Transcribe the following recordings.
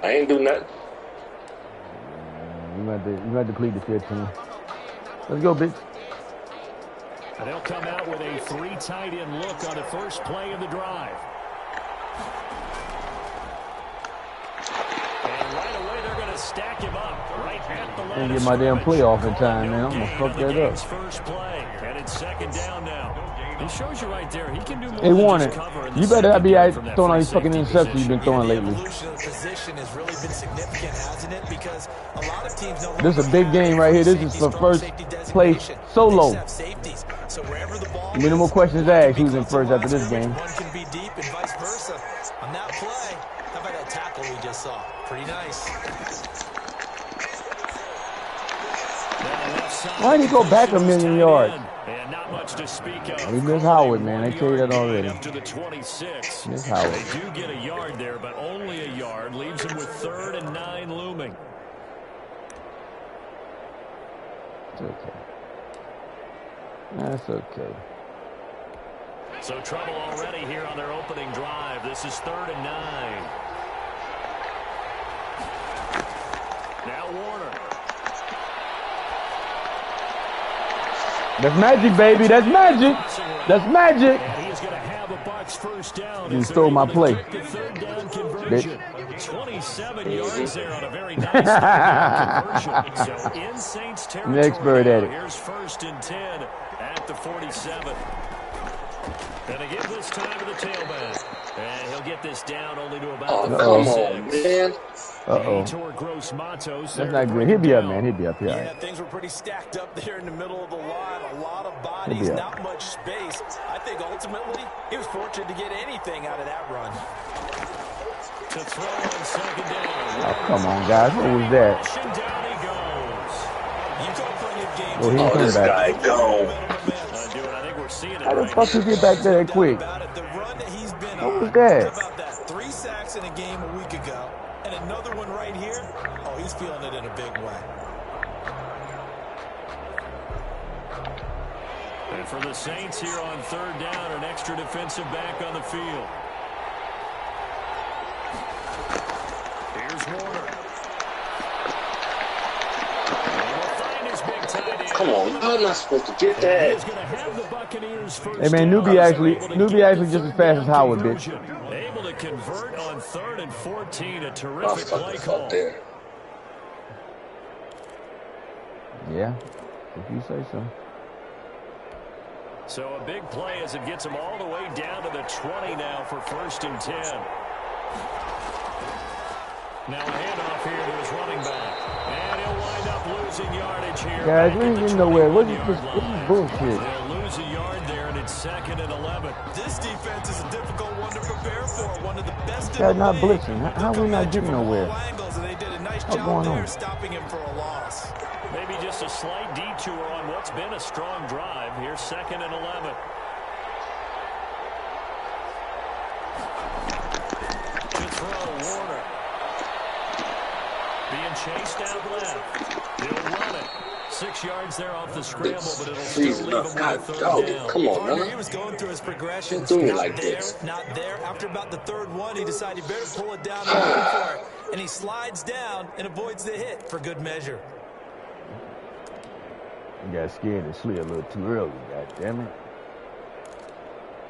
I ain't do nothing. You got to cleat the 15. Let's go, bitch. And they'll come out with a 3 tight end look on the first play of the drive. And right away they're going to stack him up right at the line. Can't get my damn playoff in time, man. I'm gonna fuck that up. First play, and it's second down now. It shows you right there. He can do more hey, than Warner, just cover. you better be throwing all these fucking interceptions you've been throwing lately. Position has really been significant, hasn't it? Because a lot of teams know this is a big game right here. This is the first play solo. Minimal questions asked. Who's in first after this game? One can be deep and vice versa. On that play, how about that tackle we just saw? Pretty nice. Why did he go back 1,000,000 yards? And not much to speak of. He missed Howard, man. I tell you that already. Up to the 26. Miss Howard. They do get a yard there, but only a yard. Leaves him with 3rd and 9 looming. It's okay. That's okay. So trouble already here on their opening drive. This is 3rd and 9. Now Warner. That's magic, baby. That's magic. That's magic. And he's going to have a Bucs first down. You stole my play. 27 yards there on a very nice conversion. So in Saints territory. Next bird at it. Here's 1st and 10 at the 47. Gonna give this time to the tailback. And he'll get this down only to about the 46. Man. That's not good. He'll be up, man. He'll be up here. Yeah, things were pretty stacked up there in the middle of the line. A lot of bodies, not much space. I think ultimately he was fortunate to get anything out of that run. To throw on second down. Oh, come on, guys. What was that? Down he goes. You go for a good game. Oh, this guy gone. How the fuck did he get back there quick? What was that? About that? 3 sacks in a game a week ago, and another one right here. Oh, he's feeling it in a big way. And for the Saints here on 3rd down, an extra defensive back on the field. Here's Warner. Come on, I'm not supposed to get that. Hey man, newbie actually just as fast as Howard, bitch. Able to convert on 3rd and 14, a terrific play call. There. Yeah, if you say so. So a big play as it gets him all the way down to the 20 now for 1st and 10. Now a handoff here to his running back. And he'll wind up losing yardage here. Guys, we ain't getting nowhere. What is this bullshit? They'll lose a yard there, and it's 2nd and 11. This defense is a difficult one to prepare for. One of the best. Guys not blitzing. How are we not getting nowhere? What's going on? Stopping him for a loss. Maybe just a slight detour on what's been a strong drive. Here's 2nd and 11. To throw, Warner. Being chased out left. He'll run it. 6 yards there off the scramble, but it'll still leave him with a 3rd down. Come on, man. He was going through his progressions. Don't do me like this. Not there. After about the 3rd one, he decided he better pull it down and go for it. And he slides down and avoids the hit for good measure. You got scared and slid a little too early, god damn it.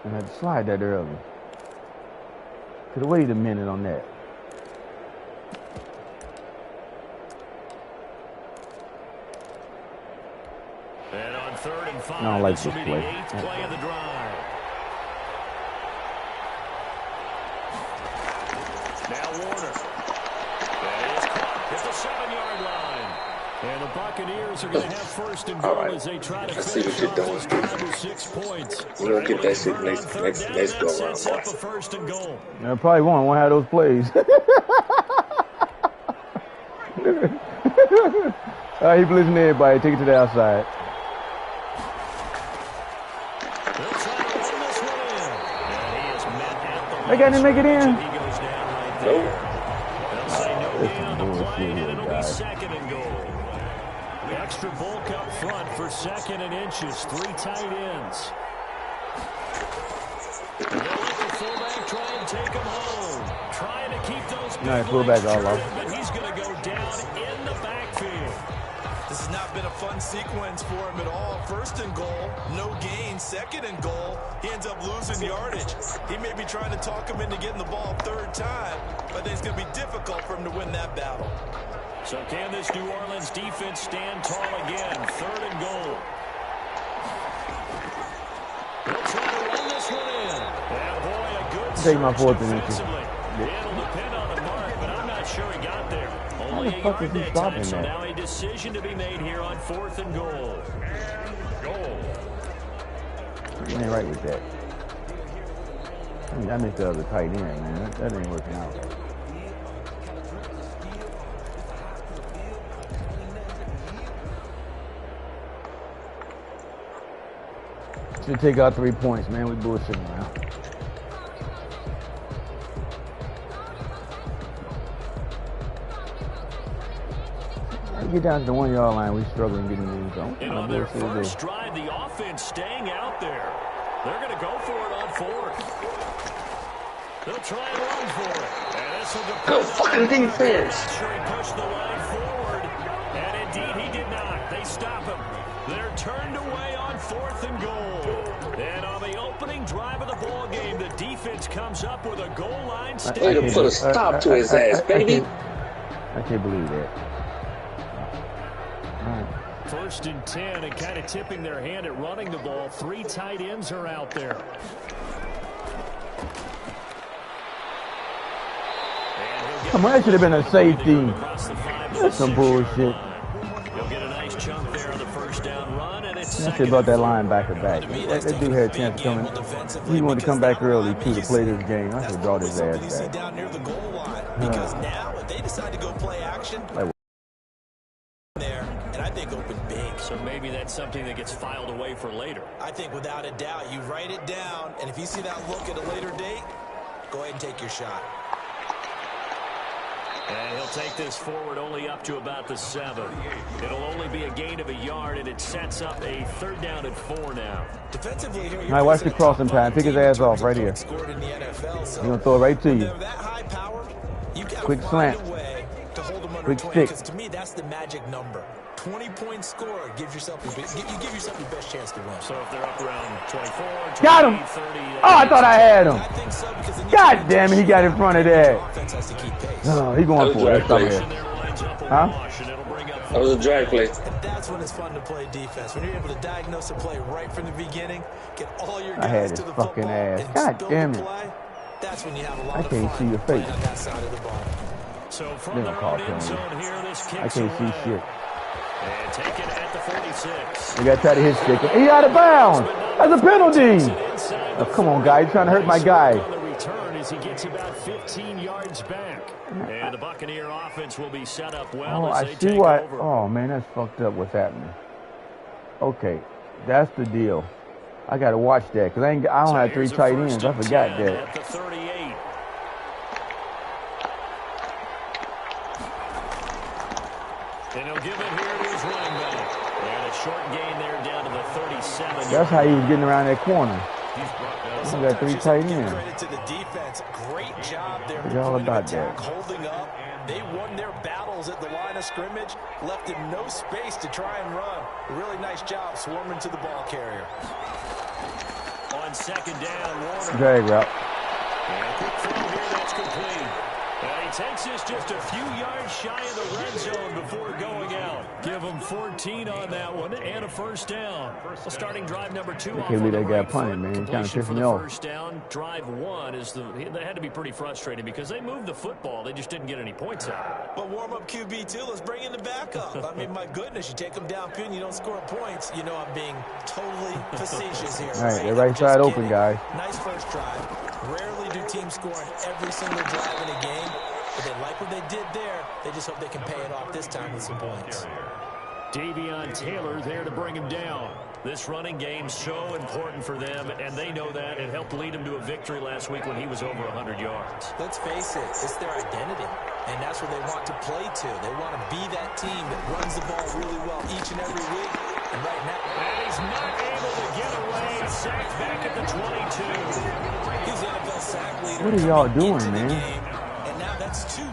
I had to slide that early. Could have waited a minute on that. And on 3rd and 5, I don't like this this will be play. the 8th play of the drive. Now Warner. That is caught at the 7-yard line. And the Buccaneers are going to have 1st and goal as they try to finish off this drive with 6 points. We're going to get that shit next go around. Sets up a 1st and goal. I probably won't have those plays. All right, he blitzing everybody. Take it to the outside. They got to make it in. He goes down right there. They'll say no gain on the play, and it'll be 2nd and goal. The extra bulk up front for 2nd and inches. 3 tight ends. They'll let the fullback try and take him home. Trying to keep those Nice, fullback all off. But he's going to go down in the backfield. This has not been a fun sequence for him at all. First and goal, no gain. Second and goal, he ends up losing yardage. He may be trying to talk him into getting the ball third time, but I think it's going to be difficult for him to win that battle. So can this New Orleans defense stand tall again? Third and goal. He'll try to run this one in. And boy, a good take my fourth and defensively. It'll depend on the mark, but I'm not sure he got there. How the fuck is he stopping So that? now a decision to be made here on fourth and goal. You ain't right with that. I missed the other tight end, man. That ain't working out. Should take out 3 points, man. We bullshitting now. Get down to the 1 yard line, we struggling getting in the zone. And on their first drive, the offense staying out there. They're going to go for it on fourth. They'll try and run for it. And this will Good fucking defense. Sure, he pushed the line forward. And indeed, he did not. They stop him. They're turned away on fourth and goal. And on the opening drive of the ball game, the defense comes up with a goal line stand. Way to put a stop to his ass, baby. I can't believe that. First and 10, and kind of tipping their hand at running the ball. 3 tight ends are out there. Come on, that should have been a safety. That's some bullshit. You'll get a nice chunk there on the first down run, and it's I said about that linebacker back. That dude had a chance of coming. He wanted to come back early too to play this game. I should draw his ass back. Down near the goal line, because now if they decide to go play action there, and I think open big. So maybe that's something that gets filed away for later. I think without a doubt, you write it down, and if you see that look at a later date, go ahead and take your shot. And he'll take this forward only up to about the 7. It'll only be a gain of a yard, and it sets up a third down and 4 now. Defensively here, All right, watch the crossing pass. Pick his ass off right here. He's going to throw it right to you. Quick slant. Quick stick. To me, that's the magic number. 20-point score gives yourself you give yourself your best chance to win. So if they're up around 24, 20, Got him! 30, Oh, I thought I had him. I think so, because then God damn it, he got in front of that. offense has to keep pace. Oh, he going for it. Stop here. Huh? That was a drag play. And that's when it's fun to play defense. When you're able to diagnose a play right from the beginning, get all your I had guys his to the fucking football, ass. and God build damn the it. play, that's when you have a lot I of can't fun see your playing face. on that side of the ball. So They from don't their call own it end penalty. zone here, this I kicks can't see away. shit. And taken at the 46. They got tired of his stick. He out of bounds. That's a penalty. Oh, come on, guy. You're trying to hurt my guy. On the return as he gets about 15 yards back. And the Buccaneer offense will be set up well Oh, as I they see take why. over. Oh, man, that's fucked up what's happening. Okay, that's the deal. I got to watch that because I don't have 3 here's a tight first ends. I and forgot 10 that. At the 38. And he'll give it here to his running back. And a short gain there down to the 37. That's how he was getting around that corner. He got 3 tight ends. Credit to the defense. Great job there. Forgot all about that. Holding up. They won their battles at the line of scrimmage. Left him no space to try and run. A really nice job swarming to the ball carrier. On second down, Warner. Drag route. And quick throw here, that's complete. And he takes this just a few yards shy of the red zone before going out. Give him 14 on that one and a first down. Well, starting drive number 2 off can't believe on that the guy right punted, foot. man. He kinda Completion pissed for me the off. first down. Drive 1 is they had to be pretty frustrating because they moved the football. They just didn't get any points out. But warm-up QB, too. Let's bring in the backup. I mean, my goodness, you take them downfield and you don't score points. You know I'm being totally facetious here. All right, the right side open, guys. Nice first drive. Rarely do teams score on every single drive in a game. But they like what they did there. They just hope they can pay it off this time with some points. Davion Taylor there to bring him down. This running game so important for them, and they know that. It helped lead them to a victory last week when he was over 100 yards. Let's face it, it's their identity, and that's what they want to play to. They want to be that team that runs the ball really well each and every week. And right now, And he's not able to get away. Sacked back at the 22. he's the NFL sack leader. What are y'all doing, into the man? game, and now that's 2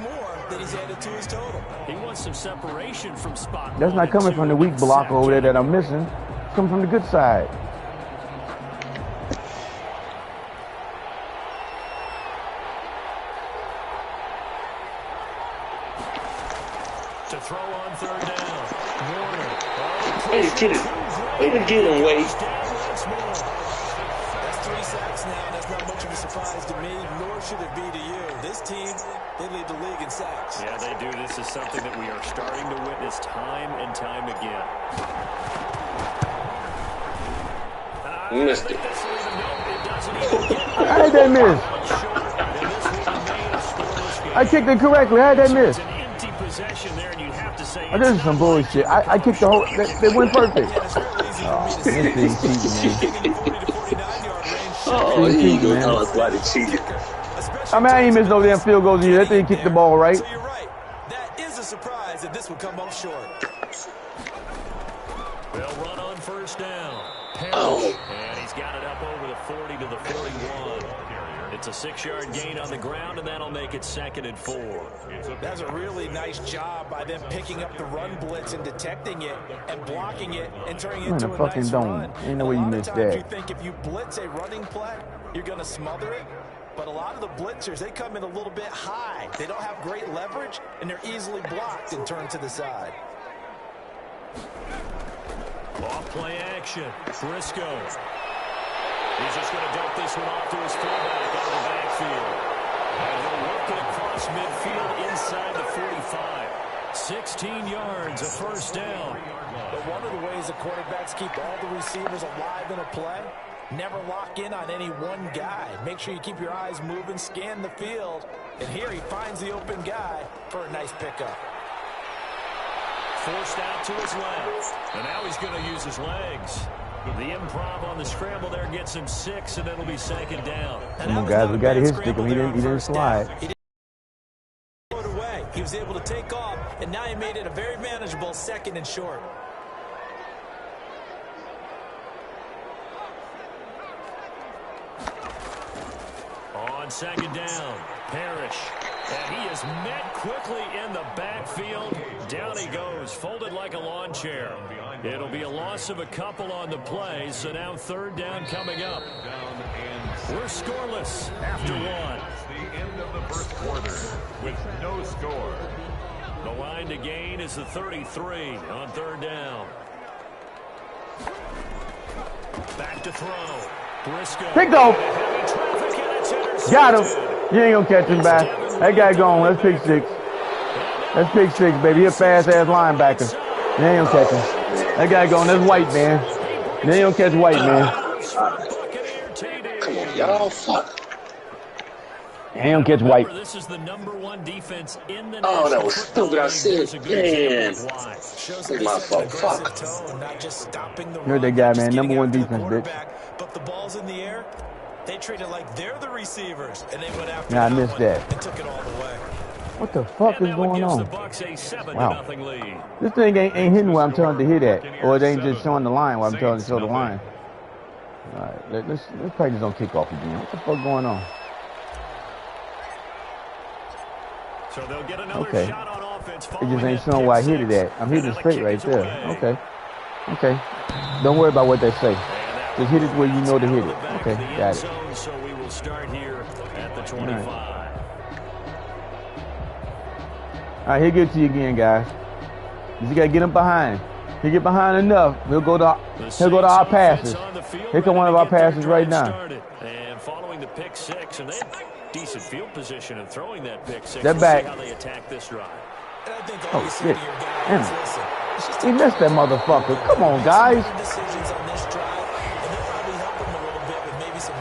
he's added to his total. He wants some separation from spot. That's not coming from the weak block over there that I'm missing. It's coming from the good side. To throw on third down. Warner. Way to get him. Way to get him, Wade. That's 3 sacks now. That's not much of a surprise to me, nor should it be to you. This team, they lead the league in sacks. Yeah, they do. This is something that we are starting to witness time and time again. Missed it. How did they miss? I kicked it correctly. How did they miss? Oh, this is some bullshit. I kicked the whole. They went perfect. Oh, this thing cheating, man. Oh, he gonna tell us why they cheated. I mean, I ain't missed no damn field goals either. That thing kicked the ball right. So you're right. That is a surprise that this will come up short. They'll run on first down. Parrish, and he's got it up over the 40 to the 41. It's a 6-yard gain on the ground, and that'll make it 2nd and 4. That's a really nice job by them picking up the run blitz and detecting it and blocking it and turning it into a nice run. Ain't no way you missed that. You think if you blitz a running play, you're going to smother it. But a lot of the blitzers, they come in a little bit high. They don't have great leverage, and they're easily blocked and turned to the side. Off play action. Briscoe. He's just going to dump this one off to his fullback out of the backfield. And he'll work it across midfield inside the 45. 16 yards, a first down. But one of the ways the quarterbacks keep all the receivers alive in a play, never lock in on any one guy. Make sure you keep your eyes moving, scan the field. And here he finds the open guy for a nice pickup. Forced out to his left. And now he's going to use his legs. The improv on the scramble there gets him 6, and it'll be 2nd down. Come on, guys, we got to hit stick him. He didn't slide. He was able to take off, and now he made it a very manageable 2nd and short. On 2nd down, Parrish. And he is met quickly in the backfield. Down he goes, folded like a lawn chair. It'll be a loss of a couple on the play, so now 3rd down coming up. We're scoreless after 1. The end of the first quarter with no score. The line to gain is the 33 on 3rd down. Back to throw. Briscoe. Pick off. Got him. You ain't gonna catch him back. That guy gone. That's pick 6. That's pick 6, baby. He a fast-ass linebacker. You ain't gonna catch him. That guy gone. That's White, man. You ain't gonna catch White, man. Come on, y'all. Fuck. You ain't gonna catch White. This is the #1 defense in the Oh, that was stupid. I said, man. Shows It's my fault. Fuck. tone, not just stopping the You heard run, that guy, just man. getting #1 after the defense, bitch. quarterback. But the ball's in the air. They treat it like they're the receivers, and they went after Nah, I missed one that. and took it all the way. What the fuck is going on? Wow. Wow. Lead. This thing ain't hitting where I'm telling it to hit at. Or it ain't just showing the line where I'm telling it to show the line. All right, let's practice on kickoff again. What the fuck going on? So they'll get another Okay. shot on offense. It just ain't showing where I hit it at. I'm hitting it straight right there. Okay. Okay. Don't worry about what they say. Just hit it where you know to hit it. Okay, got it. So we will start here at the 25. All right, he'll get to you again, guys. You gotta get him behind. He get behind enough, he'll go to our passes. Here come one of our passes right now. And following the pick 6, and they had decent field position and throwing that pick 6. They're back. See how they attack this drive. Oh shit! Damn it. He missed that motherfucker. Come on, guys.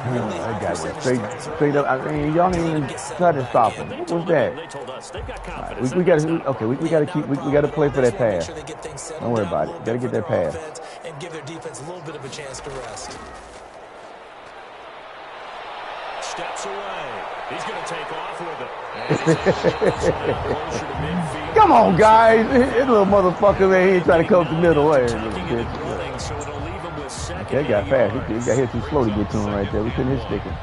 That guy was straight up. I mean, y'all didn't even try to stop him. What was that? Right, we got to keep. We got to play for that pass. Don't worry about it. Got to get that pass. And give their defense a little bit of a chance to rest. Steps away. He's going to take off with it. Come on, guys. This little motherfucker, man, he ain't trying to come to the middle. That got fast. He got here too slow to get to him right there. We couldn't hit stick him.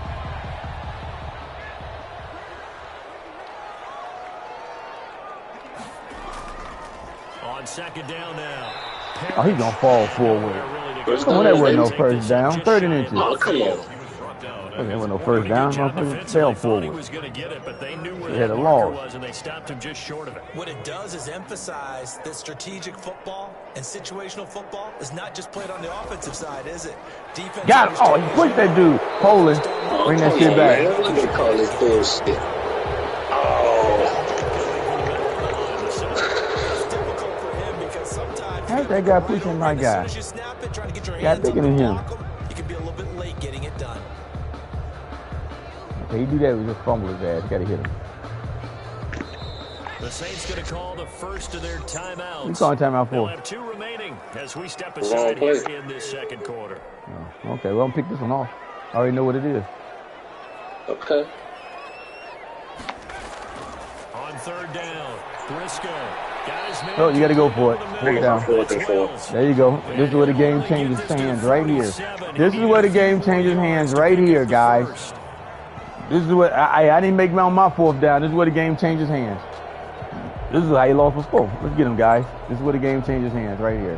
On second down now. Oh, he's going to fall forward. Come on, that wasn't no first down. 30 inches. Oh, come on. There wasn't no first down. Motherfucker fell forward. He had a loss. And they stopped him just short of it. What it does is emphasize that strategic football and situational football is not just played on the offensive side, is it? Defense. Got him. Oh, he pushed that dude. Poland. Bring that shit back. Let me call this bullshit. How's that guy pushing my guy? Got bigger than him. You can be a little bit late getting it done. Okay, he do that with just fumble his ass. You gotta hit him. The Saints going to call the first of their timeouts. You calling timeout for? They'll have 2 remaining as we step aside here in this second quarter. Oh, okay, well, I'm pick this one off. I already know what it is. Okay. On third down, Briscoe. Oh, you got to go for it. Hold it down. There you go. This is where the game changes hands right here. This is where the game changes hands right here, guys. This is what I didn't make my fourth down. This is where the game changes hands. This is how you lost before. Let's get him, guys. This is where the game changes hands right here.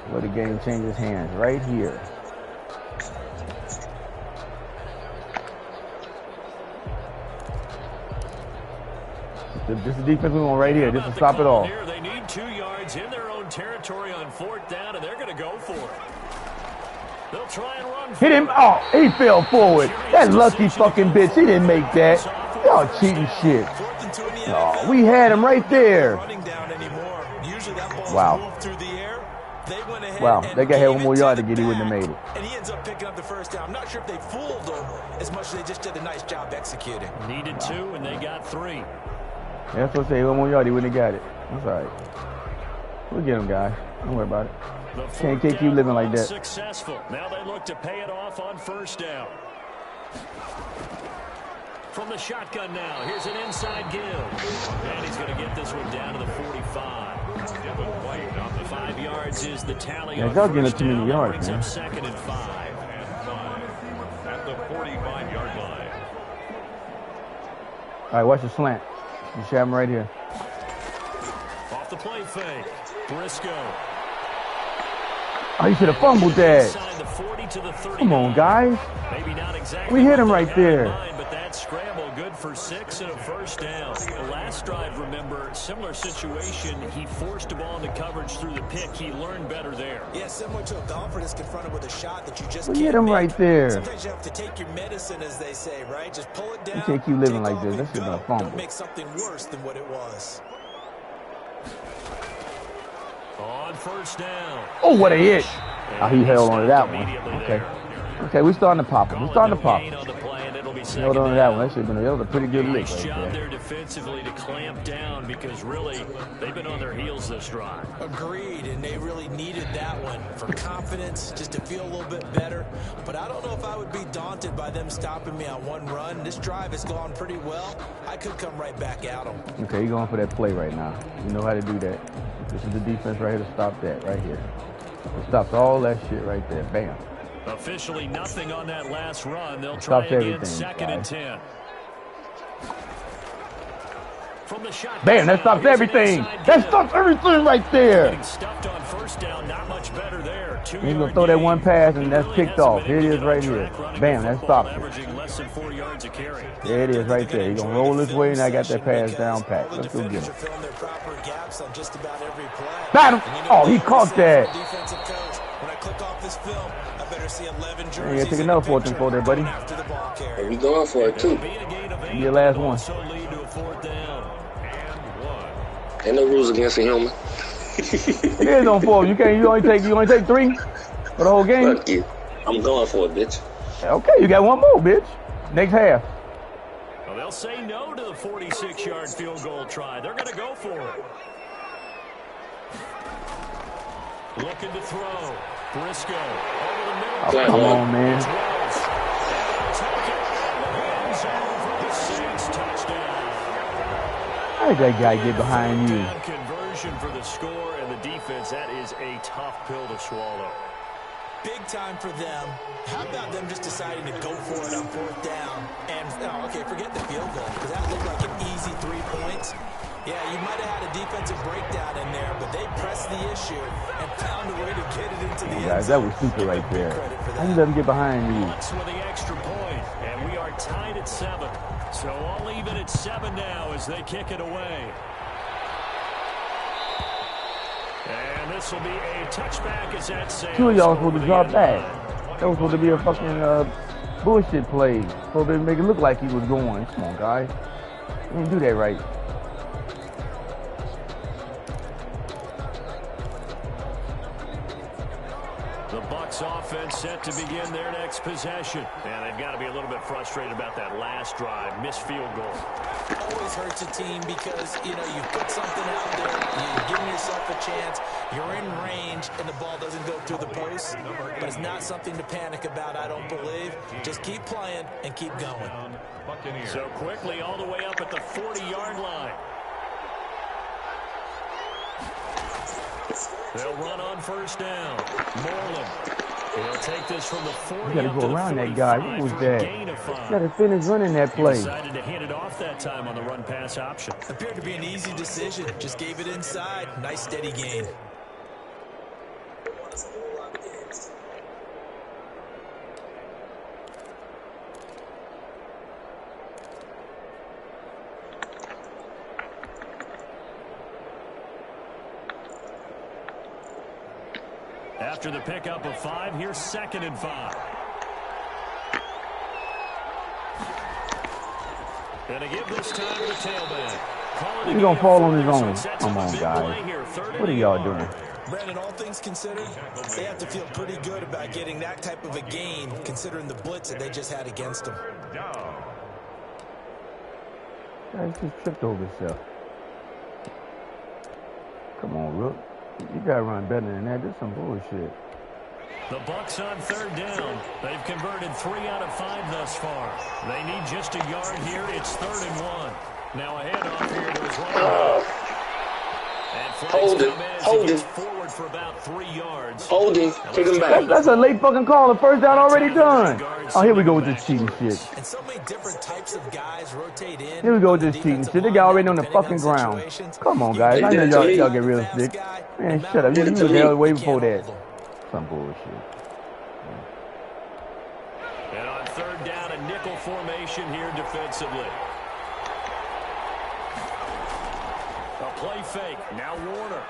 Where the game changes hands right here. This is the defense we want right here. This will stop it all. They need 2 yards in their own territory on fourth down, and they're going to go for it. They'll try and run. Hit him. Oh, he fell forward. That lucky fucking bitch. He didn't make that. Y'all cheating shit. Oh, we had him right there. Wow. Wow, that guy had 1 more yard to get. He wouldn't have made it. And he ends up picking up the first down. I'm not sure if they fooled him as much as they just did a nice job executing. Needed 2, and they got 3. Yeah, that's what I say. 1 more yard, he wouldn't have got it. That's all right. We'll get him, guys. Don't worry about it. Can't keep living like that. Successful. Now they look to pay it off on first down. From the shotgun now, here's an inside give. And he's going to get this one down to the 45. 5 yards is the tally. Yeah, y'all getting too many yards, man. Second and 5. At the 45-yard line. All right, watch the slant. You should have him right here. Off the play fake. Briscoe. Oh, you should have fumbled that. Come on, guys. Maybe not exactly. We hit him right there. But that scramble good for 6 and a first down. The last drive, remember, similar situation. He forced a ball into coverage through the pick. He learned better there. Yeah, similar to a golfer that's confronted with a shot that you just we can't hit him make. right there. Sometimes you have to take your medicine, as they say, right? Just pull it down. You can't keep living like this. That shit's not fun. Don't make something worse than what it was. On first down. Oh, what a hit. Oh, he held on to that one. Okay. Okay, we're starting to pop him. We're starting to pop him. Held on to that one. That should have been a pretty good lick Nice right job there. there defensively to clamp down because really they've been on their heels this drive. Agreed, and they really needed that one for confidence, just to feel a little bit better. But I don't know if I would be daunted by them stopping me on one run. This drive has gone pretty well. I could come right back at them. Okay, you're going for that play right now. You know how to do that. This is the defense right here to stop that right here. It stops all that shit right there. Bam. Officially nothing on that last run. They'll try again, second and 10. From the shot. Bam, that stops everything. That stops everything right there. Getting stuffed on first down, not much better there. He's going to throw that one pass, and that's picked off. Here it is right here. Bam, that stops it. Averaging less than 4 yards a carry. There it is right there. He's going to roll this way, and I got that pass down pat. Let's go get him. Got him. Oh, he caught that. When I click off this film, I better see 11 jerseys. Yeah, take another 4th and 4 there, buddy. Are we going for it, too? Your last one. Ain't no rules against a human. It is on 4. You only take 3 for the whole game. Fuck you. I'm going for it, bitch. Okay, you got 1 more, bitch. Next half. Well, they'll say no to the 46-yard field goal try. They're going to go for it. Looking to throw. Briscoe over the middle. Oh, come on, man. How did that guy get behind you? Conversion for the score and the defense. That is a tough pill to swallow. Big time for them. How about them just deciding to go for it on 4th down? And, okay, forget the field goal, because that looked like an easy 3 points. Yeah, you might have had a defensive breakdown in there, but they pressed the issue and found a way to get it into the end Guys, zone. that was stupid right there. How you let him get behind me? Bucks with the extra point, and we are tied at 7. So all even at 7 now as they kick it away. And this will be a touchback as that sails. 2 of y'all supposed to drop back. That was supposed to be a fucking bullshit play. Supposed to make it look like he was going. Come on, guys. You didn't do that right. The Bucks offense set to begin their next possession. And they've got to be a little bit frustrated about that last drive. Missed field goal. Always hurts a team because, you know, you put something out there, you're giving yourself a chance, you're in range, and the ball doesn't go through the post. But it's not something to panic about, I don't believe. Just keep playing and keep going. So quickly all the way up at the 40-yard line. They'll run on first down. Moreland. He'll take this from the 40. You gotta go around that guy. What was that? You gotta finish running that He play. decided to hand it off that time on the run-pass option. Appeared to be an easy decision. Just gave it inside. Nice steady gain. After the pickup of 5, here's 2nd and 5. And to give this time to the tailback. He's gonna fall on his own. Come on, guys. What are y'all doing? Brandon, all things considered, they have to feel pretty good about getting that type of a gain, considering the blitz that they just had against them. Guys just tripped over himself. Come on, Rook. You gotta run better than that. This is some bullshit. The Bucks on 3rd down. They've converted 3 out of 5 thus far. They need just a yard here. It's 3rd and 1. Now a handoff here to his right. Hold it. Hold it. Forward for about 3 yards. Hold him. Take him back. That's a late fucking call. The first down already done. Oh, here we go with this cheating shit. And so many different types of guys rotate in. Here we go with this cheating shit. They got already on the fucking ground. Come on, guys. I know y'all get real sick. Man, shut up. You was hell way before that. Some bullshit. And on 3rd down, a nickel formation here defensively. A play fake. Now Warner.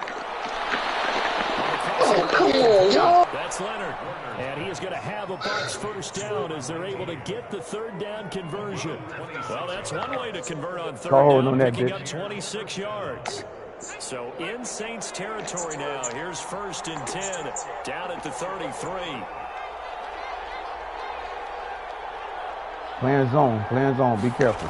Oh, come on, y'all. That's Leonard. And he is going to have a Bucks first down as they're able to get the 3rd down conversion. Well, that's one way to convert on 3rd down, picking up 26 yards. So in Saints territory now. Here's 1st and 10 down at the 33. Playing zone. Be careful.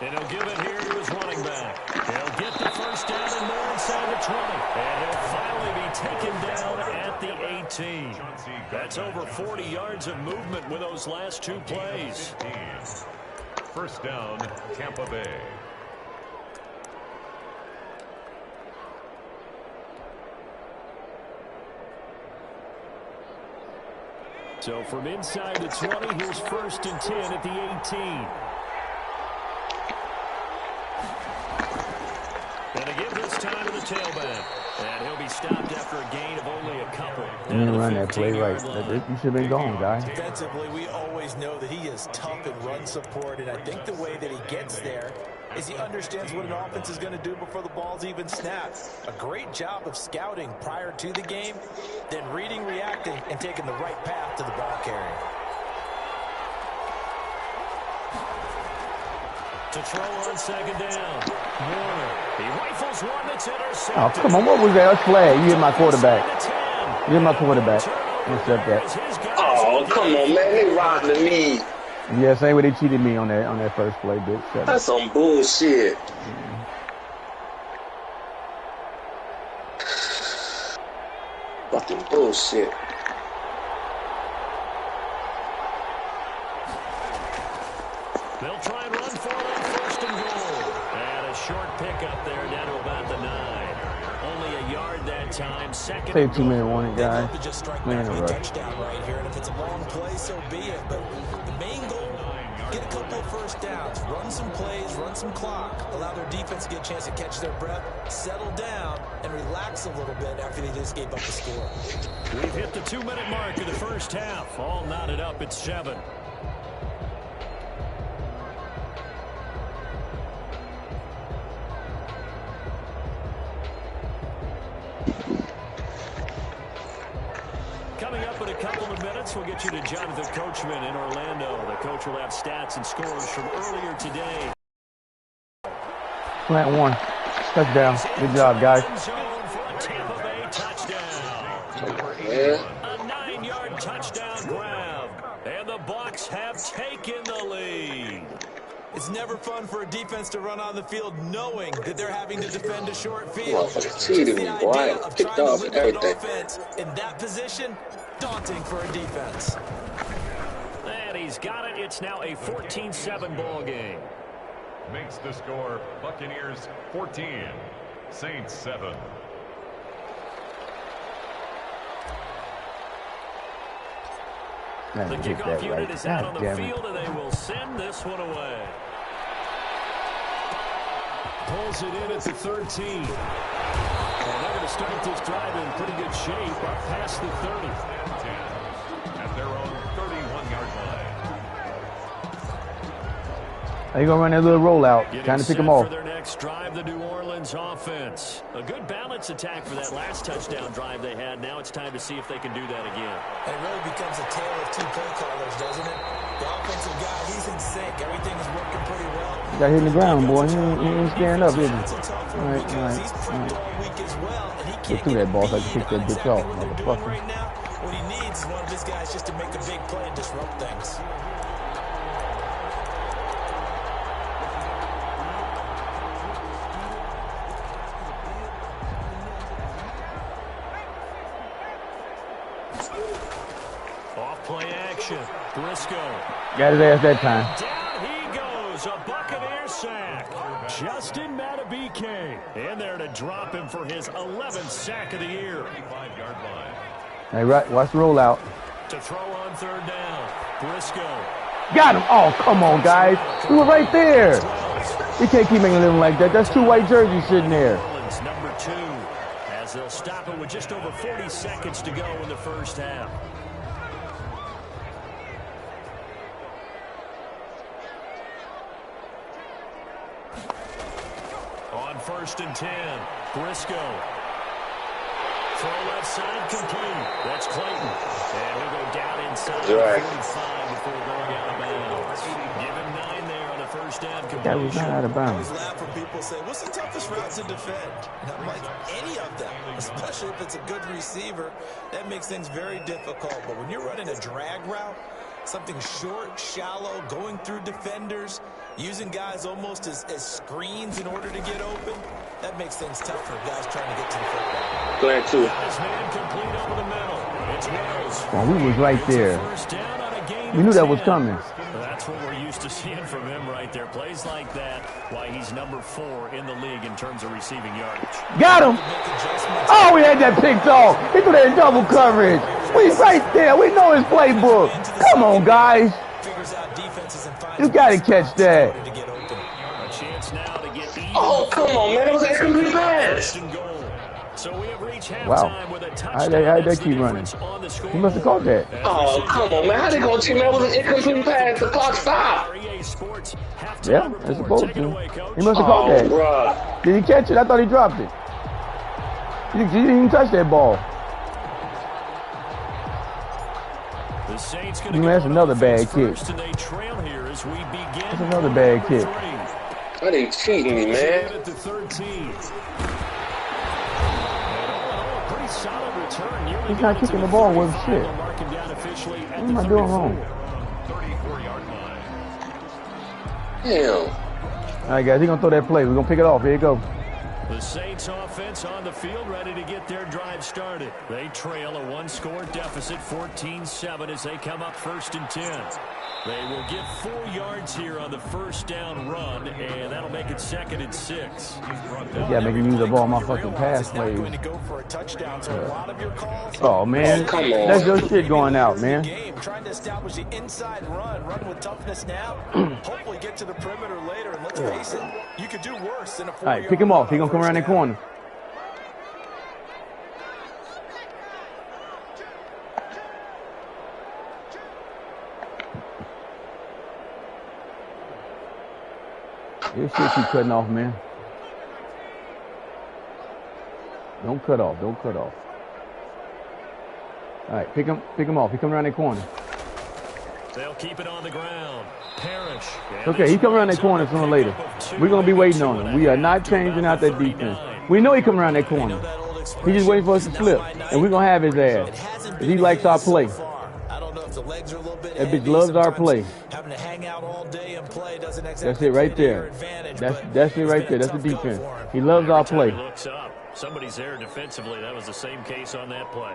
And he'll give it here to his running back. He'll get the first down and more inside the 20. And he'll finally be taken down at the 18. That's over 40 yards of movement with those last 2 plays. First down, Tampa Bay. So from inside the 20, here's 1st and 10 at the 18. And to give this time to the tailback. And he'll be stopped after a gain of only a couple. You didn't run that play right. You should have been gone, guy. Defensively, we always know that he is tough in run support, and I think the way that he gets there is he understands what an offense is going to do before the ball's even snapped. A great job of scouting prior to the game, then reading, reacting, and taking the right path to the ball carrier. To throw on 2nd down. Warner. He rifles one that's intercepted. Oh, come on. What was that? That's flag. You hit my quarterback. You hit my quarterback. Intercept that. Oh, come on, man. They robbing me. Yeah, same way they cheated me on that first play, bitch. Shut That's some bullshit. Fucking bullshit. They'll try and run for it on 1st and goal. And a short pickup there down to about the 9. Only a yard that time. 2nd. Say 2-minute warning, guys. Just strike back a touchdown right here, and if it's a long play, so be it. But the main goal Get a couple of first downs, run some plays, run some clock, allow their defense to get a chance to catch their breath, settle down, and relax a little bit after they just gave up the score. We've hit the 2-minute mark of the first half. All knotted up at 7. Coming up in a couple of minutes, we'll get you to Jonathan Coachman in Orlando. The coach will have stats and scores from earlier today. Plant 1. Touchdown. Good job, guys. A 9-yard touchdown grab. And the Bucs have taken the lead. It's never fun for a defense to run on the field knowing that they're having to defend a short field. Just the idea of trying to win an offense in that position, daunting for a defense. And he's got it. It's now a 14-7 ball game. Makes the score Buccaneers 14, Saints 7. The kickoff unit is out on the field, and they will send this one away. Pulls it in at the 13. And they're going to start this drive in pretty good shape up past the 30. At their own 31-yard line. They're going to run that little rollout, trying to pick them off. For their next drive, the New Orleans offense. A good balance attack for that last touchdown drive they had. Now it's time to see if they can do that again. And it really becomes a tale of two play callers, doesn't it? The offensive guy, he's in sync. Everything is working pretty well. Got hit in the ground, boy. He ain't standing up, is he? That's a tough one because he's prepped all week as well, and he can't get through that ball so I can pick that bitch off, motherfucker. Right now, what he needs is one of his guys just to make a big play and disrupt things. Play action. Briscoe. Got his ass that time. Down he goes. A Buccaneer sack. Justin Matabike in there to drop him for his 11th sack of the year. 35-yard line. Hey, right, watch the rollout. To throw on third down. Briscoe. Got him. Oh, come on, guys. We were right there. We can't keep making a living like that. That's 2 white jerseys sitting there. Number 2. As they'll stop it with just over 40 seconds to go in the first half. On 1st and 10, Briscoe. Throw left side complete. That's Clayton. And he'll go down inside 45 before going out of bounds. Give him 9 there on the first down completion. That was not out of bounds. I always laugh when people say, what's the toughest route to defend? And I'm like, any of them, especially if it's a good receiver, that makes things very difficult. But when you're running a drag route, something short, shallow, going through defenders, using guys almost as screens in order to get open, that makes things tough for guys trying to get to the football. Glad too. Well, we was right there. We knew that was coming. That's what we're used to seeing from him right there. Plays like that, why he's number 4 in the league in terms of receiving yardage. Got him! Oh, we had that picked off. He threw that in double coverage. We right there. We know his playbook. Come on, guys. You got to catch that. Oh, come on, man. It was an incomplete pass. Wow. How'd they keep running? He must have caught that. Oh, come on, man. How they going to team that was an incomplete pass? The clock stopped. Yeah, they're supposed to. He must have caught that. Bruh. Did he catch it? I thought he dropped it. He didn't even touch that ball. That's another bad kick. That's another bad kick. Why they cheating me, man? He's not kicking the ball worth shit. What am I doing wrong? 34-yard line. Damn. All right, guys, he's going to throw that play. We're going to pick it off. Here you go. The Saints offense on the field ready to get their drive started. They trail a one-score deficit, 14-7 as they come up 1st and 10. They will get 4 yards here on the first down run, and that'll make it 2nd and 6. Yeah, make him use up all my fucking pass plays. Oh, man. That's your shit going out, man. Trying to establish the inside run with toughness now. Hopefully get to the perimeter later, and let's face it, you could do worse than a 4-yard. All right, pick him off. He's going to come around that corner. This shit keep cutting off, man. Don't cut off. Don't cut off. All right, pick him off. He come around that corner. They'll keep it on the ground. Parrish. Okay, he come around that corner sooner or later. We're going to be waiting on him. We are not changing out that defense. We know he come around that corner. He's just waiting for us to flip, and we're going to have his ass. He likes our play. That bitch loves our play. That's it right there. That's it right there. That's the defense. He loves our play. Looks up. Somebody's there defensively. That was the same case on that play.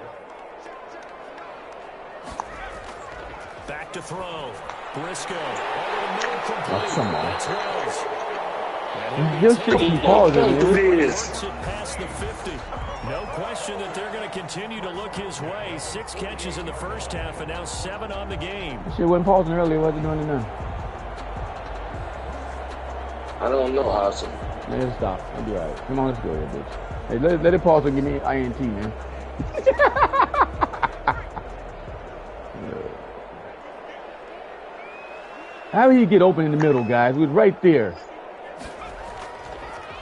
Back to throw. Briscoe. Oh, come on. Just keep pausing, man. Past the 50. No question that they're going to continue to look his way. 6 catches in the first half and now 7 on the game. Shit wasn't pausing earlier. What's it doing it now? I don't know how to. Man, stop. I'll be all right. Come on, let's go here, bitch. Hey, let it pause and give me INT, man. How did he get open in the middle, guys? It was right there.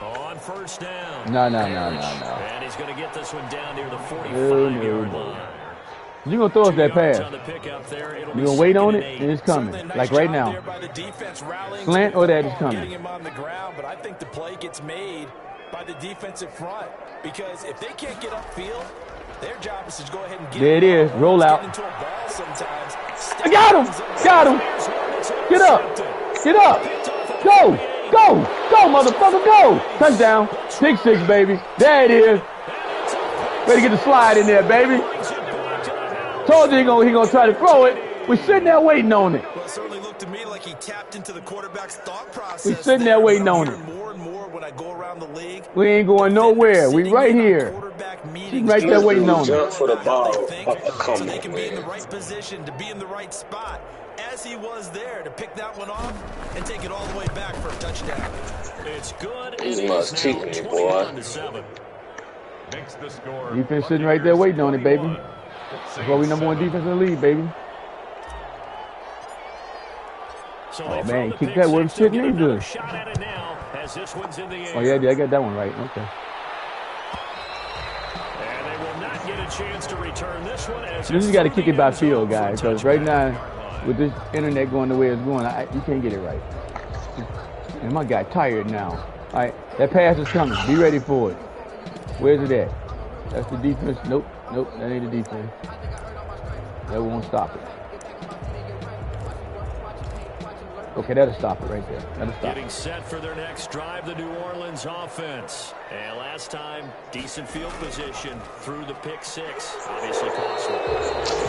On first down. No. And he's going to get this one down near the 45-yard line. You're going to throw us that pass. You're going to wait on it, and it's coming. Like right now. Slant or that is coming. But I think the play gets made by the defensive front. Because if they can't get upfield, their job is to go ahead and get there it is. Roll out. I got him. Got him. Get up. Get up. Go. Go. Go, motherfucker. Go. Touchdown. 6-6, baby. There it is. Ready to get the slide in there, baby. Told you he gonna try to throw it. We're sitting there waiting on it. Well, it certainly looked to me like he tapped into the quarterback's thought process. We're sitting there waiting on it. More and more when I go around the league. We ain't going nowhere. We right here. She's right there waiting on it. Jump for the ball. So they can be in the right position to be in the right spot, as he was there to pick that one off and take it all the way back for a touchdown. It's good. He's must cheat me, boy. Defense sitting right there waiting on it, baby. That's why we number 1 defense in the league, baby. Oh, man, kick that one shit neither. Oh, yeah, I got that one right. Okay. And they will not get a chance to return this one. You just got to kick it by field, guys, because right now, with this internet going the way it's going, you can't get it right. And my guy tired now. All right, that pass is coming. Be ready for it. Where's it at? That's the defense. Nope, that ain't the defense. That won't stop it. Okay, that'll stop it right there. That'll stop Getting set for their next drive, the New Orleans offense. And last time, decent field position through the pick 6. Obviously costly.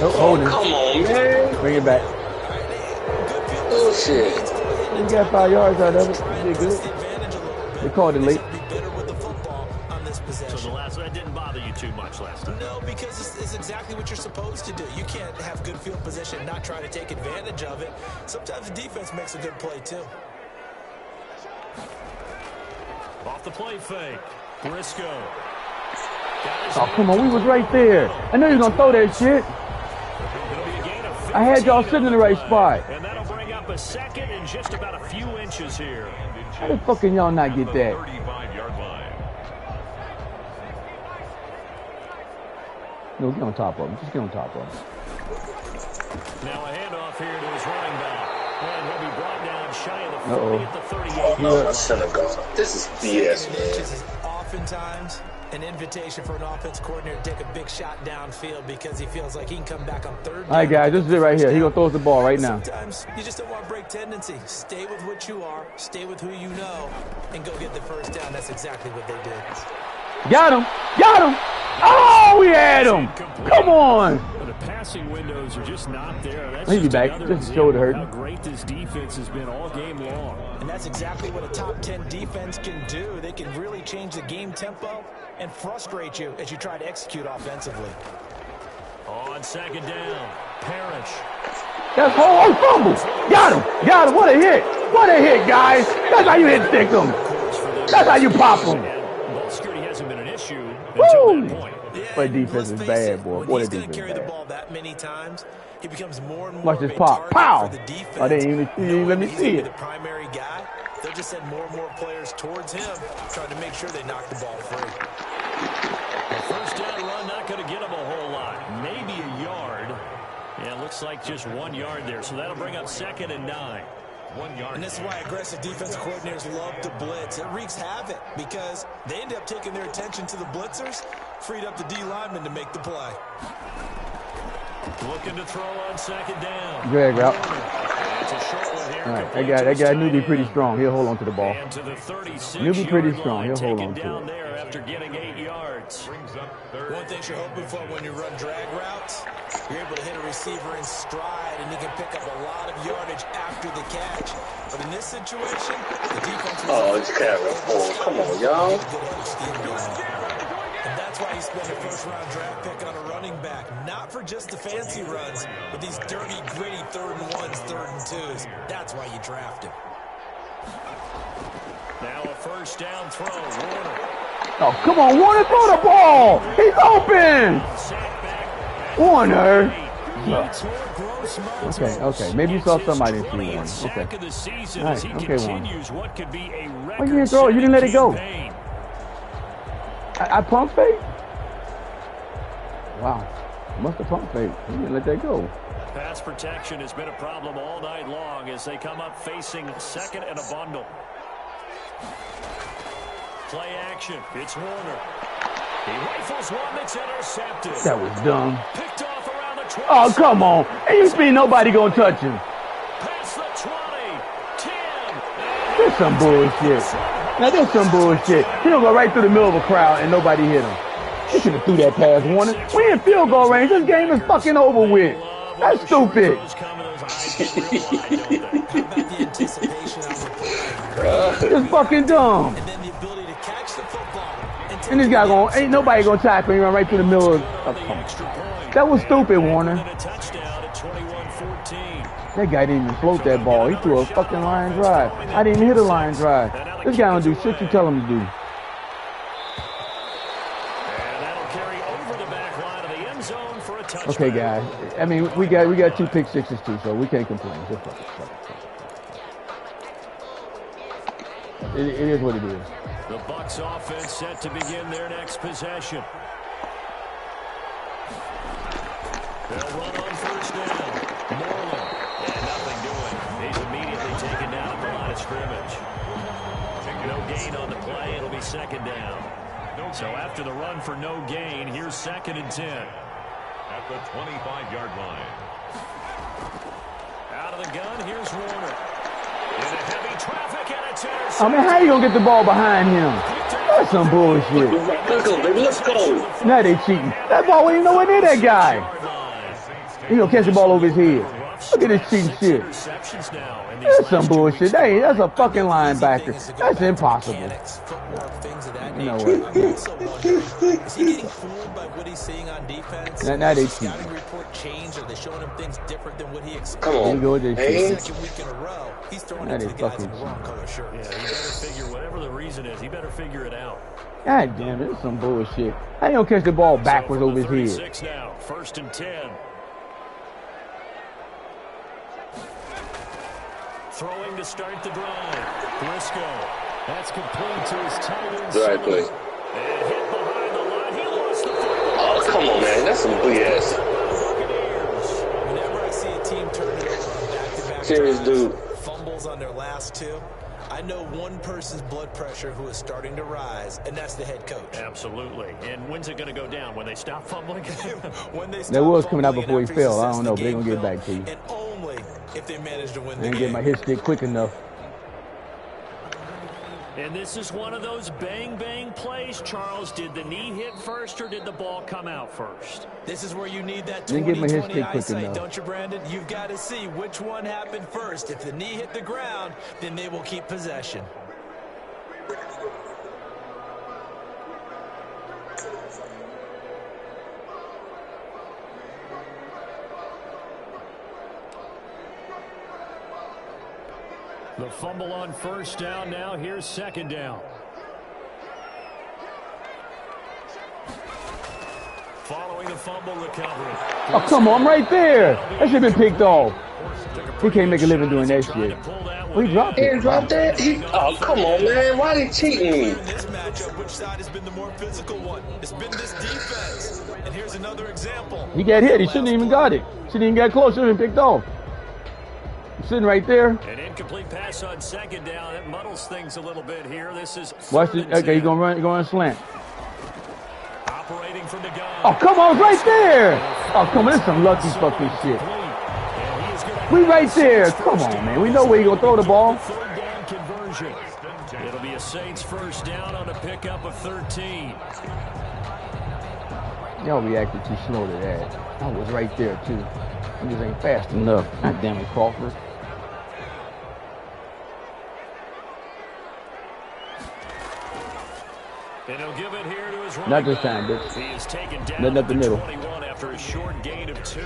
Oh, hold it. Come on, man. Bring it back. Oh, shit. You got 5 yards out of it. You did good. They called it late. So the last one didn't bother you too much last time? No, because it's exactly what you're supposed to do. You can't have good field position and not try to take advantage of it. Sometimes the defense makes a good play, too. Off the play fake. Briscoe. Oh, come on. We was right there. I knew you was going to throw that shit. I had y'all sitting in the right spot. And that'll bring up a 2nd and just about a few inches here. How the fuck can y'all not get that? 35-yard line. No, get on top of him. Just get on top of him. Now a handoff here to his running back. And he'll be brought down shy of the 40 at the 38. I should have gone. This is BS, man. Oftentimes An invitation for an offense coordinator to take a big shot downfield because he feels like he can come back on third down. All right, guys, this is it right here. He's going to throw us the ball right now. Sometimes you just don't want to break tendency. Stay with what you are, stay with who you know, and go get the first down. That's exactly what they did. Got him. Got him. Oh, we had him. Come on. The passing windows are just not there. That's He'll be back. Just shoulder hurt. How great this defense has been all game long. And that's exactly what a top 10 defense can do. They can really change the game tempo and frustrate you as you try to execute offensively. On second down, Parrish. That's whole fumble. Got him. Got him. What a hit. What a hit, guys. That's how you hit stick them. That's how you pop them. Ball security hasn't been an issue until that point. But defense is bad, boy. What a defense. Carry the ball that many times, he becomes more and more watch this pop. Pow. for the defense. I didn't even let me see it. The primary guy, they'll just send more and more players towards him, trying to make sure they knock the ball free. The first down run not going to get him a whole lot. Maybe a yard. Yeah, it looks like just 1 yard there. So that'll bring up 2nd and 9. 1 yard. And this is why aggressive defensive coordinators love to blitz. It wreaks havoc because they end up taking their attention to the blitzers, freed up the D lineman to make the play. Looking to throw on 2nd down. Drag route. It's a short one here. All right, that guy knew to be pretty strong. He'll hold on to the ball. And to the 36 He'll be pretty strong. He'll hold on to down it. there after getting 8 yards. Brings up third. One thing you're hoping for when you run drag routes, you're able to hit a receiver in stride, and he can pick up a lot of yardage after the catch. But in this situation, the defense was... Oh, it's Kevin. Oh, come on, y'all. And that's why he spent a first-round draft pick on a running back. Not for just the fancy runs, but these dirty, gritty 3rd and 1s, 3rd and 2s. That's why you draft him. Now a first down throw. Warner. Oh, come on, Warner, throw the ball. He's open. Warner. Okay. Maybe you saw somebody see Warner. Okay. All right, okay, Warner. Why you didn't throw it? You didn't let it go. I pump fake? Wow. Must have pump fake. You didn't let that go. Pass protection has been a problem all night long as they come up facing 2nd and a bundle. Play action. It's Warner. He rifles one that's intercepted. That was dumb. Picked off around the 20. Oh, come on. Ain't you see nobody gonna touch him. Past the 20. 10. There's some bullshit. Now there's some bullshit. He'll go right through the middle of a crowd and nobody hit him. He should have threw that pass, Warner. We in field goal range. This game is fucking over with. That's stupid. It's fucking dumb. And this guy ain't nobody gonna tackle him right through the middle of that was stupid, Warner. That guy didn't even float that ball. He threw a fucking line drive. I didn't even hit a line drive. This guy don't do shit you tell him to do. Okay, guys. I mean, we got 2 pick sixes too, so we can't complain. Just fuck it. It is what it is. The Bucs offense set to begin their next possession. They'll run on first down. Moreland. And nothing doing. He's immediately taken down at the line of scrimmage. No gain on the play. It'll be 2nd down. So after the run for no gain, here's 2nd and 10. At the 25-yard line. Out of the gun, here's Warner. Into heavy traffic, and it's intercepted. I mean, how you gonna get the ball behind him? That's some bullshit. Let's go, baby. Let's go. Now they cheating. That ball wasn't even nowhere near that guy. He gonna catch the ball over his head. Look at this cheating shit. That's some bullshit. That's a fucking linebacker. That's impossible. You know what? Is he getting fooled by what he's seeing on defense? Now they cheat. Scouting report change? Are they showing him things different than what he expected? Come on. Hey. Second week in a row, he's throwing it to the guys in the wrong color shirts. Yeah, he better figure, whatever the reason is, he better figure it out. God damn it, that's some bullshit. How you gonna catch the ball backwards over his head? Now, 1st and 10. Throwing to start the drive. Briscoe. That's complete to his tight end. Right play. And hit behind the line. He lost the football. Oh, come on, man. That's some BS. Whenever I see a team turn it over on back-to-back Serious dude. fumbles on their last 2, I know one person's blood pressure who is starting to rise, and that's the head coach. Absolutely. And when's it going to go down? When they stop fumbling? When they stop that was coming out fumbling before he after fell. I success don't know, the but they're going to get game back to you. And only if they manage to win I the didn't game. get my hit stick quick enough. And this is one of those bang-bang plays, Charles. Did the knee hit first or did the ball come out first? This is where you need that Didn't get my hit 20-20 stick quick eyesight, enough. don't you, Brandon? You've got to see which one happened first. If the knee hit the ground, then they will keep possession. The fumble on first down now. Here's second down. Following the fumble recovery. Oh, come on, I'm right there. That should have been picked off. He can't make a living doing that shit. Oh, he dropped He it. didn't drop that? Oh, come on, man. Why they cheating me? In this matchup, which side has been the more physical one? It's been this defense. And here's another example. He got hit. He shouldn't even got it. Shouldn't even got close. Should have been picked off. He's sitting right there. An incomplete pass on second down. It muddles things a little bit here. This is Watch it. Okay, he's going to run slant. operating from the gun. Oh, come on, it's right there. Oh, come on, this is some lucky fucking shit. We right there. Come on, man. We know where you're going to throw the ball. Third down conversion. It'll be a Saints first down on a pickup of 13. Y'all reacted too slow to that. I was right there, too. I just ain't fast enough. God damn it, Crawford. And he'll give it here to his Not this time, bitch. He is taken down Nothing up the middle. 21 after a short gain of 2.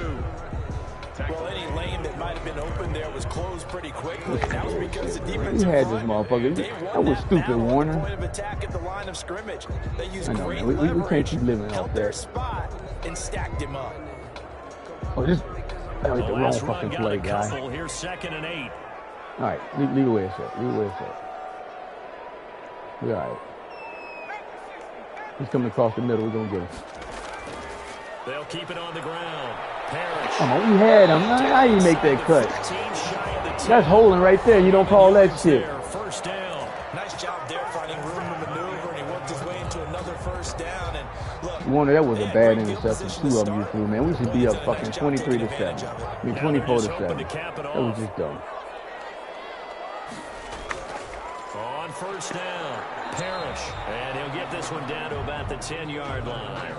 Well, any lane that might have been open there was closed pretty quickly. And that was because the defense You had this motherfucker. That was stupid, Warner. Point of attack at the line of scrimmage. They used I know, great man. We can't leverage, keep living held off their that. spot, and stacked him up. Oh, this. That was The the wrong last run fucking got play, a guy. couple. Here's second and 8. All right, leave it where it's at. Leave it where it's at. We all right. He's coming across the middle. We're going to get him. They'll keep it on the ground. Parrish. Come on, we had him. How you make that cut? 15 shy of the 10. That's holding right there. You don't call that shit. There, first down. Nice job there finding room to maneuver, and he worked his way into another first down. And look, Warner, that was a they had bad great field interception. position 2 to of them you start. threw, man. We should be up Did a fucking nice job 23 to taking 7. advantage of it. I mean, Now 24 to they're just hoping 7. to cap it That was off. just dumb. On first down, Parrish. And he'll get this one down to about the 10-yard line.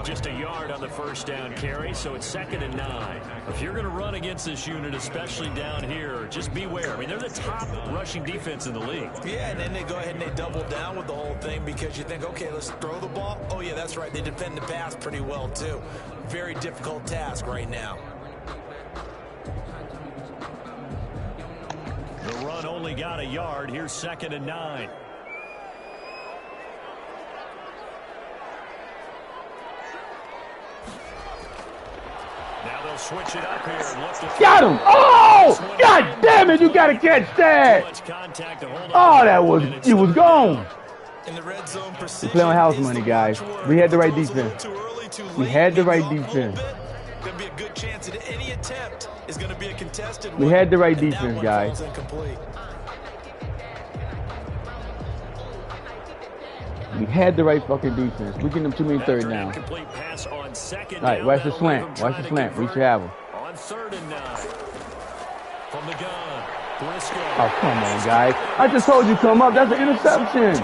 Just a yard on the first down carry, so it's second and 9. If you're going to run against this unit, especially down here, just beware. I mean, they're the top rushing defense in the league. Yeah, and then they go ahead and they double down with the whole thing because you think, okay, let's throw the ball. Oh, yeah, that's right. They defend the pass pretty well, too. Very difficult task right now. The run only got a yard. Here's second and 9. Now they'll switch it up here and look to Got him! Oh! God damn it! You got to catch that! much contact to hold Oh, on. that was, it was gone. In the red zone, We play on house precision money, is the guys. watchword. We had the right Throws a little defense. too early, too We late, had the right leaves off a little defense. bit. Could be a good chance that any attempt is going to be a contested We one, had the right and that defense, one guys. falls incomplete. We had the right fucking defense. We getting them too many third After an down. incomplete pass on second All right, down, watch the that'll slant. leave them Watch the trying to slant. We convert should have him. on third and 9. From the gun, Briscoe. Oh, come on, guys. I just told you come up. That's an interception.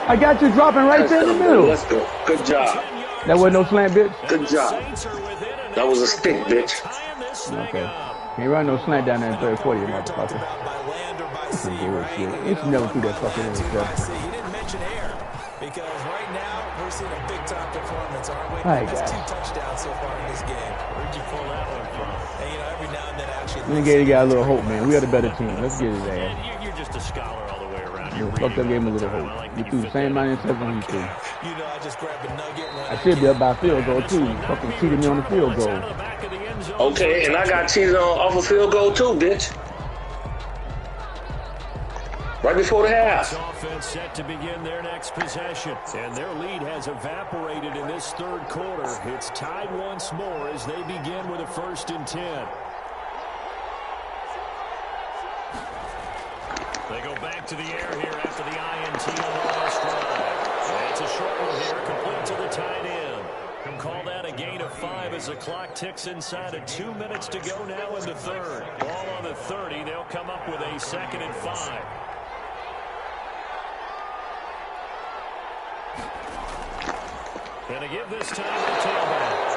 I got you dropping right there in the middle. Let's go. Good job. That wasn't no slant, bitch. Good job. Saints are within an That was a extra stick, point bitch. of tying this thing Okay. up. Can't run no slant down there in third quarter, you Talked motherfucker. about by land or by sea, Some right? bullshit. You He should know, never threw that by fucking land or by interception. sea. He didn't mention air because right now we're seeing a big-time performance, aren't we? All right, That's guys. 2 touchdowns so far in this game. Where'd you pull that one from? And, you know, every now and then actually... We gave the guy a little hope, man. We are the better team. Let's get his ass. Man, you're just a scholar all the way around. You You're know, fuck that reading game a all the little time. I hope. like You that threw you the fit same that amount of interceptions he threw. You know, I just grabbed a nugget when I should be up by field goal, too. You fucking cheated me on the field It's goal. out of the back of the end zone. Okay, and I got cheated on off a field goal too, bitch. Right before the half. This offense set to begin their next possession. And their lead has evaporated in this third quarter. It's tied once more as they begin with a 1st and 10. They go back to the air here after the INT on the last drive. It's a short one here, complete to the tight end. Call that a gain of 5 as the clock ticks inside of 2 minutes to go now in the third. Ball on the 30. They'll come up with a 2nd and 5. And to give this time to the tailback.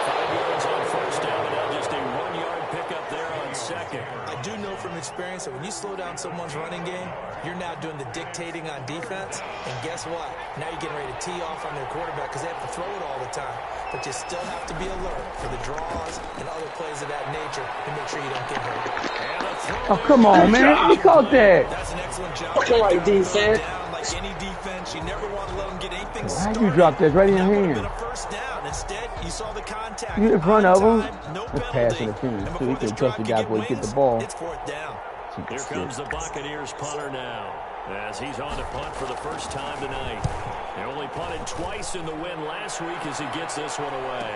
5 yards on first down, and now just a 1-yard pickup there on second. I do know from experience that when you slow down someone's running game, you're now doing the dictating on defense. And guess what? Now you're getting ready to tee off on their quarterback because they have to throw it all the time. But you still have to be alert for the draws and other plays of that nature to make sure you don't get hurt. Oh, come on, man. He caught that. That's an excellent job. Fucking right, defense. Like any defense, you never want to let them get anything Why'd started. you drop that right in your That would hand? have been a first down. Instead, you saw the contact. You in front of him. No That's pass penalty. interference, too. He And couldn't before touch the this guy drive before he could get get the ball. It's 4th down. Here comes the Buccaneers punter now, as he's on to punt for the first time tonight. They only punted twice in the win last week as he gets this one away.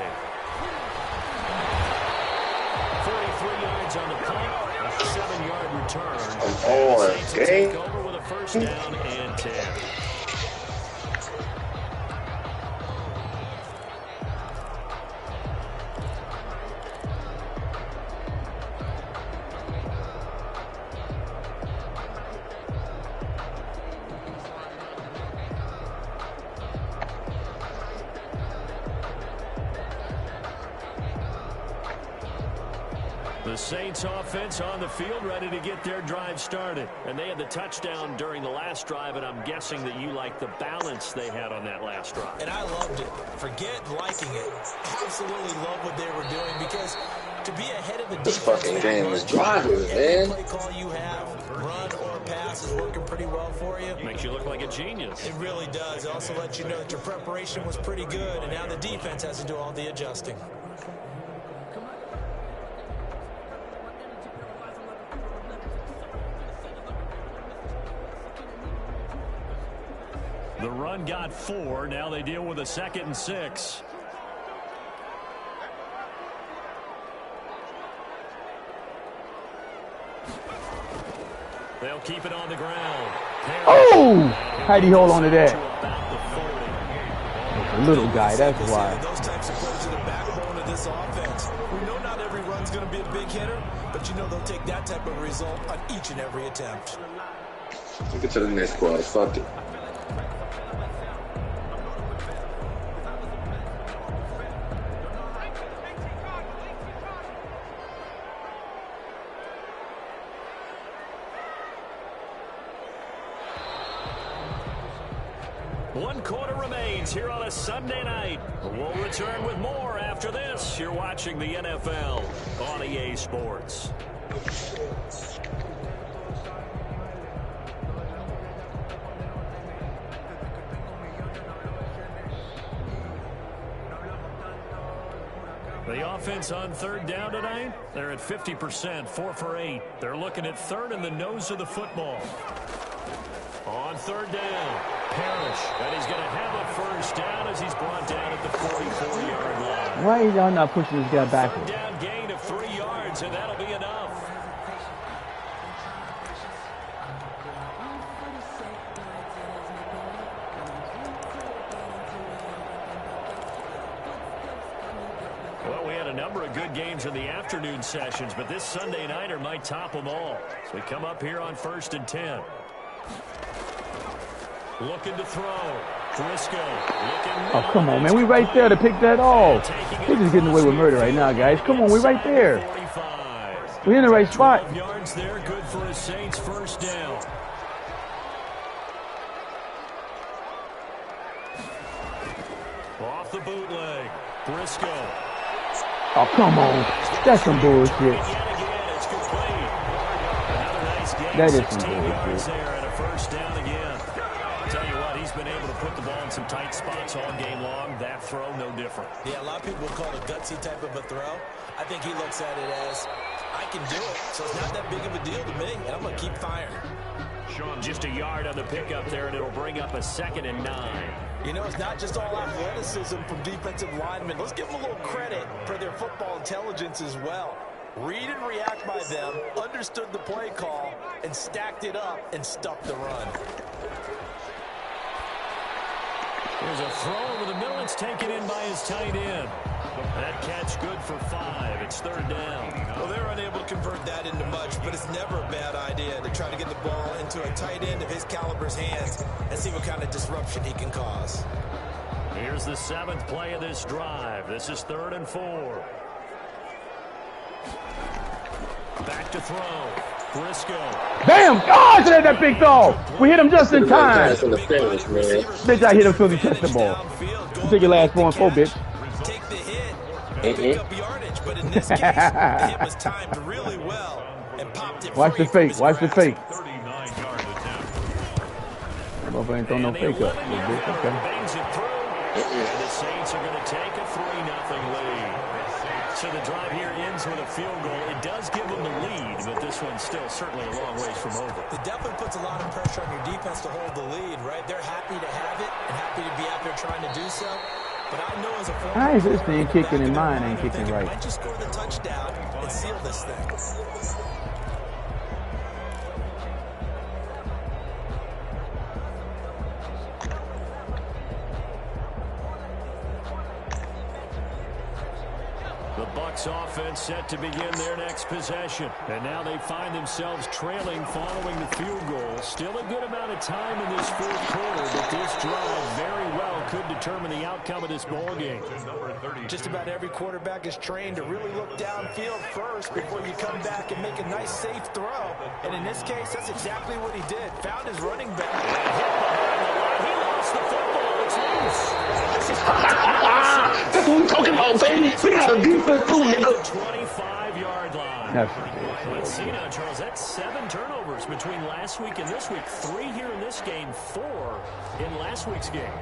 43 yards on the punt, a 7-yard return. Oh, The Saints will okay. take over with a first down and 10. The Saints offense on the field ready to get their drive started. And they had the touchdown during the last drive, and I'm guessing that you like the balance they had on that last drive. And I loved it. Forget liking it. Absolutely love what they were doing because to be ahead of the This defense, fucking game is driving, every man. play call you have, run or pass, is working pretty well for you. Makes you look like a genius. It really does. It also lets you know that your preparation was pretty good, and now the defense has to do all the adjusting. The run got 4. Now they deal with a 2nd and 6. They'll keep it on the ground. Oh! How'd he hold on to that? A little guy, that's why. Those types of plays are the backbone of this offense. We know not every run's going to be a big hitter, but you know they'll take that type of result on each and every attempt. Take it to the next quarter. Fuck it. One quarter remains here on a Sunday night. We'll return with more after this. You're watching the NFL on EA Sports. The offense on 3rd down tonight, they're at 50%, 4 for 8. They're looking at 3rd in the nose of the football. On 3rd down, Parrish, and he's going to have a first down as he's brought down at the 44-yard line. Why are y'all not pushing this guy backwards? 3rd down gain of 3 yards, and that'll be enough. Well, we had a number of good games in the afternoon sessions, but this Sunday nighter might top them all. So we come up here on 1st and 10. Looking to throw. Briscoe looking. Oh, come on, man. We right there to pick that off. They're just getting away with murder right now, guys. Come on, we right there. We're in the right spot. 12 yards there, good for a Saints first down. Off the bootleg. Briscoe. Oh, come on. That's some bullshit. It's complete. Another nice game. That is some 16 yards bullshit. there and a first down again. Tell you what, he's been able to put the ball in some tight spots all game long. That throw, no different. Yeah, a lot of people would call it a gutsy type of a throw. I think he looks at it as, I can do it, so it's not that big of a deal to me, and I'm going to keep firing. Just a yard on the pickup there, and it'll bring up a 2nd and 9. You know, it's not just all athleticism from defensive linemen. Let's give them a little credit for their football intelligence as well. Read and react by them, understood the play call, and stacked it up and stuffed the run. There's a throw over the middle. It's taken in by his tight end. That catch good for 5. It's 3rd down. Well, they're unable to convert that into much, but it's never a bad idea to try to get the ball into a tight end of his caliber's hands and see what kind of disruption he can cause. Here's the 7th play of this drive. This is 3rd and 4. Back to throw. Briscoe. Damn! Oh, I said that big throw. We hit him just in time. From the finish, man. Bitch, I hit him so he touched the ball. Take your last 4-4, bitch. Take the hit, pick up yardage, but in this case, the hit was timed really well and popped it. Watch the fake. Watch the fake. 39-yard attempt. Motherfucker ain't throw no fake up. Bitch. Okay. And the Saints are going to take a 3-0 lead. So the drive here ends with a field goal. It does give them the lead, but this one's still certainly a long ways from over. It definitely puts a lot of pressure on your defense to hold the lead, right? They're happy to have it and happy to be out there trying to do so. But I know as a former How is this thing kicking and mine ain't kicking right? might just score the touchdown and seal this thing. The Bucs offense set to begin their next possession. And now they find themselves trailing following the field goal. Still a good amount of time in this 4th quarter, but this drive very well could determine the outcome of this ball game. Just about every quarterback is trained to really look downfield first before you come back and make a nice, safe throw. And in this case, that's exactly what he did. Found his running back. He lost the football. It's loose. That's what we're talking about, baby. We got a defense too, nigga. 25-yard line. Let's see now, Charles. That's 7 turnovers between last week and this week. 3 here in this game, 4 in last week's game.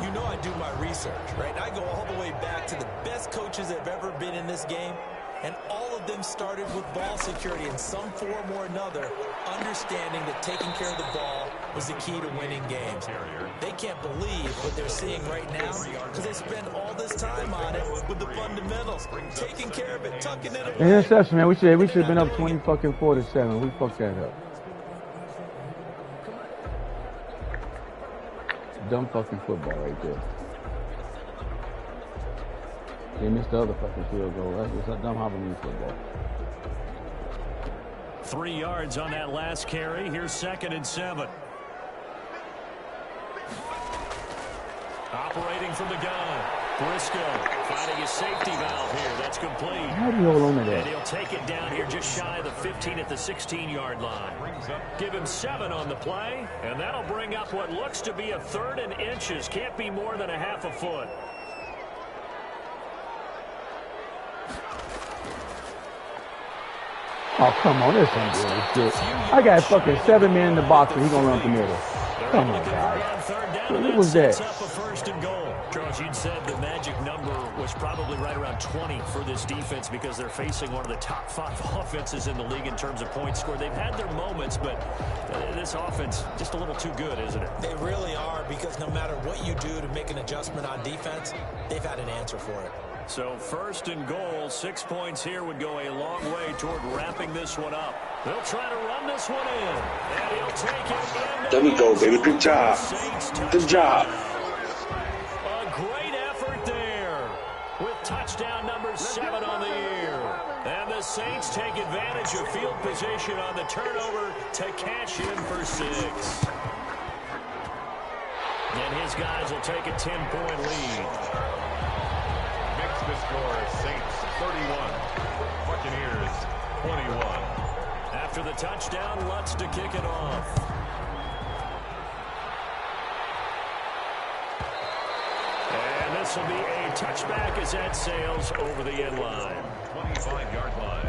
You know I do my research, right? I go all the way back to the best coaches that have ever been in this game, and all of them started with ball security in some form or another, understanding that taking care of the ball was the key to winning games. They can't believe what they're seeing right now because they spend all this time on it with the fundamentals, taking care of it, tucking it away. Interception, man. We should have been up 20-7. We fucked that up. Dumb fucking football right there. They missed the other fucking field goal. That's a dumb Hobaleni football. 3 yards on that last carry. Here's 2nd and 7. Operating from the gun. Briscoe finding his safety valve here. That's complete. How do you hold on to that? And he'll take it down here just shy of the 15 at the 16-yard line. Give him 7 on the play, and that'll bring up what looks to be a 3rd and inches. Can't be more than a half a foot. Oh, come on. This ain't good shit. I got fucking 7 men in the box, and he gonna run the middle. Come on, guys. What was that? Up a 1st and goal. Charles, you'd said the magic number was probably right around 20 for this defense because they're facing one of the top 5 offenses in the league in terms of points scored. They've had their moments, but this offense just a little too good, isn't it? They really are, because no matter what you do to make an adjustment on defense, they've had an answer for it. So 1st and goal, 6 points here would go a long way toward wrapping this one up. They'll try to run this one in, and he'll take it. There we go, baby. Good job. Good job. A great effort there with touchdown number 7 on the year. And the Saints take advantage of field position on the turnover to cash in for 6. And his guys will take a 10-point lead. The score, Saints 31, Buccaneers 21. After the touchdown, Lutz to kick it off. And this will be a touchback as that sails over the end line. 25-yard line.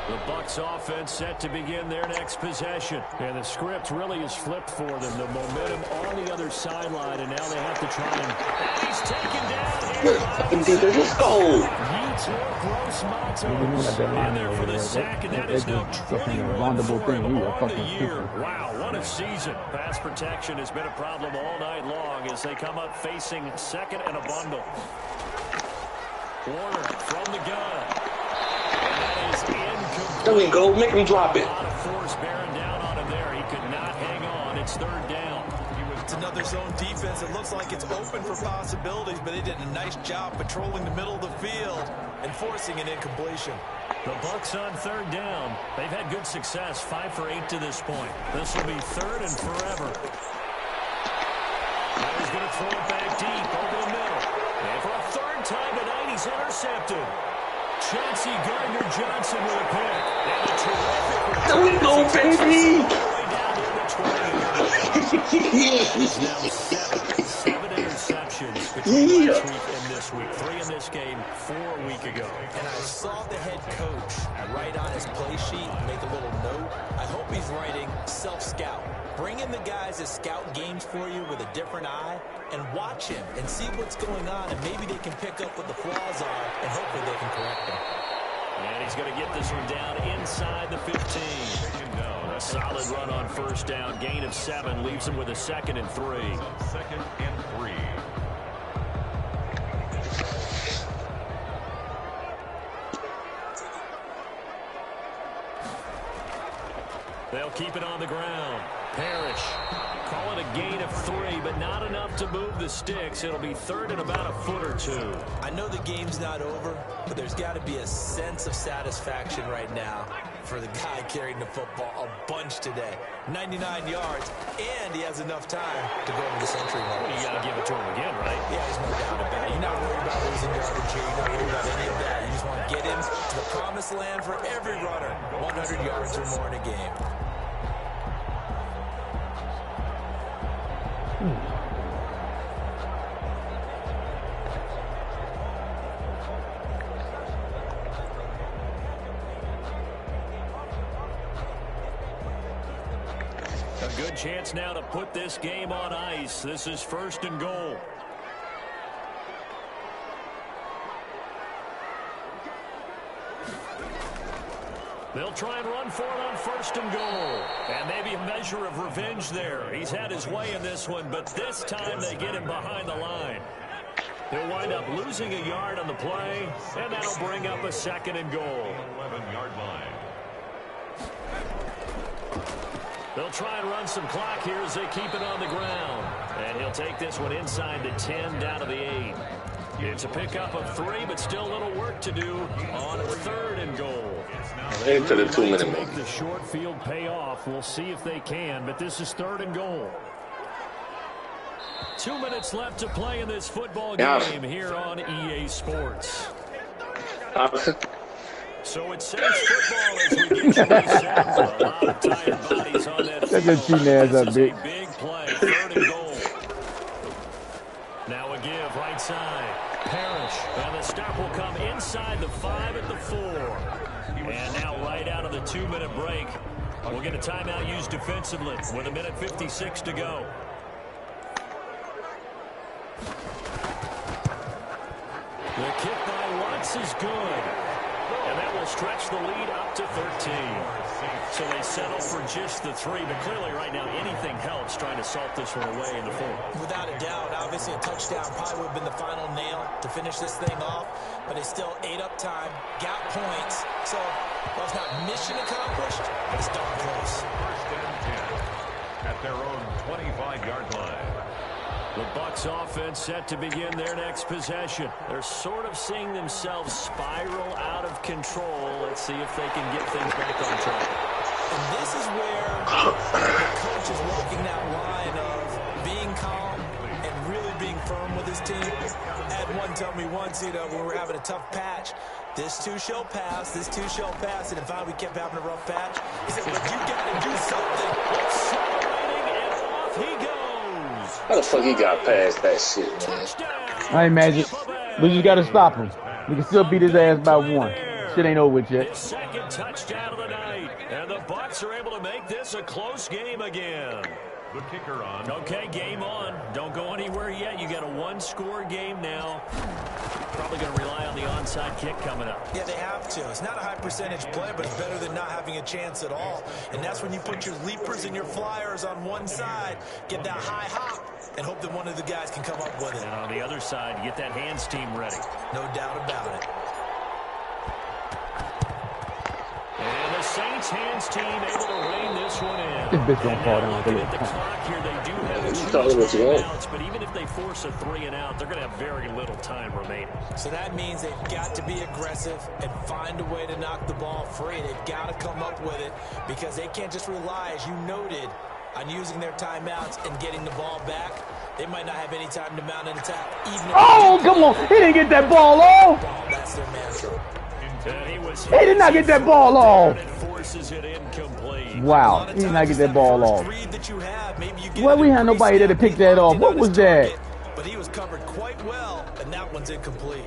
The Bucs offense set to begin their next possession. And the script really is flipped for them. The momentum on the other sideline, and now they have to try and he's taken down here. Let's go. In there for the sack, and that is now 21 for him on the year. Wow, what a season. Pass protection has been a problem all night long as they come up facing 2nd and a bundle. Warner from the gun. And that is incomplete. There we go. Make him drop it. A lot of force bearing down on him there. He could not hang on. It's third down. It's another zone defense. It looks like it's open for possibilities, but they did a nice job patrolling the middle of the field and forcing an incompletion. The Bucs on third down. They've had good success, 5 for 8 to this point. This will be third and forever. Now he's going to throw it back deep over the middle. And for a third time tonight, he's intercepted. Chauncey Gardner-Johnson with a pick. And a terrific There we go, baby. all the way down to the 20. Now seven interceptions between last week and this week. 3 in this game, 4 a week ago. And I saw the head coach write on his play sheet, make a little note. I hope he's writing self-scout. Bring in the guys that scout games for you with a different eye and watch him and see what's going on, and maybe they can pick up what the flaws are, and hopefully they can correct them. And he's going to get this one down inside the 15. A solid run on first down. Gain of 7 leaves him with a 2nd and 3. 2nd and 3. They'll keep it on the ground. Parrish. Call it a gain of 3, but not enough to move the sticks. It'll be third and about a foot or 2. I know the game's not over, but there's got to be a sense of satisfaction right now for the guy carrying the football a bunch today. 99 yards, and he has enough time to go over the century mark. You got to give it to him again, right? Yeah, there's no doubt about it. You're not worried about losing yardage here. You're not worried about any of that. You just want to get him to the promised land for every runner. 100 yards or more in a game. A good chance now to put this game on ice. This is 1st and goal. They'll try and run for it on 1st and goal. And maybe a measure of revenge there. He's had his way in this one, but this time they get him behind the line. He'll wind up losing a yard on the play, and that'll bring up a 2nd and goal. 11-yard line. They'll try and run some clock here as they keep it on the ground. And he'll take this one inside the 10, down to the 8. It's a pickup of 3, but still a little work to do on 3rd and goal. Into the 2-minute Make mark. the short field pay off. We'll see if they can, but this is 3rd and goal. 2 minutes left to play in this football game here on EA Sports. So it's Saints football as we get you reset. A lot of tired bodies on that field. That's a cheating ass up, This is big. a big play, 3rd and goal. Now a give, right side. Parrish, and the stop will come inside the 5 at the 4. And now right out of the 2-minute break, we'll get a timeout used defensively with 1:56 to go. The kick by Watts is good. And that will stretch the lead up to 13. So they settle for just the 3, but clearly right now anything helps trying to salt this one away in the 4th. Without a doubt, obviously a touchdown probably would have been the final nail to finish this thing off, but they still ate up time, got points, so while it's not mission accomplished, it's darn close. 1st and 10 at their own 25-yard line. The Bucs offense set to begin their next possession. They're sort of seeing themselves spiral out of control. Let's see if they can get things back on track. And this is where the coach is walking that line of being calm and really being firm with his team. I had one tell me once, when we were having a tough patch, this too shall pass, this too shall pass, and if we kept having a rough patch, he said, but you got to do something. Accelerating, and off he goes. How the fuck he got past that shit, man? I ain't Magic. We just got to stop him. We can still beat his ass by 1. Shit ain't over with yet. His 2nd touchdown of the night. And the Bucs are able to make this a close game again. The kicker on. Okay, game on. Don't go anywhere yet. You got a one-score game now. Probably going to rely on the onside kick coming up. Yeah, they have to. It's not a high percentage play, but it's better than not having a chance at all. And that's when you put your leapers and your flyers on one side, get that high hop, and hope that one of the guys can come up with it. And on the other side, you get that hands team ready. No doubt about it. And the Saints hands team able to rein this one in. This bitch gonna fall down like a Looking little at the punk. clock here, they do have What you want? timeouts, but even if they force a 3 and out, they're going to have very little time remaining. So that means they've got to be aggressive and find a way to knock the ball free. They've got to come up with it because they can't just rely, as you noted, on using their timeouts and getting the ball back. They might not have any time to mount an attack. Oh, come on. He didn't get that ball off. That's their mantra. He did not get that ball off. Forces it incomplete. Wow. He did not get that ball off. Well, we had nobody there to pick that off. What was that? But he was covered quite well, and that one's incomplete.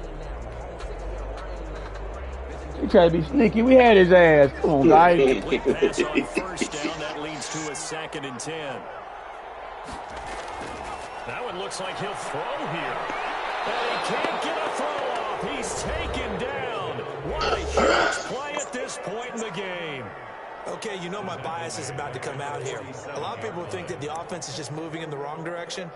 He tried to be sneaky. We had his ass. Come on, guys. Pass on first down. That leads to a 2nd and 10. That one looks like he'll throw here. And he can't get a throw off. He's taken down. What a huge play at this point in the game. Okay, you know my bias is about to come out here. A lot of people think that the offense is just moving in the wrong direction.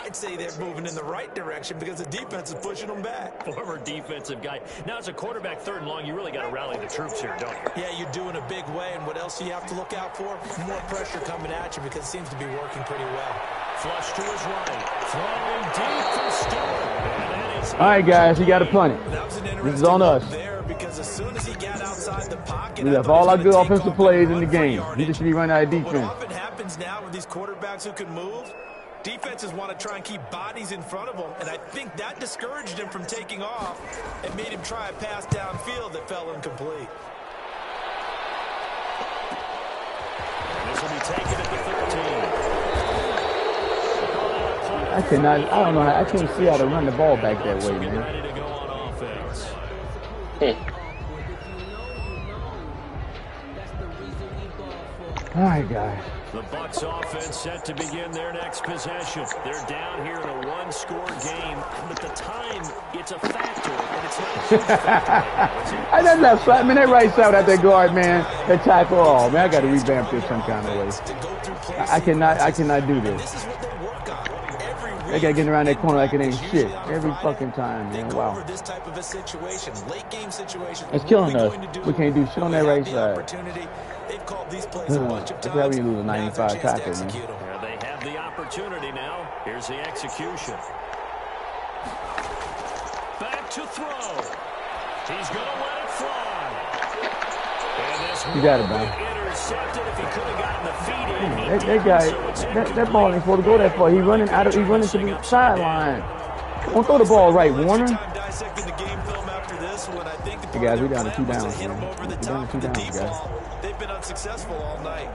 I'd say they're moving in the right direction because the defense is pushing them back. Former defensive guy. Now, as a quarterback 3rd and long, you really got to rally the troops here, don't you? Yeah, you're doing a big way, and what else do you have to look out for? More pressure coming at you because it seems to be working pretty well. Flush to his right. Throwing deep for Stewart. All right, guys, he got to punt it. This is on us. Because as soon as he got outside the pocket, We left all our good offensive plays in the game. We just need to run out of What defense. often happens now with these quarterbacks who can move, defenses want to try and keep bodies in front of them, and I think that discouraged him from taking off and made him try a pass downfield that fell incomplete. And this will be taken at the 13. I don't know. I can't see how to run the ball back that way, man. Ready to go on offense. All right, guys. The Bucs offense set to begin their next possession. They're down here in a one-score game, but the time, it's a factor, and it's not a huge factor. I that left side, man, that right side out that guard, man, that tackle. Oh, man, I got to revamp this some kind of way. I cannot do this. This is what they work on. They got getting around that corner like it ain't shit every fucking time, man. Go Wow. over this type of a situation, late game situation. It's killing What are us. we going to do? We can't do shit on that right The side. opportunity. They've called these plays a bunch of That's how times. we lose a Now it's their 95 chance to tackle, man. execute 'em. Yeah, they have the opportunity now. Here's the execution. Back to throw. He's going to let it fly. And this You got it, man. intercepted. If he could have gotten the feet in, he That didn't, guy, so it's that ball ain't supposed to go that far. He running to the sideline. Don't throw the ball right, Warner. Time dissecting the game film after this one. I think the Hey, guys, we part down of to their 2 plan was downs, hit 'em man. over the We top down to with 2 the downs, deep guys. ball. They've been unsuccessful all night.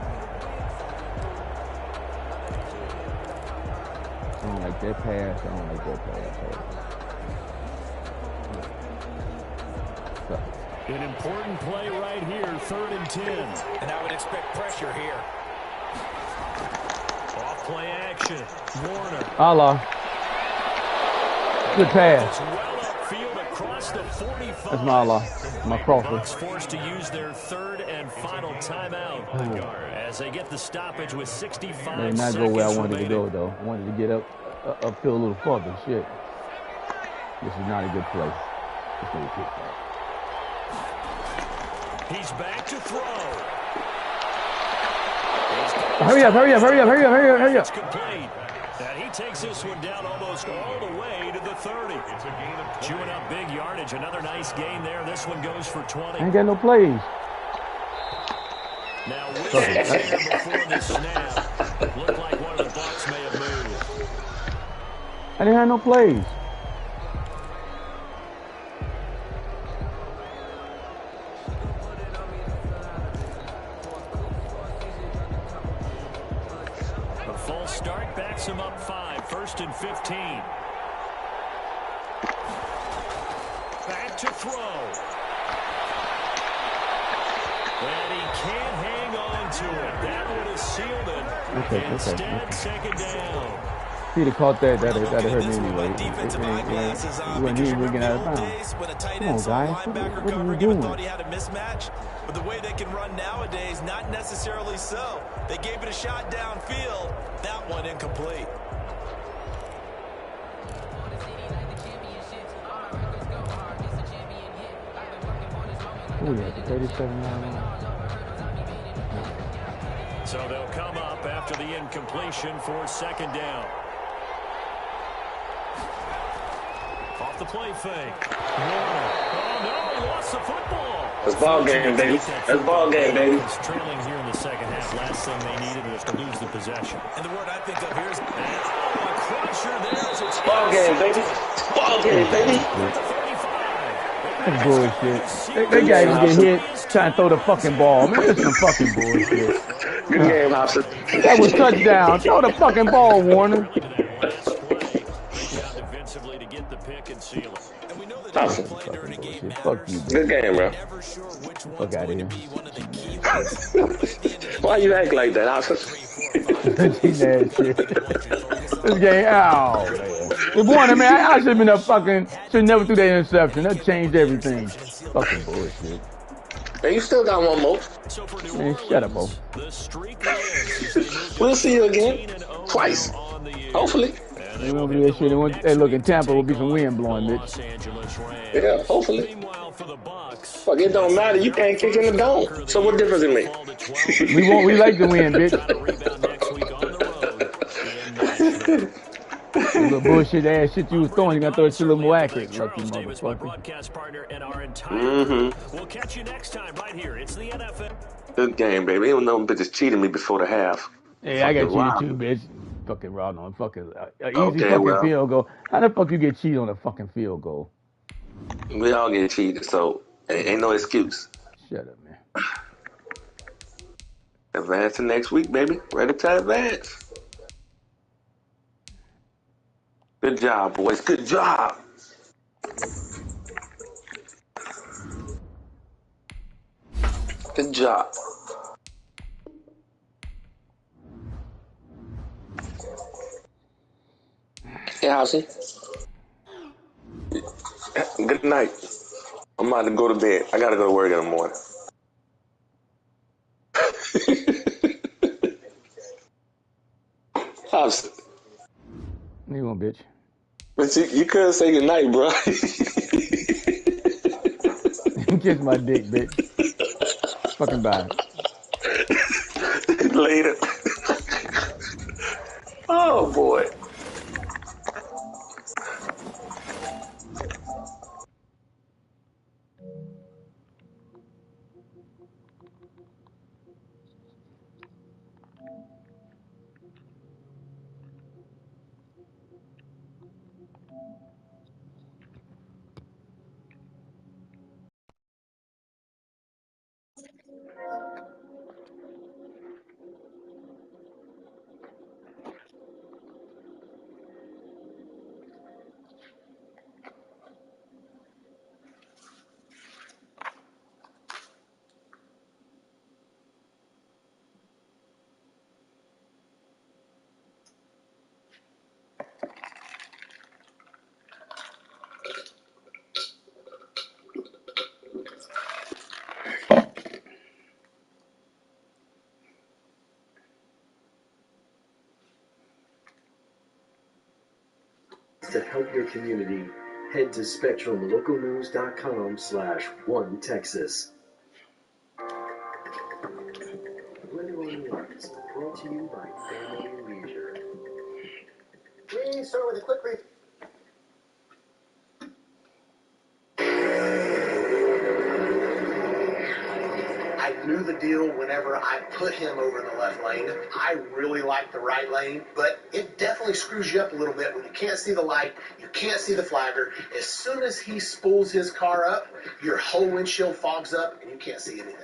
I don't like that pass. An important play right here, 3rd and 10. And I would expect pressure here. Off play action. Warner. Allah. Good pass. It's well upfield across the 45. That's my Allah. My Crawford. Bucs forced to use their 3rd and final timeout as they get the stoppage with 65 Did not seconds go where I wanted to remaining. go, though. I wanted to get upfield a little further. Shit. This is not a good play. This is a kick back. He's back to throw. Hurry up. It's complete. And he takes this one down almost all the way to the 30. It's a gain of 20. Chewing up big yardage. Another nice gain there. This one goes for 20. I ain't got no plays. Now, with it there before the snap, looked like one of the Bucs may have moved. I didn't have no plays. A false start backs him up 5. 1st and 15. Back to throw. And he can't hang on to it. That would have sealed it. Instead, second down. If he'd have caught that, that'd hurt me anyway. Defensive eyeglasses on, He because you wouldn't remember get the out of old bounds. days when a tight Come end on, saw a guys. linebacker What are you covering him and doing? thought he had a mismatch? But the way they can run nowadays, not necessarily so. They gave it a shot downfield. That one incomplete. Oh, yeah, the 37-yard line. So they'll come up after the incompletion for second down. Off the play fake. Oh, no, lost the football. That's ball game, baby. That's ball game, baby. Trailing here in the second half. Last thing they needed was to lose the possession. And the word I think of here is... Oh, a crusher there. It's Ball game, baby. Ball game, baby. That's bullshit. That guy can get hit trying to throw the fucking ball. Man, that's some fucking bullshit. Good game, Hobson. That was touchdown. Throw the fucking ball, Warner. Defensively to get the pick and seal it. And we know that Hobson. every play during a game matters. Fuck you, Good game, bro. Never sure which one's Fuck out going to of be here. one of the key ones. Why you act like that, Hobson? This game, ow, man. The Warner, man, I should have been up fucking, should never threw that interception. That changed everything. Fucking bullshit. And you still got one more. Man, shut up, Bo. We'll see you again. Twice. Hopefully. They won't do that shit. Hey, look, in Tampa will be some wind blowing, bitch. Yeah, hopefully. Fuck, it don't matter. You can't kick in the dome. So what difference it make? We like the wind, bitch. The bullshit ass shit you was throwing, you gotta throw it shit a little more accurate, lucky motherfucker. We'll catch you next time right here. It's the NFL. Good game, baby. Even though bitches cheated me before the half. Hey, I got cheated too, bitch. Fucking raw on fucking easy field goal. How the fuck you get cheated on a fucking field goal? We all get cheated, so ain't no excuse. Shut up, man. Advance to next week, baby. Ready to advance. Good job, boys. Good job. Good job. Hey, Housey. Good night. I'm about to go to bed. I gotta go to work in the morning. Housey. You want, bitch? But you couldn't say good night, bro. Kiss my dick, bitch. Fucking bye. Later. Oh, boy. To help your community, head to SpectrumLocalNews.com/OneTexas. Political News, brought to you by Family Leisure. We start with a quick review. I knew the deal whenever I put him over in the left lane. I really like the right lane, but it definitely screws you up a little bit when you can't see the light, you can't see the flagger. As soon as he spools his car up, your whole windshield fogs up and you can't see anything.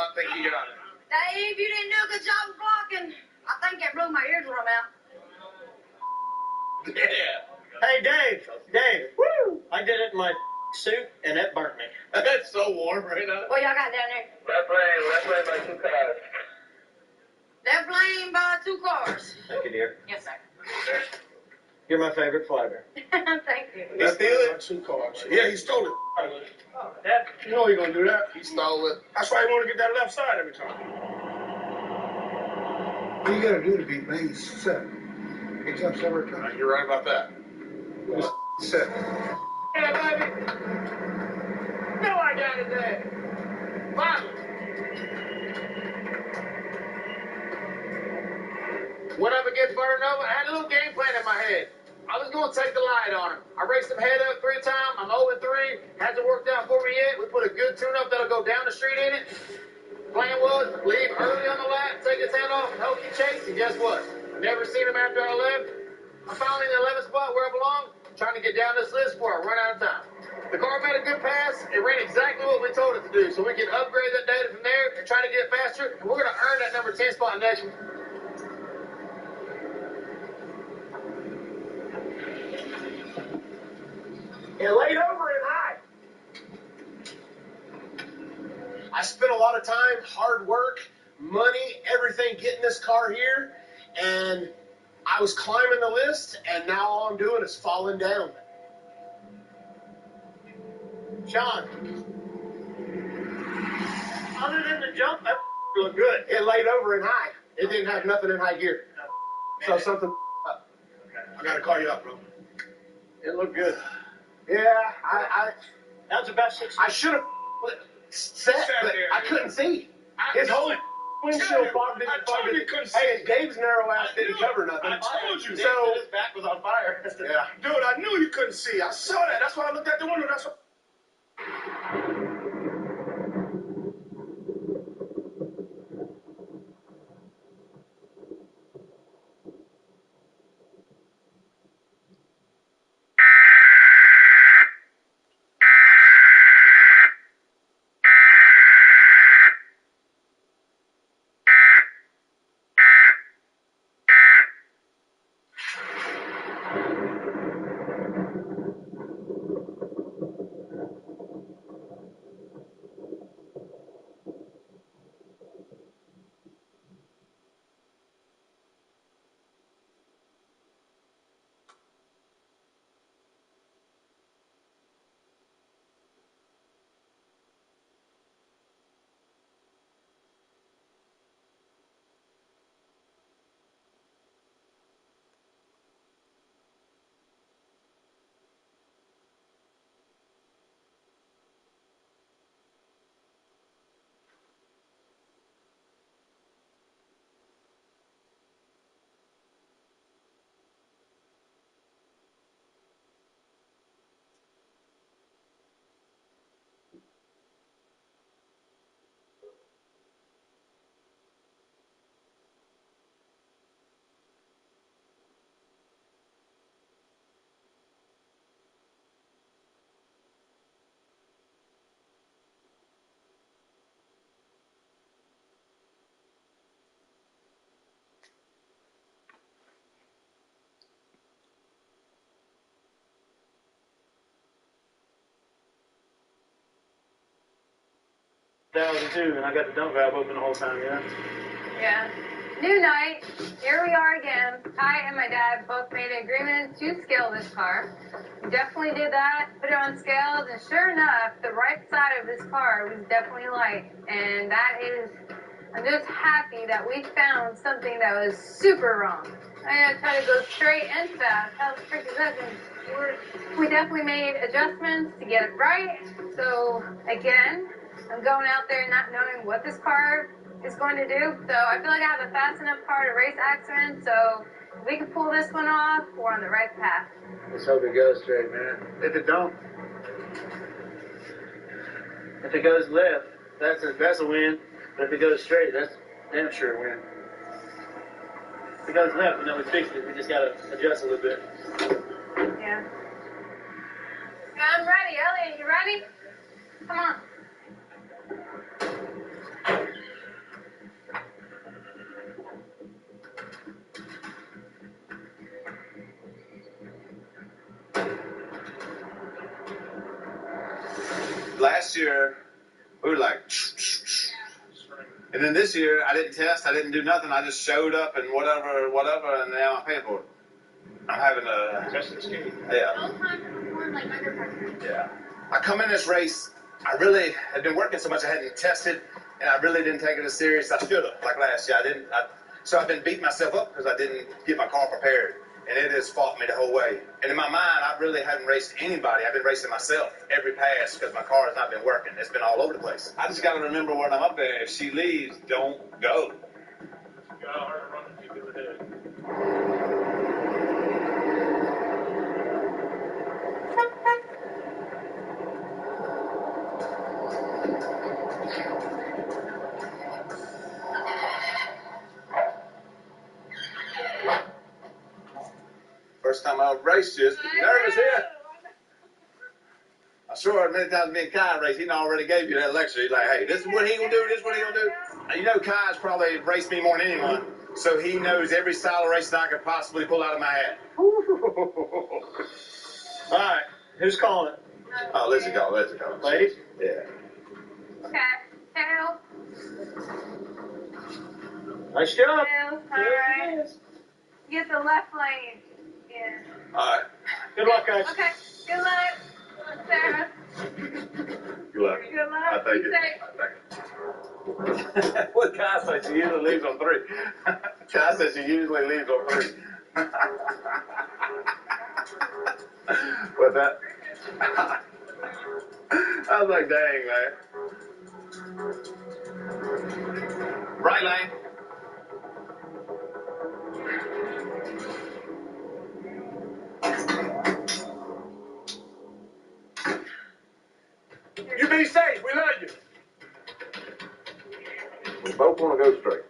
not think he got it. Dave, you didn't do a good job of blocking. I think that blew my eardrum out. Yeah. Hey, Dave. Woo! I did it in my suit, and it burnt me. It's so warm right now. What y'all got down there? Left lane by 2 cars. Left lane by 2 cars. Thank you, dear. Yes, sir. You're my favorite flybear. Thank you. He steal it? 2 cars. Yeah, he stole it. Oh, Dad. You know he's gonna do that. He stole it. That's why he want to get that left side every time. What you gotta do to beat me? Set. He jumps every time. You're right about that. Set. Yeah, baby. No, I got it there. Finally. Went up against Nova. I had a little game plan in my head. I was going to take the light on him. I raced him head up 3 times. I'm 0-3. Hasn't worked out for me yet. We put a good tune-up that'll go down the street in it. Plan was leave early on the lap, take his hand off, and hope he chased. And guess what? I never seen him after I left. I'm finally in the 11th spot where I belong, trying to get down this list before I run out of time. The car made a good pass. It ran exactly what we told it to do, so we can upgrade that data from there and try to get faster. And we're going to earn that number 10 spot next week. It laid over in high. I spent a lot of time, hard work, money, everything getting this car here, and I was climbing the list, and now all I'm doing is falling down. Sean. Other than the jump, that looked good. It laid over in high. It didn't have nothing in high gear. So something up. I gotta call you up, bro. It looked good. Yeah, That was the best 6. I should have set, but I couldn't see. His whole windshield fogged in. Hey, Dave's narrow ass didn't cover nothing. I told you. So His back was on fire. yeah. Dude, I knew you couldn't see. I saw that. That's why I looked at the window. That's what. And I got the dump valve open the whole time, yeah? Yeah. New night. Here we are again. I and my dad both made an agreement to scale this car. We definitely did that, put it on scales, and sure enough, the right side of this car was definitely light. And that is, I'm just happy that we found something that was super wrong. I gotta try to go straight and fast. How the frick is that going to work? We definitely made adjustments to get it right. So, again, I'm going out there not knowing what this car is going to do. So I feel like I have a fast enough car to race accidents. So if we can pull this one off, we're on the right path. Let's hope it goes straight, man. If it don't. If it goes left, that's a win. But if it goes straight, that's damn sure a win. If it goes left, we fixed it. We just got to adjust a little bit. Yeah. I'm ready. Elliot, you ready? Come on. last year, we were like, and then this year, I didn't test, I didn't do nothing, I just showed up and whatever, and now I'm paying for it. I'm having a... Test the skate. Yeah. No time to perform like under pressure. Yeah. I come in this race, I really had been working so much I hadn't tested, and I really didn't take it as serious as I should have, like last year. So I've been beating myself up because I didn't get my car prepared, and it has fought me the whole way. And in my mind, I really haven't raced anybody. I've been racing myself every pass because my car has not been working. It's been all over the place. I just got to remember when I'm up there, if she leaves, don't go. You got a hard run if you go ahead. First time I've raced you. Nervous here? I saw it many times me and Kai race. He already gave you that lecture. He's like, hey, this is what he gonna do, this is what he gonna do. And you know Kai's probably raced me more than anyone, so he knows every style of racing I could possibly pull out of my hat. All right, who's calling it? Oh, Lizzie go. Ladies? Yeah. Okay. Tails. Nice job. Tails. All right. Get the left lane. Yeah. All right. Good luck, guys. Okay. Good luck, Sarah. Good luck. Good luck. I thank Be you. safe. What Kai says she usually leaves on 3. Kai says she usually leaves on 3. What's that? I was like, dang, man. Right lane. You be safe. We love you. We both want to go straight.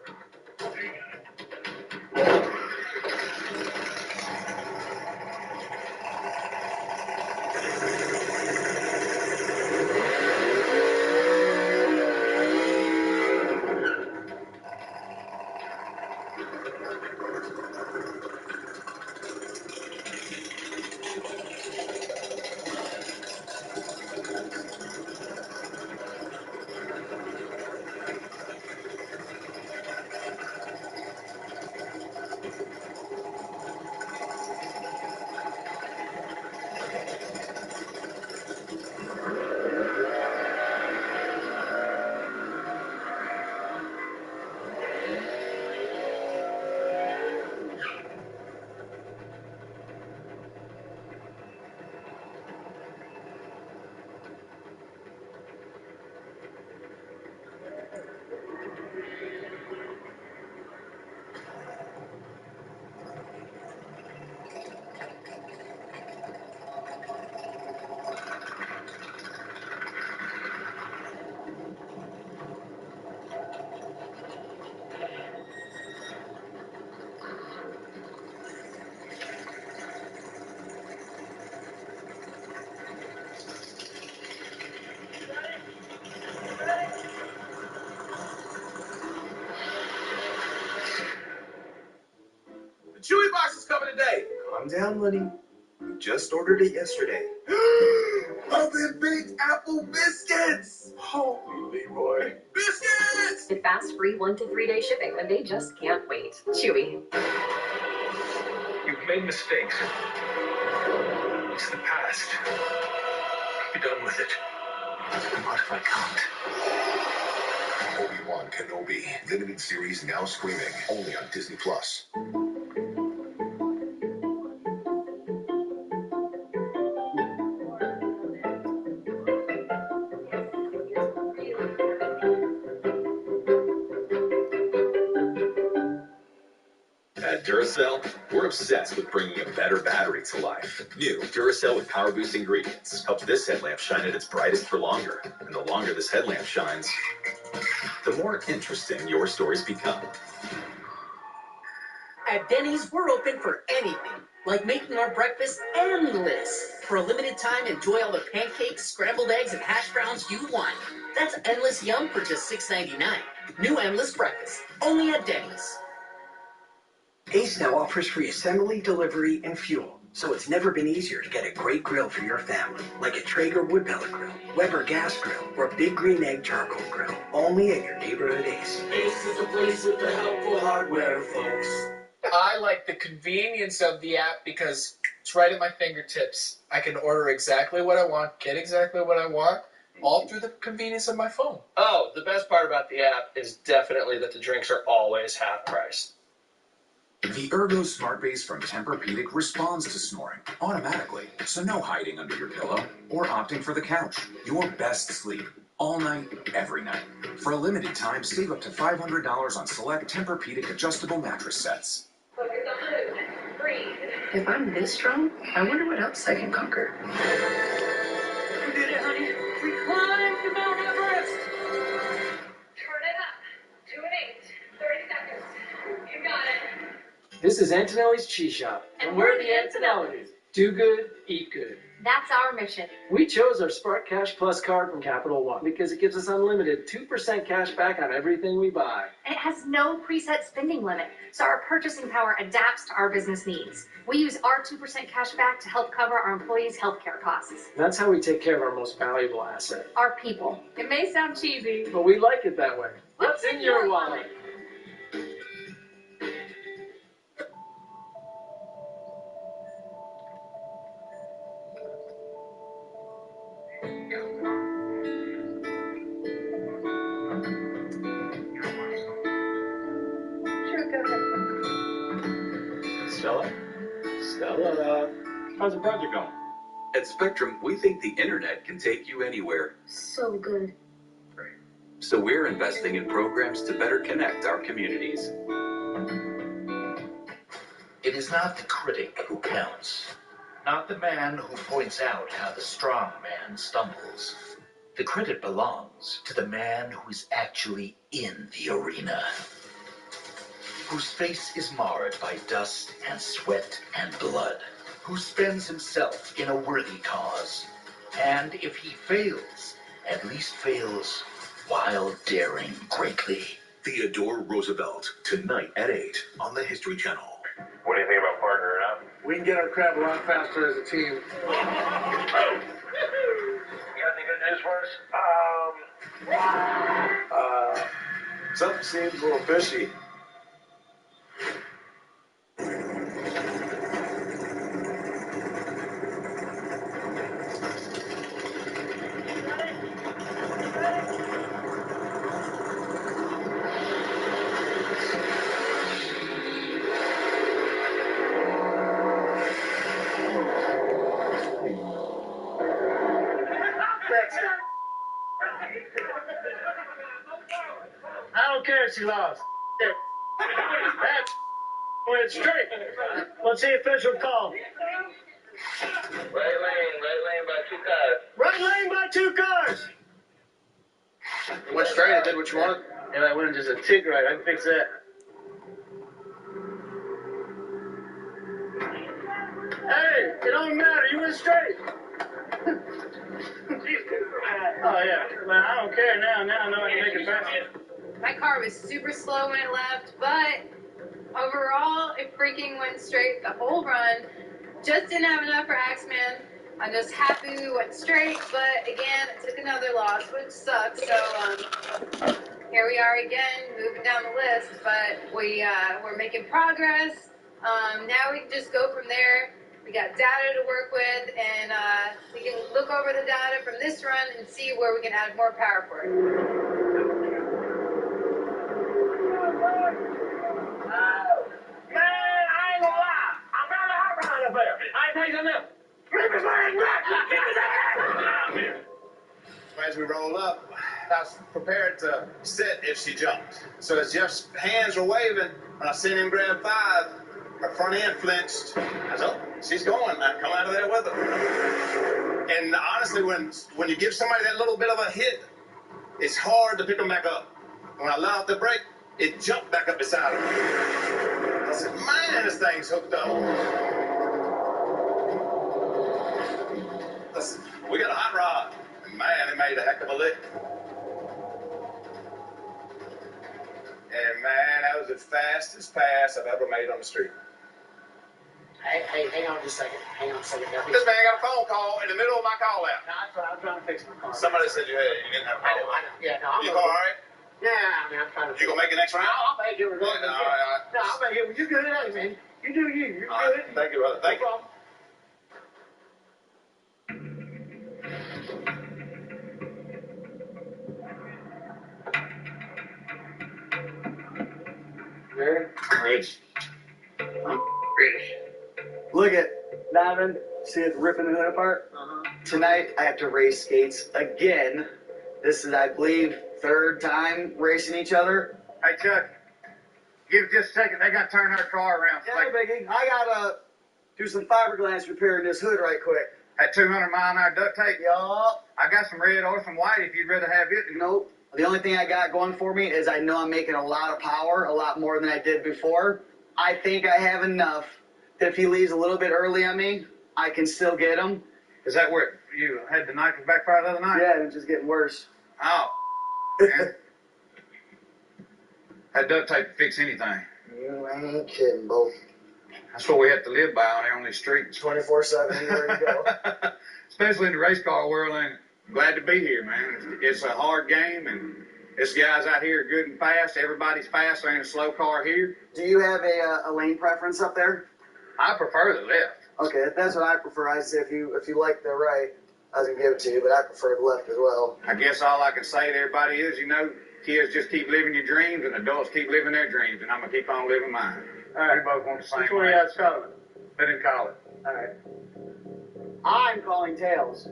Chewy box is coming today. Calm down, Lenny. We just ordered it yesterday. Oven baked apple biscuits. Holy Leroy. Biscuits. Get fast, free 1 to 3 day shipping when they just can't wait. Chewy. You've made mistakes. It's the past. Be done with it. What if I can't? Obi-Wan Kenobi. Limited series now streaming only on Disney+. At Duracell, we're obsessed with bringing a better battery to life. New Duracell with power boost ingredients helps this headlamp shine at its brightest for longer. And the longer this headlamp shines, the more interesting your stories become. At Denny's, we're open for anything, like making our breakfast endless. For a limited time, enjoy all the pancakes, scrambled eggs, and hash browns you want. That's endless yum for just $6.99. New endless breakfast, only at Denny's. Ace now offers free assembly, delivery, and fuel. So it's never been easier to get a great grill for your family, like a Traeger wood pellet grill, Weber gas grill, or Big Green Egg charcoal grill, only at your neighborhood Ace. Ace is the place with the helpful hardware, folks. I like the convenience of the app because it's right at my fingertips. I can order exactly what I want, get exactly what I want, all through the convenience of my phone. Oh, the best part about the app is definitely that the drinks are always half price. The Ergo Smart Base from Tempur-Pedic responds to snoring automatically, so no hiding under your pillow or opting for the couch. Your best sleep, all night, every night. For a limited time, save up to $500 on select Tempur-Pedic adjustable mattress sets. If I'm this strong, I wonder what else I can conquer. We did it, honey. We climbed the Mount Everest. Turn it up. 2 and 8. 30 seconds. You got it. This is Antonelli's Cheese Shop, and we're the Antonellis. Do good, eat good. That's our mission. We chose our Spark Cash Plus card from Capital One because it gives us unlimited 2% cash back on everything we buy. And it has no preset spending limit, so our purchasing power adapts to our business needs. We use our 2% cash back to help cover our employees' healthcare costs. That's how we take care of our most valuable asset. Our people. It may sound cheesy, but we like it that way. What's in your wallet? Stella, how's the project going? At Spectrum, we think the internet can take you anywhere. So good. So we're investing in programs to better connect our communities. It is not the critic who counts, not the man who points out how the strong man stumbles. The credit belongs to the man who is actually in the arena, whose face is marred by dust and sweat and blood, who spends himself in a worthy cause, and if he fails, at least fails while daring greatly. Theodore Roosevelt, tonight at 8 on the History Channel. What do you think about partnering up? We can get our crap a lot faster as a team. You got any good news for us? Something seems a little fishy. I don't care if she lost. That went straight. Let's see official call. Right lane by 2 cars. Right lane by 2 cars. It went straight. It did what you wanted. Yeah, that went just a tick right. I can fix that. Hey, it don't matter. You went straight. Oh, yeah. Well, I don't care now. Now I know I can make it faster. my car was super slow when it left, but overall, it freaking went straight the whole run. Just didn't have enough for Axeman. I'm just happy we went straight, but again, it took another loss, which sucks. So here we are again, moving down the list, but we're making progress. Now we can just go from there. We got data to work with, and we can look over the data from this run and see where we can add more power for it. Man, I ain't gonna lie. I'm kind of hot behind up there. I ain't taking them. Give me my back. Give me that. As we roll up, I was prepared to sit if she jumped. So as Jeff's hands were waving, when I seen him grab 5, her front end flinched. I was, oh, she's going. I come out of there with her. And honestly, when you give somebody that little bit of a hit, it's hard to pick them back up. When I allowed the brake, it jumped back up beside her. I said, man, this thing's hooked up. Listen, we got a hot rod. Man, it made a heck of a lick. And man, that was the fastest pass I've ever made on the street. Hey, hang on just a second. Hang on a second. This man got a phone call in the middle of my call out. No, that's what I'm trying to fix my car. Somebody said you didn't have a call. I know. Yeah, no, I'm You all right? Yeah, I mean, I'm trying to. You gonna make it next round? No, I'll make it. All right. No, I'll make it. You good? Hey, man. You do you. You're All good. right. Thank you, brother. Thank you. Rich. Look at Diamond. See it ripping the hood apart? Tonight, I have to race skates again. This is, I believe, third time racing each other. Hey, Chuck. Give it just a second. They got to turn her car around. Yeah, Biggie. I gotta do some fiberglass repair in this hood right quick. At 200-mile-an-hour duct tape? Yup. I got some red or some white if you'd rather have it. Nope. The only thing I got going for me is I know I'm making a lot of power, a lot more than I did before. I think I have enough that if he leaves a little bit early on me, I can still get him. Is that where you had the knife backfire the other night? Yeah, it's just getting worse. Oh. Man. That duct tape to fix anything. You ain't kidding, Bo. That's what we have to live by out here on these streets. 24/7, anywhere you go. Especially in the race car world, and glad to be here, man. It's a hard game, and this guys out here are good and fast. Everybody's fast. There ain't a slow car here. Do you have a lane preference up there? I prefer the left. Okay, that's what I prefer. I say if you like the right, I was gonna give it to you, but I prefer the left as well. I guess all I can say to everybody is, kids just keep living your dreams, and adults keep living their dreams, and I'm gonna keep on living mine. All right. We both want the same Which one way. you guys calling? Let him call it. All right. I'm calling tails.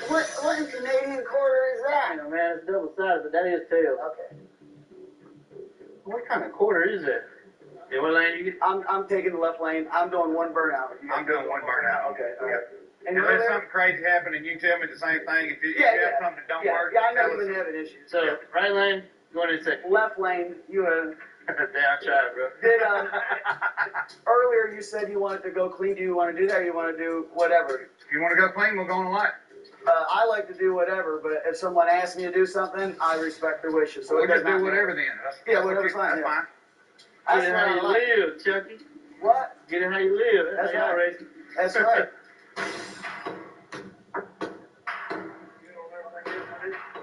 What in Canadian quarter is that? No, man, it's double-sided, but that is tails. Okay. What kind of quarter is that? Yeah, what lane you get? I'm taking the left lane. I'm doing one burnout. I'm doing one burnout. Okay. All right. And Unless something crazy happened and you tell me the same thing, if you have something that don't work, yeah, I know tell you've us. been having issues. So, right lane, going in second. Left lane, you have. Damn, try it, bro. Did earlier you said you wanted to go clean? Do you want to do that, or you want to do whatever? If you want to go clean, we'll go on a light. I like to do whatever, but if someone asks me to do something, I respect their wishes. So We'll it just does do not whatever matter. then. Yeah, whatever's fine. That's fine. Get it how you live, Chucky. What? Get it how you live. That's how y'all right. racing. That's right.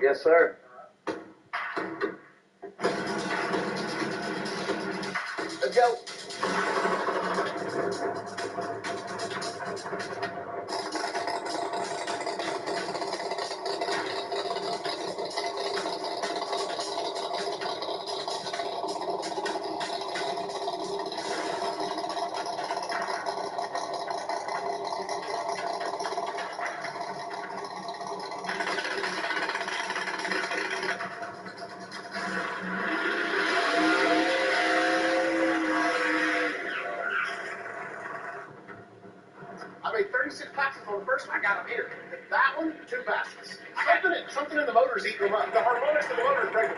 Yes, sir. Let's go. I made 36 passes on the first one. I got him here. That one, 2 passes. Something in the motor's eating them up. The harmonics of the motor is breaking.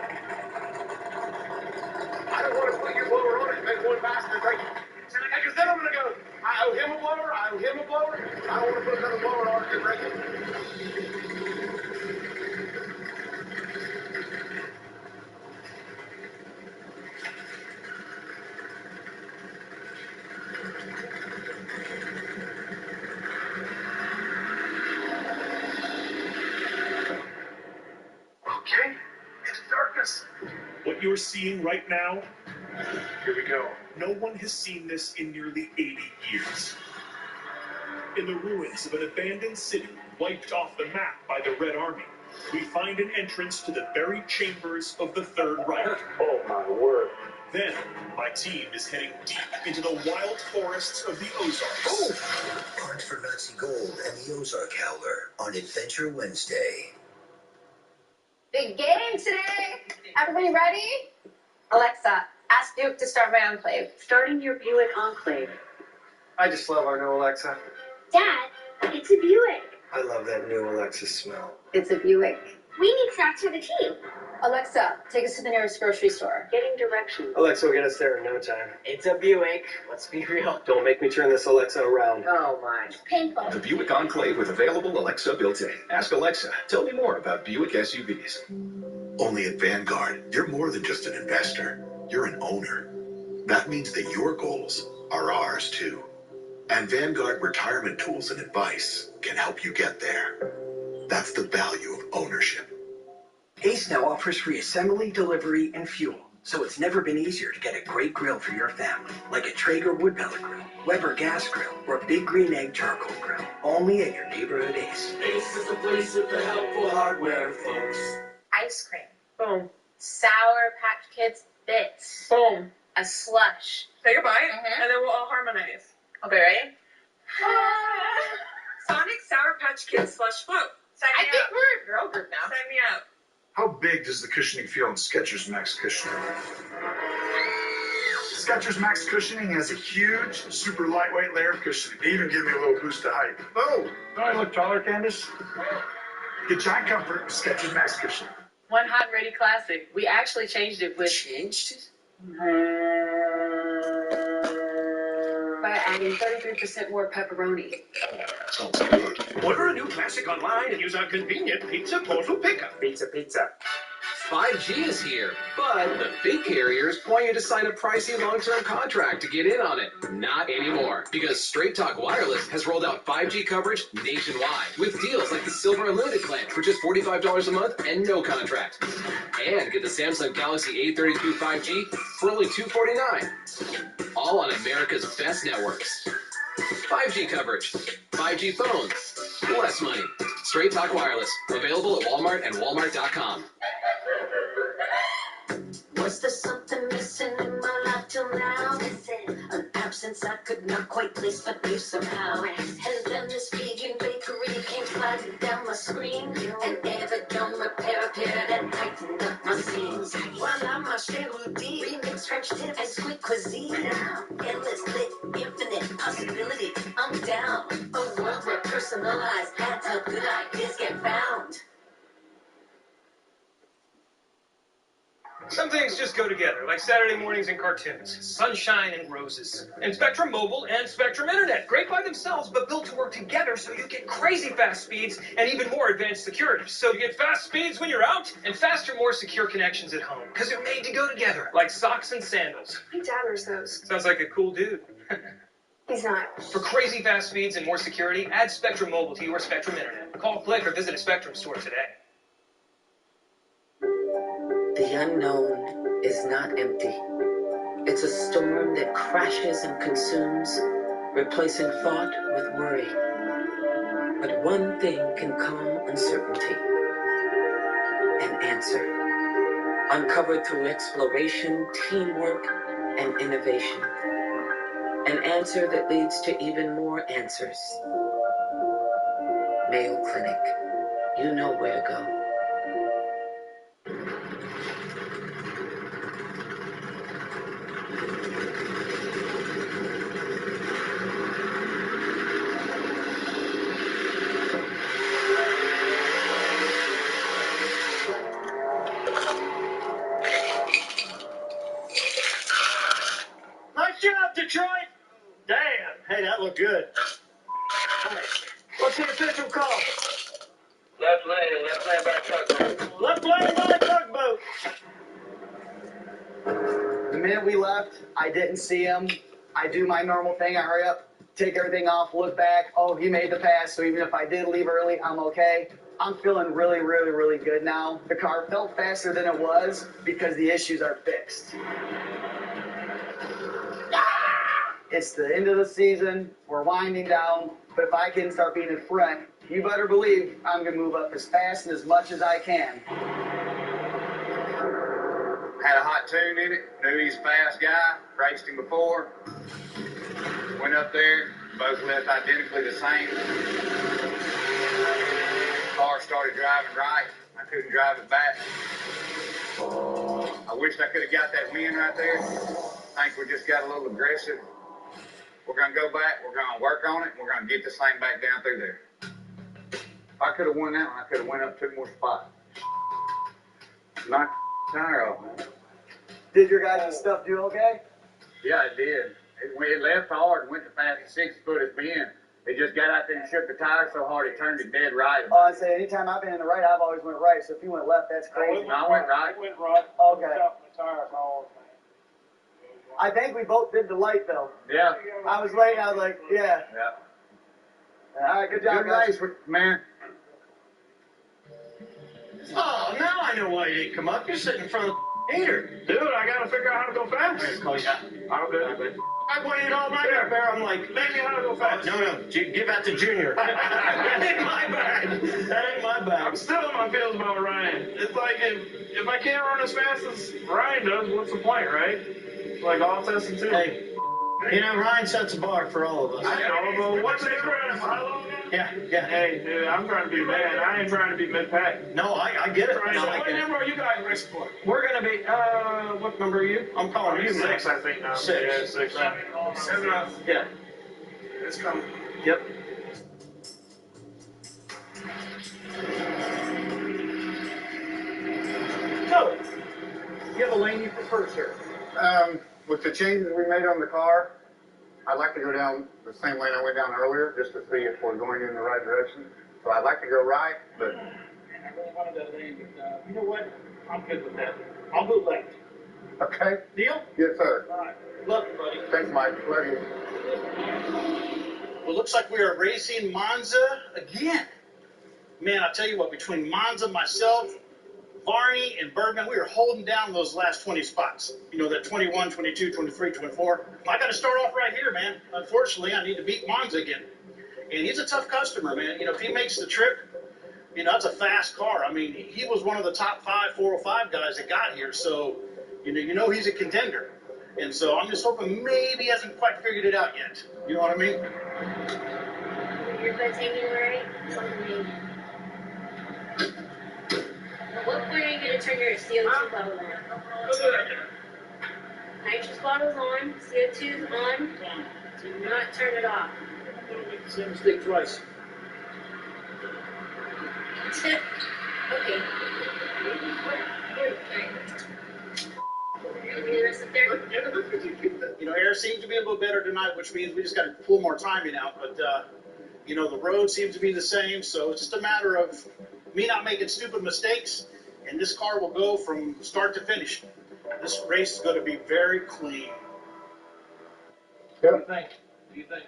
I don't want to put your blower on it and make one pass and then break it. Because then I'm going to go, I owe him a blower, I owe him a blower. I don't want to put another blower on it and break it. Okay, into darkness. What you're seeing right now, Here we go. no one has seen this in nearly 80 years. In the ruins of an abandoned city wiped off the map by the Red Army, we find an entrance to the buried chambers of the Third Reich. Oh my word. Then, my team is heading deep into the wild forests of the Ozarks. Hunt for Nazi gold and the Ozark Howler on Adventure Wednesday. Big game today. Everybody ready? Alexa, ask Duke to start my enclave. Starting your Buick Enclave. I just love our new Alexa. Dad, it's a Buick. I love that new Alexa smell. It's a Buick. We need snacks for the team. Alexa, take us to the nearest grocery store. Getting directions. Alexa will get us there in no time. It's a Buick. Let's be real. Don't make me turn this Alexa around. Oh my. Painful. The Buick Enclave with available Alexa built-in. Ask Alexa, tell me more about Buick SUVs. Only at Vanguard, you're more than just an investor. You're an owner. That means that your goals are ours too. And Vanguard Retirement Tools and Advice can help you get there. That's the value of ownership. Ace now offers free assembly, delivery, and fuel. So it's never been easier to get a great grill for your family, like a Traeger wood pellet grill, Weber gas grill, or a Big Green Egg charcoal grill. Only at your neighborhood Ace. Ace is the place with the helpful hardware, folks. Ice cream. Boom. Sour Patch Kids bits. Boom. A slush. Take a bite, and then we'll all harmonize. Okay, ready? Sonic Sour Patch Kids slush float. Sign me I think up. we're a girl group now. Sign me up. How big does the cushioning feel in Skechers Max Cushioning? Skechers Max Cushioning has a huge, super lightweight layer of cushioning. They even give me a little boost of height. Oh, do I look taller, Candace? Get giant comfort with Skechers Max Cushioning. One hot and ready classic. We actually changed it with... Changed it? by adding 33% more pepperoni. Sounds good. Order a new classic online and use our convenient Pizza Portal Pickup. Pizza. 5G is here, but the big carriers want you to sign a pricey long-term contract to get in on it. Not anymore, because Straight Talk Wireless has rolled out 5G coverage nationwide with deals like the Silver Unlimited plan for just $45 a month and no contract. And get the Samsung Galaxy A32 5G for only $249. All on America's best networks. 5G coverage, 5G phones, less money. Straight Talk Wireless, available at Walmart and Walmart.com. Was there something missing in my life till now? An absence I could not quite place, but knew somehow. And then this vegan bakery came sliding down my screen. An Everton repair appeared and tightened up my seams. While I'm my routine, remix French tip and sweet cuisine. Endless lit, infinite possibility. I'm down. A world where personalized ads help good ideas get found. Some things just go together, like Saturday mornings and cartoons, sunshine and roses, and Spectrum Mobile and Spectrum Internet. Great by themselves, but built to work together so you get crazy fast speeds and even more advanced security. So you get fast speeds when you're out and faster, more secure connections at home, because they're made to go together, like socks and sandals. My dad wears those. Sounds like a cool dude. He's not. For crazy fast speeds and more security, add Spectrum Mobile to your Spectrum Internet. Call, click, or visit a Spectrum store today. The unknown is not empty. It's a storm that crashes and consumes, replacing thought with worry. But one thing can calm uncertainty. An answer. Uncovered through exploration, teamwork, and innovation. An answer that leads to even more answers. Mayo Clinic. You know where to go. Nice job, Detroit! Damn, hey, that looked good. What's the official call? Left lane by tugboat. Left lane by tugboat. The minute we left, I didn't see him. I do my normal thing. I hurry up, take everything off, look back. Oh, he made the pass, so even if I did leave early, I'm okay. I'm feeling really, really, really good now. The car felt faster than it was because the issues are fixed. It's the end of the season. We're winding down. But if I can start being in front, you better believe I'm going to move up as fast and as much as I can. Had a hot tune in it. Knew he's a fast guy. Raced him before. Went up there. Both left identically the same. Car started driving right. I couldn't drive it back. I wished I could have got that win right there. I think we just got a little aggressive. We're going to go back. We're going to work on it. We're going to get this thing back down through there. If I could have won that one, I could have went up 2 more spots. Knock the tire off, man. Did your guys' stuff do okay? Yeah, it did. It left hard and went to fast 6 foot at the end. It just got out there and shook the tire so hard it turned it dead right. Oh, I say anytime I've been in the right, I've always went right. So if you went left, that's crazy. No, I went right. Okay. I think we both did the light though. Yeah. I was late. I was like, yeah. Yeah. All right, good job, guys. Man. Oh, now I know why you didn't come up. You're sitting in front of the heater. Dude, I gotta figure out how to go fast. Oh, yeah. I'm good. I waited all night up there. I'm like, Make me how to go fast. no, give that to Junior. That ain't my bag. That ain't my bag. I'm still in my feels about Ryan. It's like if I can't run as fast as Ryan does, what's the point, right? Like all testing too. Hey, you know, Ryan sets a bar for all of us. I know, but what's the difference? How long? Yeah. Hey, dude, I'm trying to be mad. I ain't trying to be mid-pack. No, I get it. Ryan, I like what it. number are you guys racing for? We're gonna be. What number are you? I'm calling you 6, man. I think now. 6. Yeah, 6. 7 up. Yeah. It's coming. Yep. So, you have a lane you prefer, sir? With the changes we made on the car, I'd like to go down the same lane I went down earlier, just to see if we're going in the right direction. So I'd like to go right, but... I really wanted that lane, but you know what? I'm good with that. I'll go left. Okay. Deal? Yes, sir. All right. Love you, buddy. Thanks, Mike. Love you. Well, looks like we are racing Monza again. Man, I tell you what, between Monza, myself, Varney, and Bergman, we are holding down those last 20 spots. You know, that 21, 22, 23, 24. I got to start off right here, man. Unfortunately, I need to beat Monza again. And he's a tough customer, man. You know, if he makes the trip, you know, that's a fast car. I mean, he was one of the top 5 405 guys that got here. So, you know he's a contender. And so I'm just hoping maybe he hasn't quite figured it out yet. You know what I mean? Your foot's hanging right? Something. At what point are you going to turn your CO2 bottle on? Nitrous bottle's on, CO2's on. Do not turn it off. Same mistake twice. Okay. The rest up there? You know, air seems to be a little better tonight, which means we just got to pull more timing out. But, you know, the road seems to be the same. So it's just a matter of me not making stupid mistakes. And this car will go from start to finish. This race is going to be very clean. What do you think?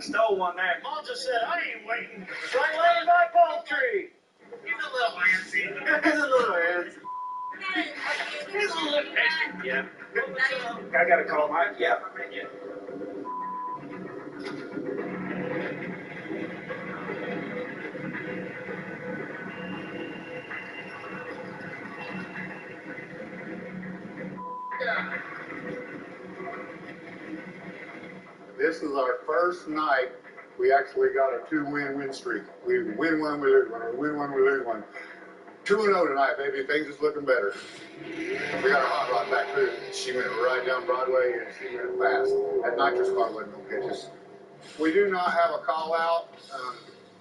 Stole one there. Monza said, I ain't waiting. Right lane by Poultry. He's a little antsy. He's a little antsy. He's a little patient. Yeah. I gotta call Mike. Yeah. This is our first night we actually got a 2-win streak. We win one, we lose one. We win one, we lose one. 2-0 tonight, baby. Things is looking better. We got our hot rod back too. She went right down Broadway and she went fast. That nitrous car wasn't gonna catch us. We do not have a call out.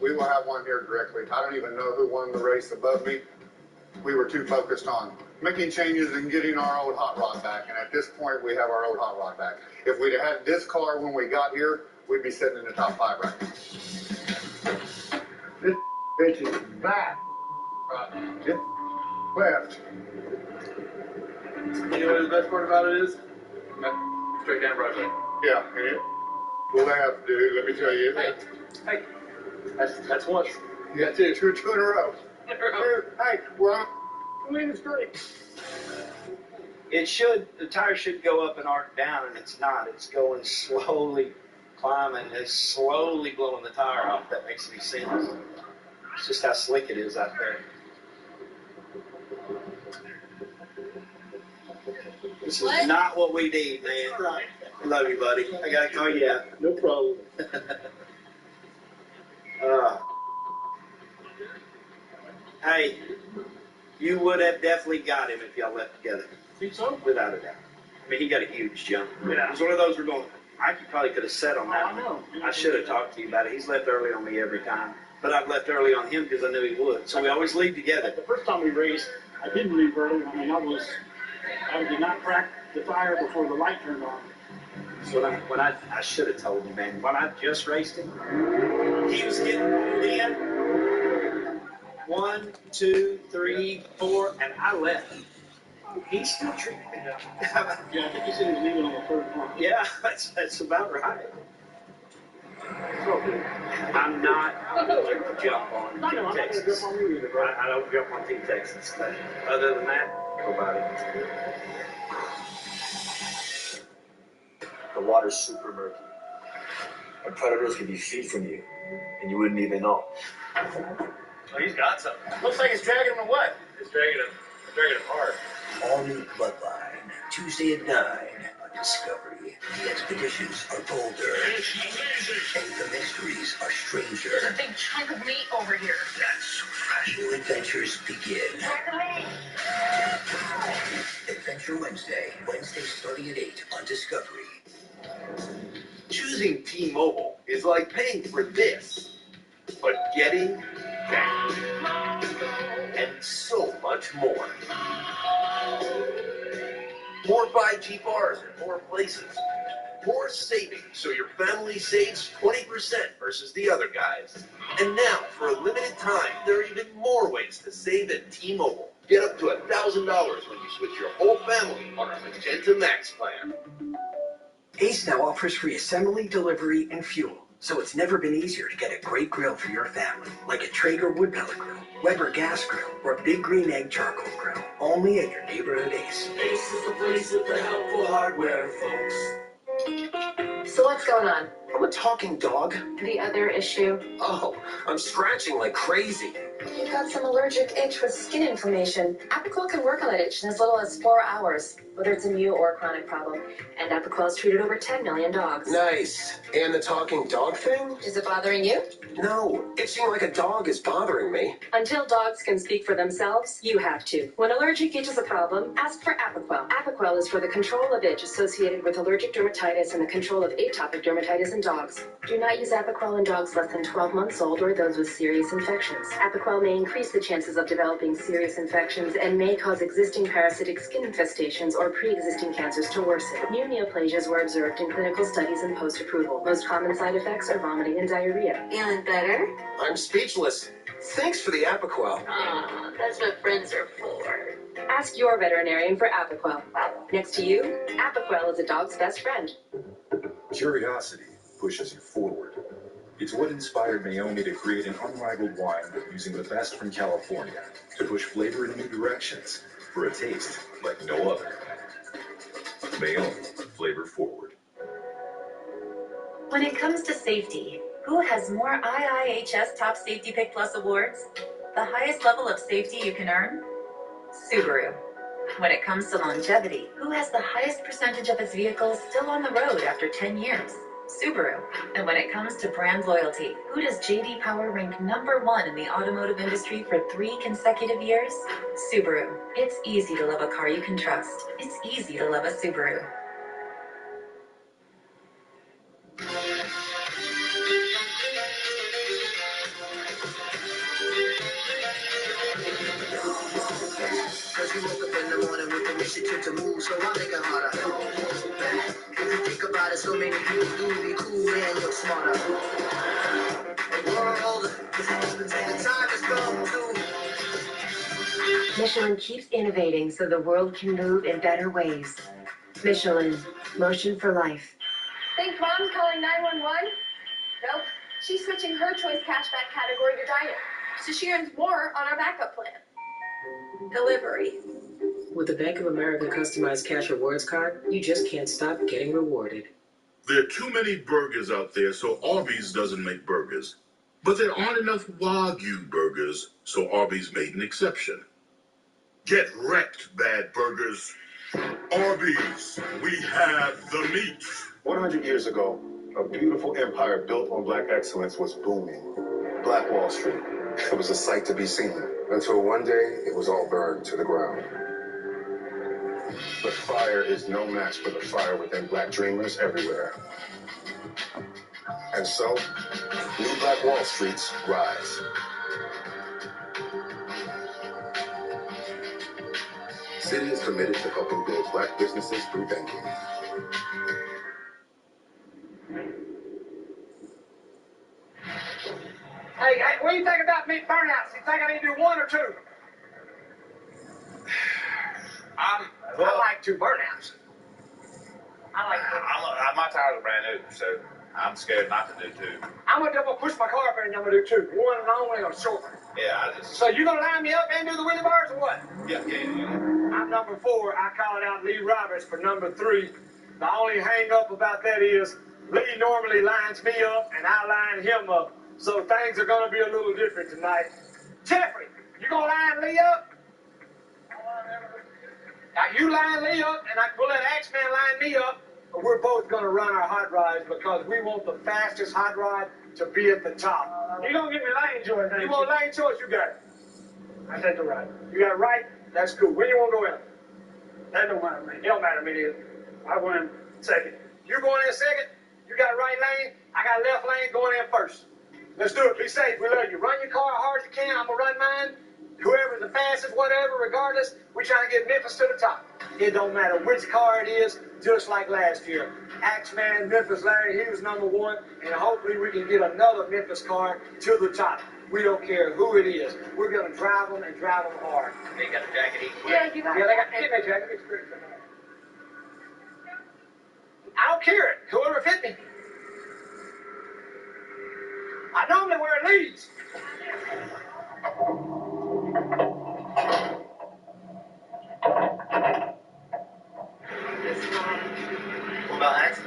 We will have one here directly. I don't even know who won the race above me. We were too focused on making changes and getting our old hot rod back. And at this point, we have our old hot rod back. If we'd had this car when we got here, we'd be sitting in the top 5 right now. This bitch is back. Yep. Left. You know what the best part about it is? Straight down Broadway. Yeah, and left, dude. Let me tell you. Hey, that's once. You got two in a row. Hey, well, lean the street. The tire should go up and arc down, and it's not. It's going slowly, climbing. It's slowly blowing the tire off. That makes any sense. It's just how slick it is out there. This is not what we need, man. All right. I love you, buddy. I gotta call you out. No problem. Hey, you would have definitely got him if y'all left together. Think so? Without a doubt. I mean, he got a huge jump. Yeah. It was one of those we're going, I probably could have set on that. I know. I should have talked to you about it. He's left early on me every time. But I've left early on him because I knew he would. So we always leave together. The first time we raced, I didn't leave early. I mean, I did not crack the tire before the light turned on. So when I should have told you, man. When I just raced him, he was getting pulled in. 1, 2, 3, 4, and I left. He's still treating me. Yeah, I think he said he was leaving on the third one. Yeah, that's about right. Okay. I'm not going to jump on I Team know, I'm not going to Texas. jump on you either, bro. I don't jump on Team Texas. But other than that, nobody. The water's super murky. And predators could be feet from you, and you wouldn't even know. Oh, he's got something. Looks like it's dragging him away. It's dragging him hard. All new Bloodline, Tuesday at 9 on Discovery. The expeditions are bolder, and the mysteries are stranger. There's a big chunk of meat over here. That's so fresh. New adventures begin. Adventure Wednesday starting at 8 on Discovery. Choosing T-Mobile is like paying for this, but getting that. And so much more. More 5G bars in more places. More savings so your family saves 20% versus the other guys. And now, for a limited time, there are even more ways to save at T-Mobile. Get up to $1,000 when you switch your whole family on our Magenta Max plan. Ace now offers free assembly, delivery, and fuel. So it's never been easier to get a great grill for your family, like a Traeger wood pellet grill, Weber gas grill, or a Big Green Egg charcoal grill. Only at your neighborhood Ace. Ace is the place with the helpful hardware, folks. So what's going on? I'm a talking dog. The other issue? Oh, I'm scratching like crazy. You've got some allergic itch with skin inflammation. Apoquel can work on that itch in as little as 4 hours, whether it's a new or chronic problem. And Apoquel has treated over 10 million dogs. Nice. And the talking dog thing? Is it bothering you? No, itching like a dog is bothering me. Until dogs can speak for themselves, you have to. When allergic itch is a problem, ask for Apoquel. Apoquel is for the control of itch associated with allergic dermatitis and the control of atopic dermatitis in dogs. Do not use Apoquel in dogs less than 12 months old or those with serious infections. Apoquel may increase the chances of developing serious infections and may cause existing parasitic skin infestations or pre-existing cancers to worsen. New neoplasias were observed in clinical studies and post-approval. Most common side effects are vomiting and diarrhea. Feeling better? I'm speechless. Thanks for the Apoquel. Aw, that's what friends are for. Ask your veterinarian for Apoquel. Next to you, Apoquel is a dog's best friend. Curiosity pushes you forward. It's what inspired Naomi to create an unrivaled wine using the best from California to push flavor in new directions for a taste like no other. Naomi, flavor forward. When it comes to safety, who has more IIHS Top Safety Pick Plus awards? The highest level of safety you can earn? Subaru. When it comes to longevity, who has the highest percentage of its vehicles still on the road after 10 years? Subaru. And when it comes to brand loyalty, who does JD Power rank #1 in the automotive industry for 3 consecutive years? Subaru. It's easy to love a car you can trust. It's easy to love a Subaru. Cause you woke up in the morning with the initiative to move, so I make it harder. If you think about it, so many people do be cool and look smarter. The world, the time has come to. Michelin keeps innovating so the world can move in better ways. Michelin, motion for life. Think mom's calling 911? Nope. She's switching her choice cashback category to Diner, so she earns more on our backup plan. Delivery. With the Bank of America customized cash rewards card, you just can't stop getting rewarded. There are too many burgers out there, so Arby's doesn't make burgers. But there aren't enough Wagyu burgers, so Arby's made an exception. Get wrecked, bad burgers. Arby's, we have the meat. 100 years ago, a beautiful empire built on black excellence was booming. Black Wall Street. It was a sight to be seen. Until one day, it was all burned to the ground. But fire is no match for the fire within black dreamers everywhere. And so, new Black Wall Streets rise. Citi is committed to helping build black businesses through banking. Hey, what do you think about meat burnouts? You think I need to do one or two? I like 2 burnouts. My tires are brand new, so I'm scared not to do 2. I'm gonna double push my car up and I'm gonna do 2. One long way or short. Yeah, So you gonna line me up and do the wheelie bars or what? Yeah. I'm number 4. I called out Lee Roberts for number 3. The only hang up about that is Lee normally lines me up and I line him up. So things are gonna be a little different tonight. Jeffrey, you gonna line Lee up? Now you line Lee up and we'll let Axeman line me up. But we're both gonna run our hot rods because we want the fastest hot rod to be at the top. You gonna give me lane choice? You want lane choice? You got it. I take the right. You got it right? That's cool. Where you want to go in? That don't matter to me. It don't matter to me either. I go in second. You going in second? You got right lane? I got left lane going in first. Let's do it. Be safe. We love you. Run your car as hard as you can. I'm gonna run mine. Whoever's the fastest, whatever, regardless, we're trying to get Memphis to the top. It don't matter which car it is, just like last year. Axeman, Memphis Larry, he was number 1, and hopefully we can get another Memphis car to the top. We don't care who it is. We're going to drive them and drive them hard. They got a jacket. Yeah, you got it. Yeah, they got a jacket. I don't care it. Whoever fit me. I normally wear leads. What about Axis?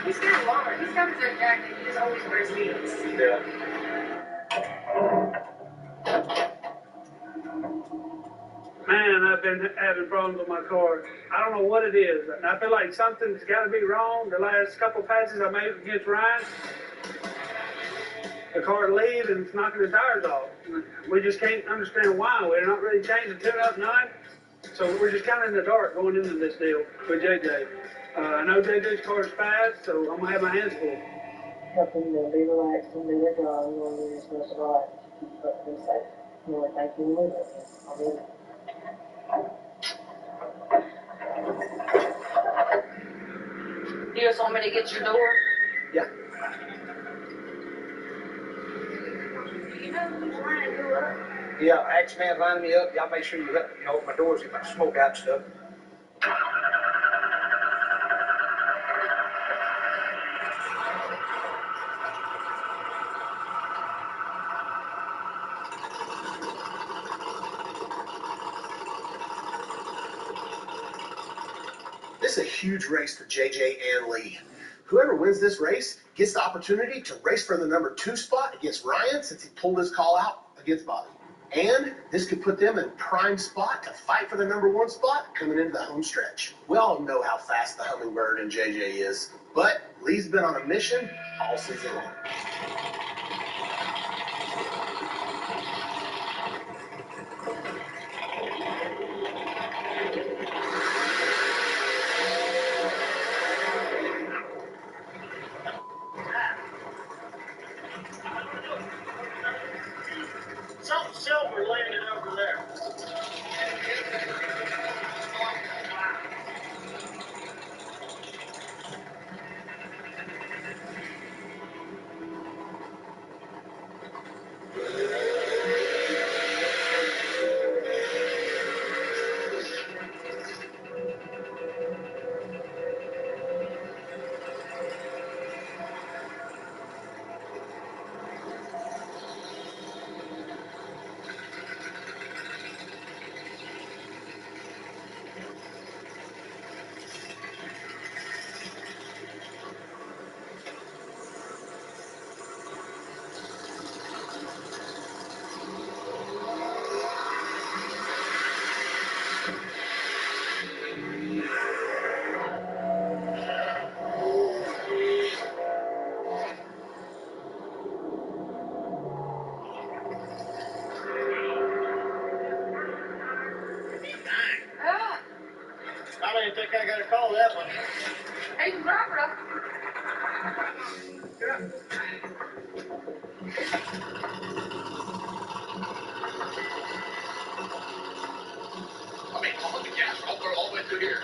He's got longer. He's got his own jacket. He just always wears leads. Yeah. Man, I've been having problems with my car. I don't know what it is. I feel like something's got to be wrong. The last couple passes I made against Ryan, the car leaves and it's knocking the tires off. We just can't understand why. We're not really changing tune-up none. So we're just kind of in the dark going into this deal with JJ. I know JJ's car is fast, so I'm going to have my hands full. Helping them be relaxed and do their job. We want to do this much of our life to keep them safe. We want to thank you and we love you. Amen. You just want me to get your door? Yeah. You know who's lining you up? Yeah, Axeman lining me up. Y'all make sure you let me open my doors, get my smoke out and stuff. This is a huge race for JJ and Lee. Whoever wins this race gets the opportunity to race for the number 2 spot against Ryan since he pulled his call out against Bobby. And this could put them in prime spot to fight for the number 1 spot coming into the home stretch. We all know how fast the Hummingbird and JJ is, but Lee's been on a mission all season long. Something silver laying over there. I got to call that one. Hey, Barbara. I mean, come on, the gas. I'll put it all the way through here.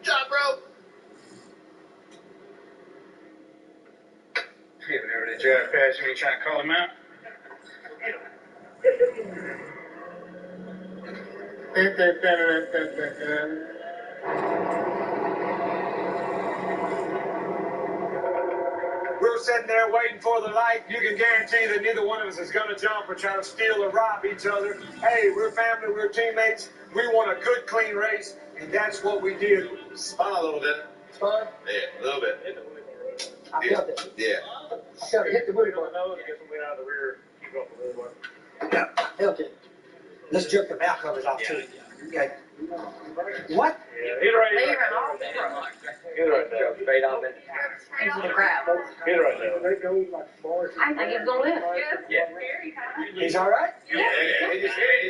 Job, bro. Hey, whenever they drive past you, you trying to call him out? We're sitting there waiting for the light. You can guarantee that neither one of us is going to jump or try to steal or rob each other. Hey, we're family, we're teammates. We want a good, clean race, and that's what we did. Spun a little bit. Spun? Yeah, a little bit. I felt it. Yeah. I felt it hit the wheel. Get somebody out of the rear. Keep off the road. Yeah, I felt it. Let's jerk the back covers off, too. Okay. What? Yeah, hit right They there. ran off. Hit right there. Straight off it. Into the crowd. Hit right there. I think he's going in. Yeah. He's all right? Yeah, he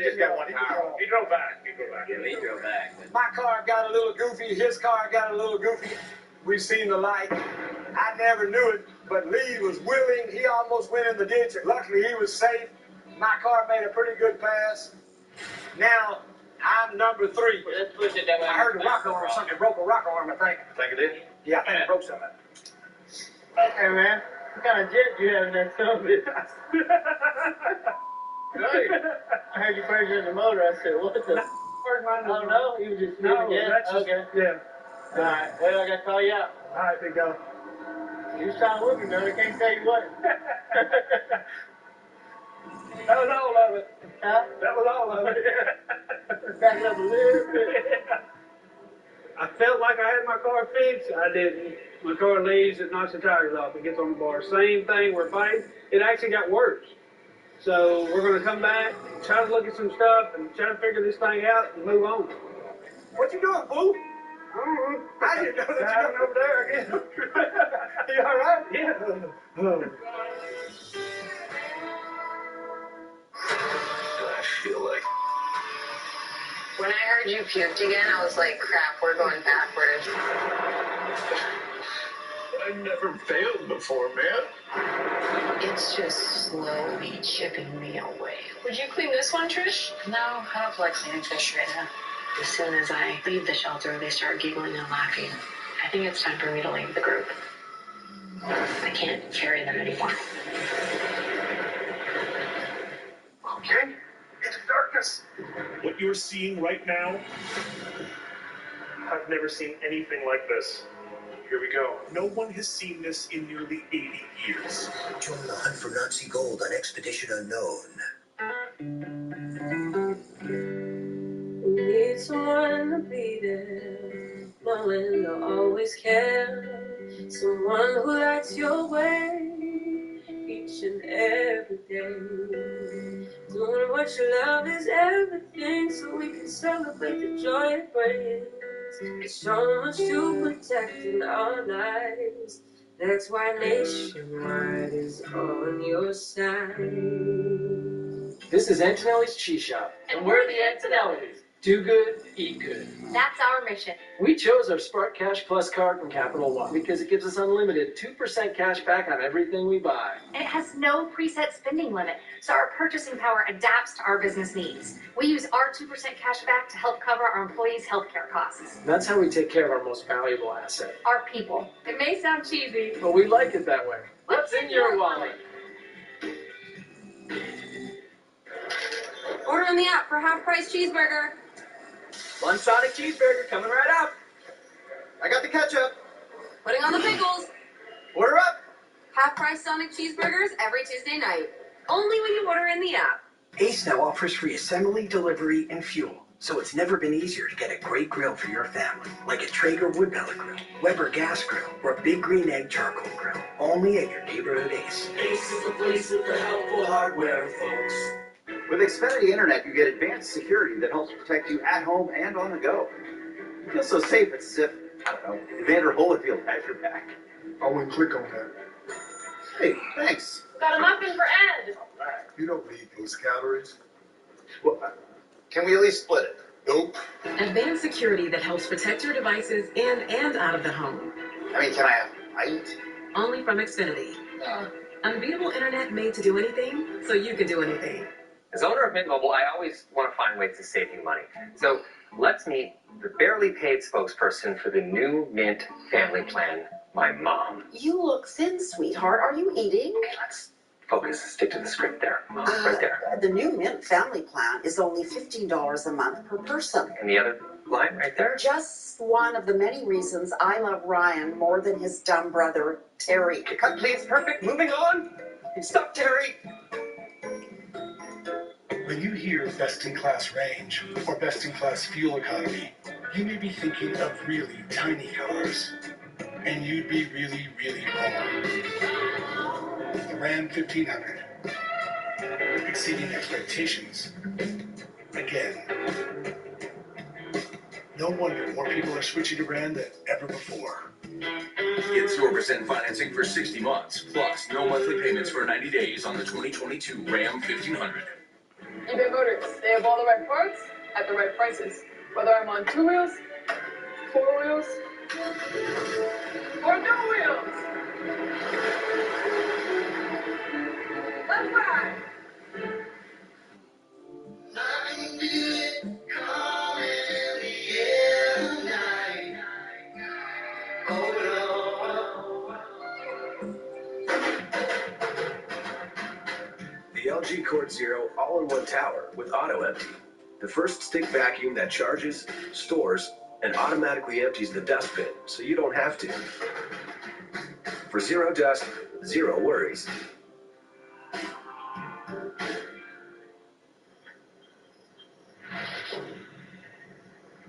just got one tire. He drove back. He drove back. My car got a little goofy. His car got a little goofy. We seen the light. I never knew it, but Lee was willing. He almost went in the ditch. Luckily, he was safe. My car made a pretty good pass. Now, I'm number 3. Let's push it that way. I heard a rock arm or something. Broke a rock arm, I think. Think it did? Yeah, I think it broke something. Hey, man. What kind of jet you have in that son of a bitch? Hey. I heard you pressuring the motor. I said, what the? I don't know. You was just moving gas. Okay. Yeah. All right. Well, I got to call you out. All right, big go. You was trying to whip me, man. I can't tell you what. That was all of it. Huh? That was all of it. Back it up a little bit. I felt like I had my car fixed. I didn't. My car leaves, it knocks the tires off, it gets on the bar. Same thing, we're fighting. It actually got worse. So we're going to come back, try to look at some stuff, and try to figure this thing out and move on. What you doing, fool? I didn't know that you went over there again. You all right? Yeah. I feel like When I heard you puked again, I was like, crap, we're going backwards. I've never failed before, man. It's just slowly chipping me away. Would you clean this one, Trish? No, I don't feel like cleaning fish right now. As soon as I leave the shelter, they start giggling and laughing. I think it's time for me to leave the group. I can't carry them anymore. Okay, into darkness. What you're seeing right now, I've never seen anything like this. Here we go. No one has seen this in nearly 80 years. Join the hunt for Nazi gold on Expedition Unknown. We need someone to be there, knowing they'll always care. Someone who lights your way each and every day. Doing what you love is everything, so we can celebrate the joy it brings. There's so much to protect in our lives. That's why Nationwide is on your side. This is Antonelli's Cheese Shop. And we're the Antonellis. Do good, eat good. That's our mission. We chose our Spark Cash Plus card from Capital One because it gives us unlimited 2% cash back on everything we buy. And it has no preset spending limit, so our purchasing power adapts to our business needs. We use our 2% cash back to help cover our employees' healthcare costs. That's how we take care of our most valuable asset. Our people. It may sound cheesy, But we like it that way. What's in your wallet? Order on the app for half-price cheeseburger. One Sonic cheeseburger coming right up. I got the ketchup. Putting on the pickles. Order up. Half-price Sonic cheeseburgers every Tuesday night. Only when you order in the app. Ace now offers free assembly, delivery, and fuel. So it's never been easier to get a great grill for your family. Like a Traeger wood pellet grill, Weber gas grill, or a Big Green Egg charcoal grill. Only at your neighborhood Ace. Ace is the place with the helpful hardware, folks. With Xfinity Internet, you get advanced security that helps protect you at home and on the go. You feel so safe. It's as if, I don't know, Evander Holyfield has your back. I wouldn't click on that. Hey, thanks. Got a muffin for Ed. You don't need those calories. Well, can we at least split it? Nope. Advanced security that helps protect your devices in and out of the home. I mean, can I have light? Only from Xfinity. Unbeatable internet made to do anything, so you can do anything. As owner of Mint Mobile, I always want to find ways to save you money. So let's meet the barely paid spokesperson for the new Mint family plan, my mom. You look thin, sweetheart. Are you eating? Okay, let's focus. Stick to the script there. Right there. The new Mint family plan is only $15 a month per person. And the other line right there? Just one of the many reasons I love Ryan more than his dumb brother, Terry. Cut, please. Perfect. Moving on. Stop, Terry. When you hear best-in-class range or best-in-class fuel economy, you may be thinking of really tiny cars. And you'd be really, really wrong. The Ram 1500. Exceeding expectations. Again. No wonder more people are switching to Ram than ever before. Get 0% financing for 60 months, plus no monthly payments for 90 days on the 2022 Ram 1500. eBay Motors. They have all the right parts at the right prices. Whether I'm on 2 wheels, 4 wheels, or no wheels. Let's ride. The LG Cord Zero all-in-one tower with auto empty. The first stick vacuum that charges, stores, and automatically empties the dust bin, so you don't have to. For zero dust, zero worries.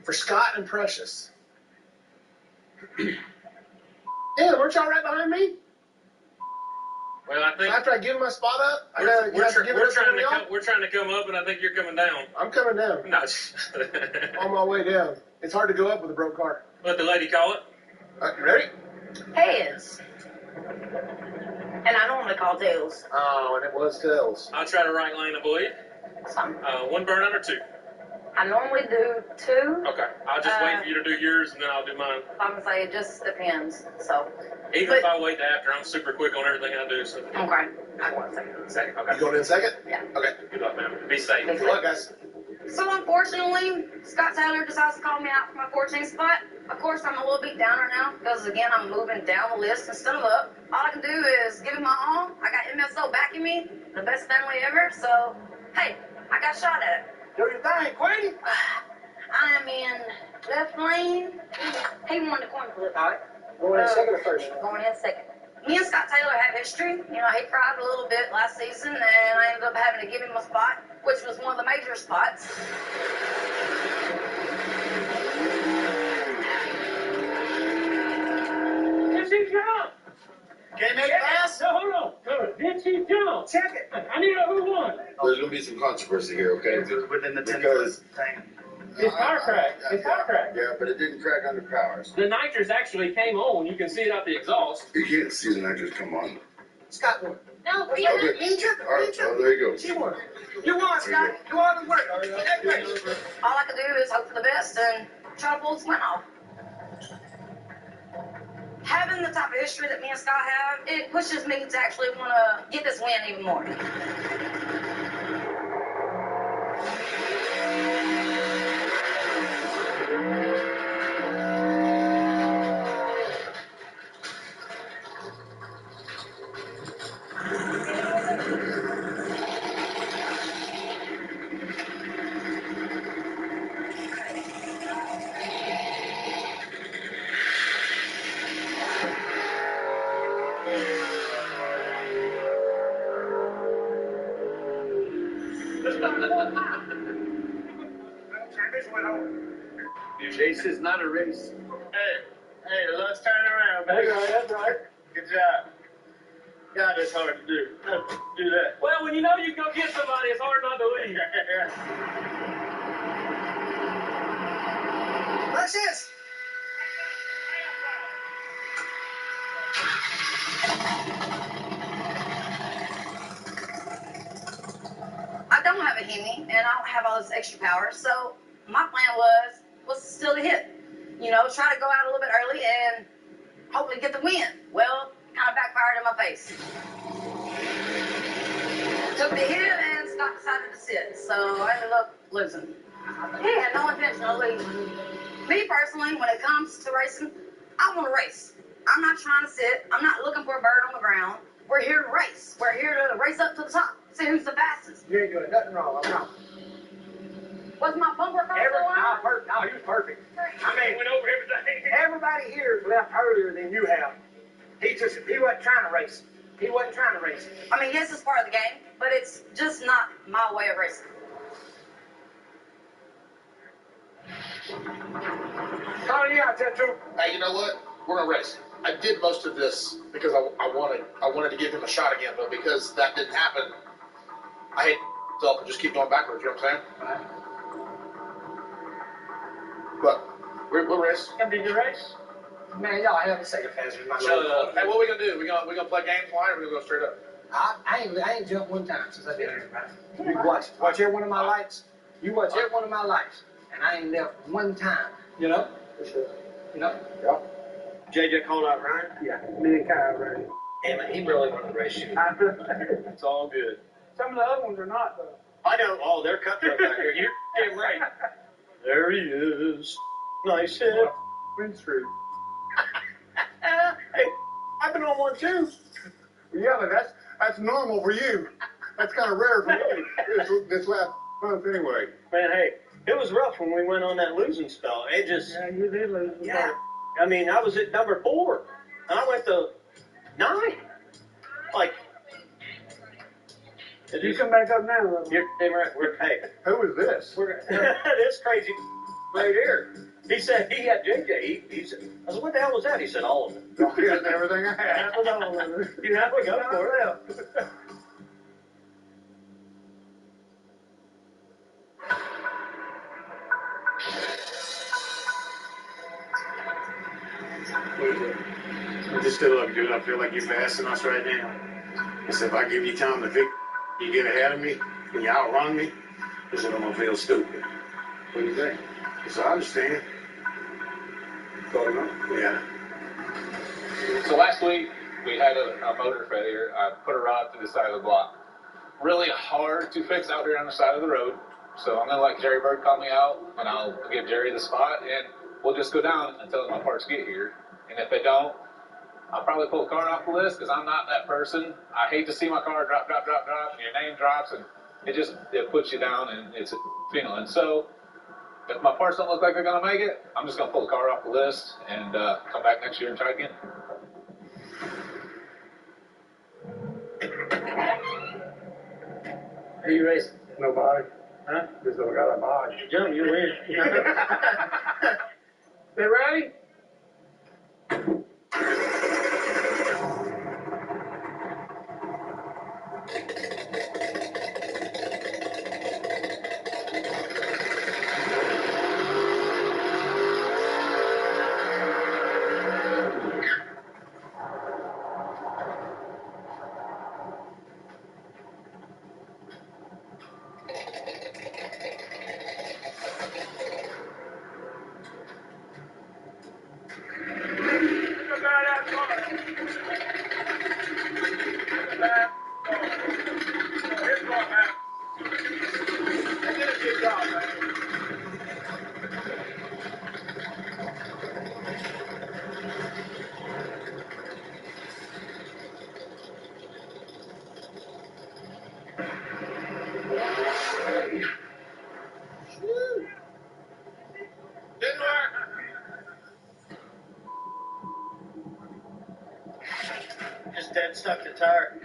For Scott and Precious. Yeah, weren't y'all right behind me? Well, I think After I give my spot up, we're trying to come up, and I think you're coming down. I'm coming down. No. On my way down. It's hard to go up with a broke car. Let the lady call it. You ready? Heads. And I normally call tails. Oh, and it was tails. I'll try to right lane, I believe. One burnout or two? I normally do 2. Okay. I'll just wait for you to do yours, and then I'll do mine. I'm going to say it just depends. So. Even if I wait to after, I'm super quick on everything I do. So. Okay. I go in second. Second? Okay. You going in second? Yeah. Okay. Good luck, man. Be safe. Good luck, guys. So unfortunately, Scott Tyler decides to call me out for my 14th spot. Of course, I'm a little bit downer now because, again, I'm moving down the list instead of up. All I can do is give it my all. I got MSO backing me, the best family ever. So, hey, I got a shot at it. Do your thing, Queen. I'm in left lane. He won the coin flip. All right. Going in second or first? Going in second. Me and Scott Taylor have history. You know, he cried a little bit last season, and I ended up having to give him a spot, which was one of the major spots. Did she jump? Can't make it pass? No, hold on. Did she jump? Check it. I need to know who won. There's going to be some controversy here, okay? Within the 10 Because thing. It's power crack. It's power crack. Yeah, but it didn't crack under powers. The nitrous actually came on. You can see it out the exhaust. You can't see the nitrous come on. Scott won. No, Okay. All right, well, there you go. She won. You won, Scott. You won the work. All I can do is hope for the best and try to pull this win off. Having the type of history that me and Scott have, it pushes me to actually want to get this win even more. Chase is not a race. Hey, let's turn around, baby. That's right. Good job. God, that's hard to do. Do that. Well, when you know you go get somebody, it's hard not to leave. Watch this. I don't have a Hemi, and I don't have all this extra power, so my plan was still to hit. You know, try to go out a little bit early and hopefully get the win. Well, kind of backfired in my face. Took the hit and Scott decided to sit, so I ended up losing. He had no intention of losing. Me personally, when it comes to racing, I want to race. I'm not trying to sit. I'm not looking for a bird on the ground. We're here to race. We're here to race up to the top. See who's the fastest. You ain't doing nothing wrong. I'm not. Was my bumper car still on? No, he was perfect. I mean, went over everything. Everybody here left earlier than you have. He wasn't trying to race. He wasn't trying to race. I mean, yes, it's part of the game, but it's just not my way of racing. Tony, I tell you. Hey, you know what? We're gonna race. I did most of this because I wanted to give him a shot again, but because that didn't happen, I hate myself and just keep going backwards. You know what I'm saying? But we'll race. Come to the race. Man, y'all have a second fast with my Shut up. Hey, what are we gonna do? We gonna play games tonight, or we gonna go straight up? I ain't jumped one time since I did it. You watch every one of my lights. You watch every one of my lights, and I ain't left one time. You know? For sure. You know? Yeah. JJ called out Ryan? Yeah, me and Kyle ran. Damn it, he really wanted to race you. It's all good. Some of the other ones are not, though. I know. Oh, they're cutthroat back here. You're damn right. There he is. Nice hit. Windscreen. Hey, I've been on one too. Yeah, but that's normal for you. That's kind of rare for me this last month anyway. Man, hey, it was rough when we went on that losing spell. It just... Yeah, you did lose. Yeah. I mean, I was at number 4, and I went to 9. Like... You come back up now, though. You're damn right. Hey. Who is this? This crazy right here. He said he had JJ. He said, I said, what the hell was that? He said, all of it. He has everything I have. You have to go for it. I just said, look, dude, I feel like you're faster than us right now. I said, if I give you time to fix, you get ahead of me, and you outrun me, I said, I'm going to feel stupid. What do you think? I said, I understand. Thought enough? Yeah. So last week, we had a motor failure. I put a rod to the side of the block. Really hard to fix out here on the side of the road. So I'm going to let Jerry Bird call me out, and I'll give Jerry the spot, and we'll just go down until my parts get here. And if they don't, I'll probably pull the car off the list because I'm not that person. I hate to see my car drop, and your name drops, and it puts you down, and it's a feeling. So if my parts don't look like they're going to make it, I'm just going to pull the car off the list and come back next year and try again. Who you racing? Nobody. Huh? Just don't got a body. Jump, you win. They ready? Just dead stuck the tire.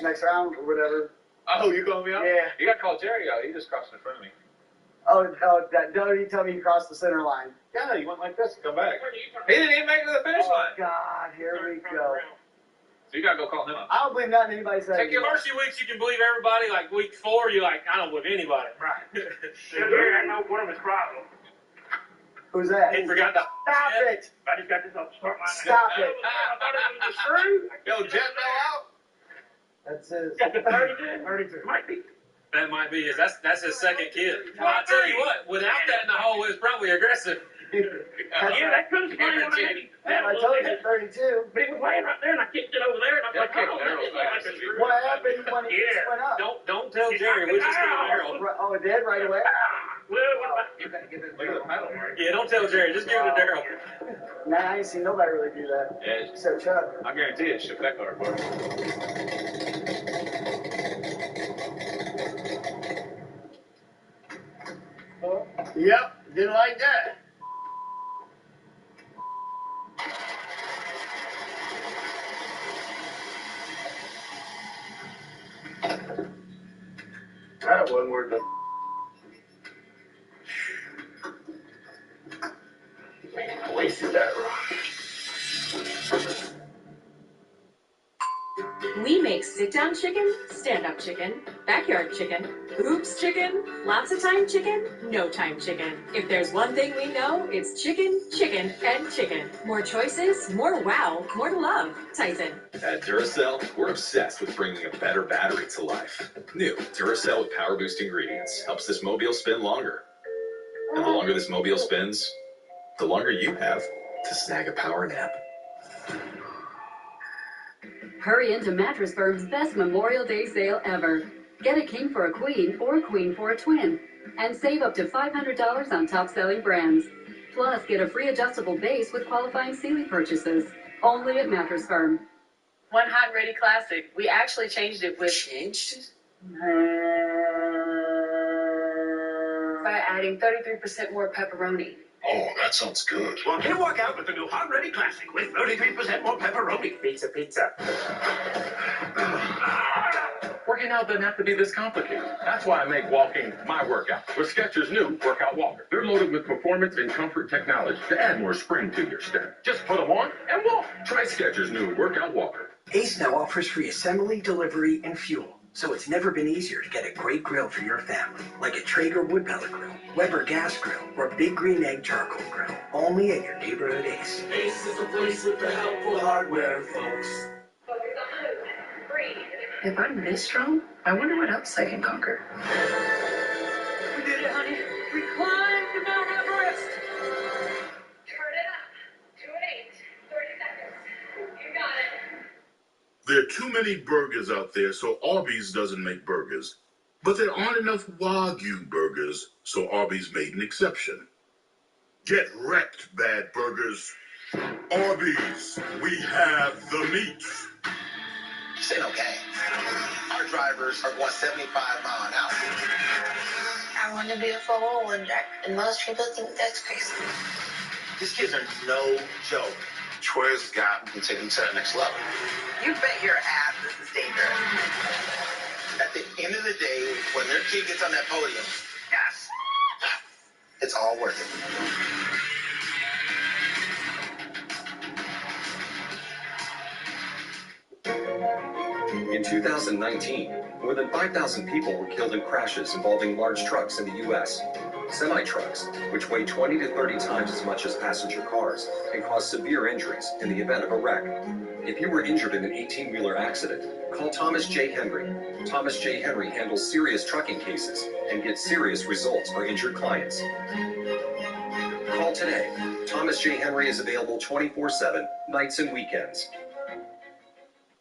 Next round or whatever. Oh, you calling me out? Yeah. You got to call Jerry out. He just crossed in front of me. Oh, don't you tell me you crossed the center line. Yeah, you went like this and come back. He didn't even make it to the finish line. God, here we go. So you gotta go call him up. I don't believe nothing anybody says. Take your first few weeks, you can believe everybody. Like week 4, you're like, I don't believe anybody. Right. Gary, I know one of his problems. Who's that? He forgot to Stop it! I just got this off the start line. Stop it! I thought it was a screw. Yo, Jet fell out. That's his. Got the 32? 32. Might be. That might be his. That's his second kid. Well, I tell you what, without that in the hole, it's probably aggressive. Yeah, that could explain what I had. I told you 32. But he was laying right there, and I kicked it over there, and I was like, oh, What happened when it went up? Don't tell Jerry. We just gave an arrow. Oh, it did right away? Well, what about you? Got to give it a paddle, right? Yeah, don't tell Jerry. Just give it to Daryl. Nah, I ain't seen nobody really do that. Yeah, Except Chuck. I guarantee it. Ship that car for him. Yep, didn't like that. That wasn't worth it. Man, I wasted that rock. We make sit-down chicken, stand-up chicken, backyard chicken, oops chicken, lots of time chicken, no time chicken. If there's one thing we know, it's chicken, chicken, and chicken. More choices, more wow, more to love. Tyson. At Duracell, we're obsessed with bringing a better battery to life. New Duracell with Power Boost ingredients helps this mobile spin longer. And the longer this mobile spins, the longer you have to snag a power nap. Hurry into Mattress Firm's best Memorial Day sale ever. Get a king for a queen or a queen for a twin. And save up to $500 on top-selling brands. Plus, get a free adjustable base with qualifying Sealy purchases. Only at Mattress Firm. One hot and ready classic. We actually changed it with... Changed? by adding 33% more pepperoni. Oh, that sounds good. Well, can walk out with the new Hot Ready Classic with 33% more pepperoni. Pizza. Working out doesn't have to be this complicated. That's why I make walking my workout. With Skechers' new Workout Walker. They're loaded with performance and comfort technology to add more spring to your step. Just put them on and walk. Try Skechers' new Workout Walker. Ace now offers free assembly, delivery, and fuel. So it's never been easier to get a great grill for your family, like a Traeger wood pellet grill, Weber gas grill, or Big Green Egg charcoal grill. Only at your neighborhood Ace. Ace is a place with the helpful hardware, folks. If I'm this strong, I wonder what else I can conquer. We did it, honey. We climbed Mount Everest. Turn it up. 2 and 8. 30 seconds. You got it. There are too many burgers out there, so Arby's doesn't make burgers. But there aren't enough Wagyu burgers, so Arby's made an exception. Get wrecked, bad burgers. Arby's, we have the meat. This ain't okay. Our drivers are going 75 miles an hour. I want to be a Formula 1 driver, and most people think that's crazy. These kids are no joke. Troy's got to take them to the next level. You bet your ass this is dangerous. At the end of the day, when their kid gets on that podium, yes, it's all worth it. In 2019, more than 5,000 people were killed in crashes involving large trucks in the U.S. Semi-trucks, which weigh 20 to 30 times as much as passenger cars, can cause severe injuries in the event of a wreck. If you were injured in an 18-wheeler accident, call Thomas J. Henry. Thomas J. Henry handles serious trucking cases and gets serious results for injured clients. Call today. Thomas J. Henry is available 24/7, nights and weekends.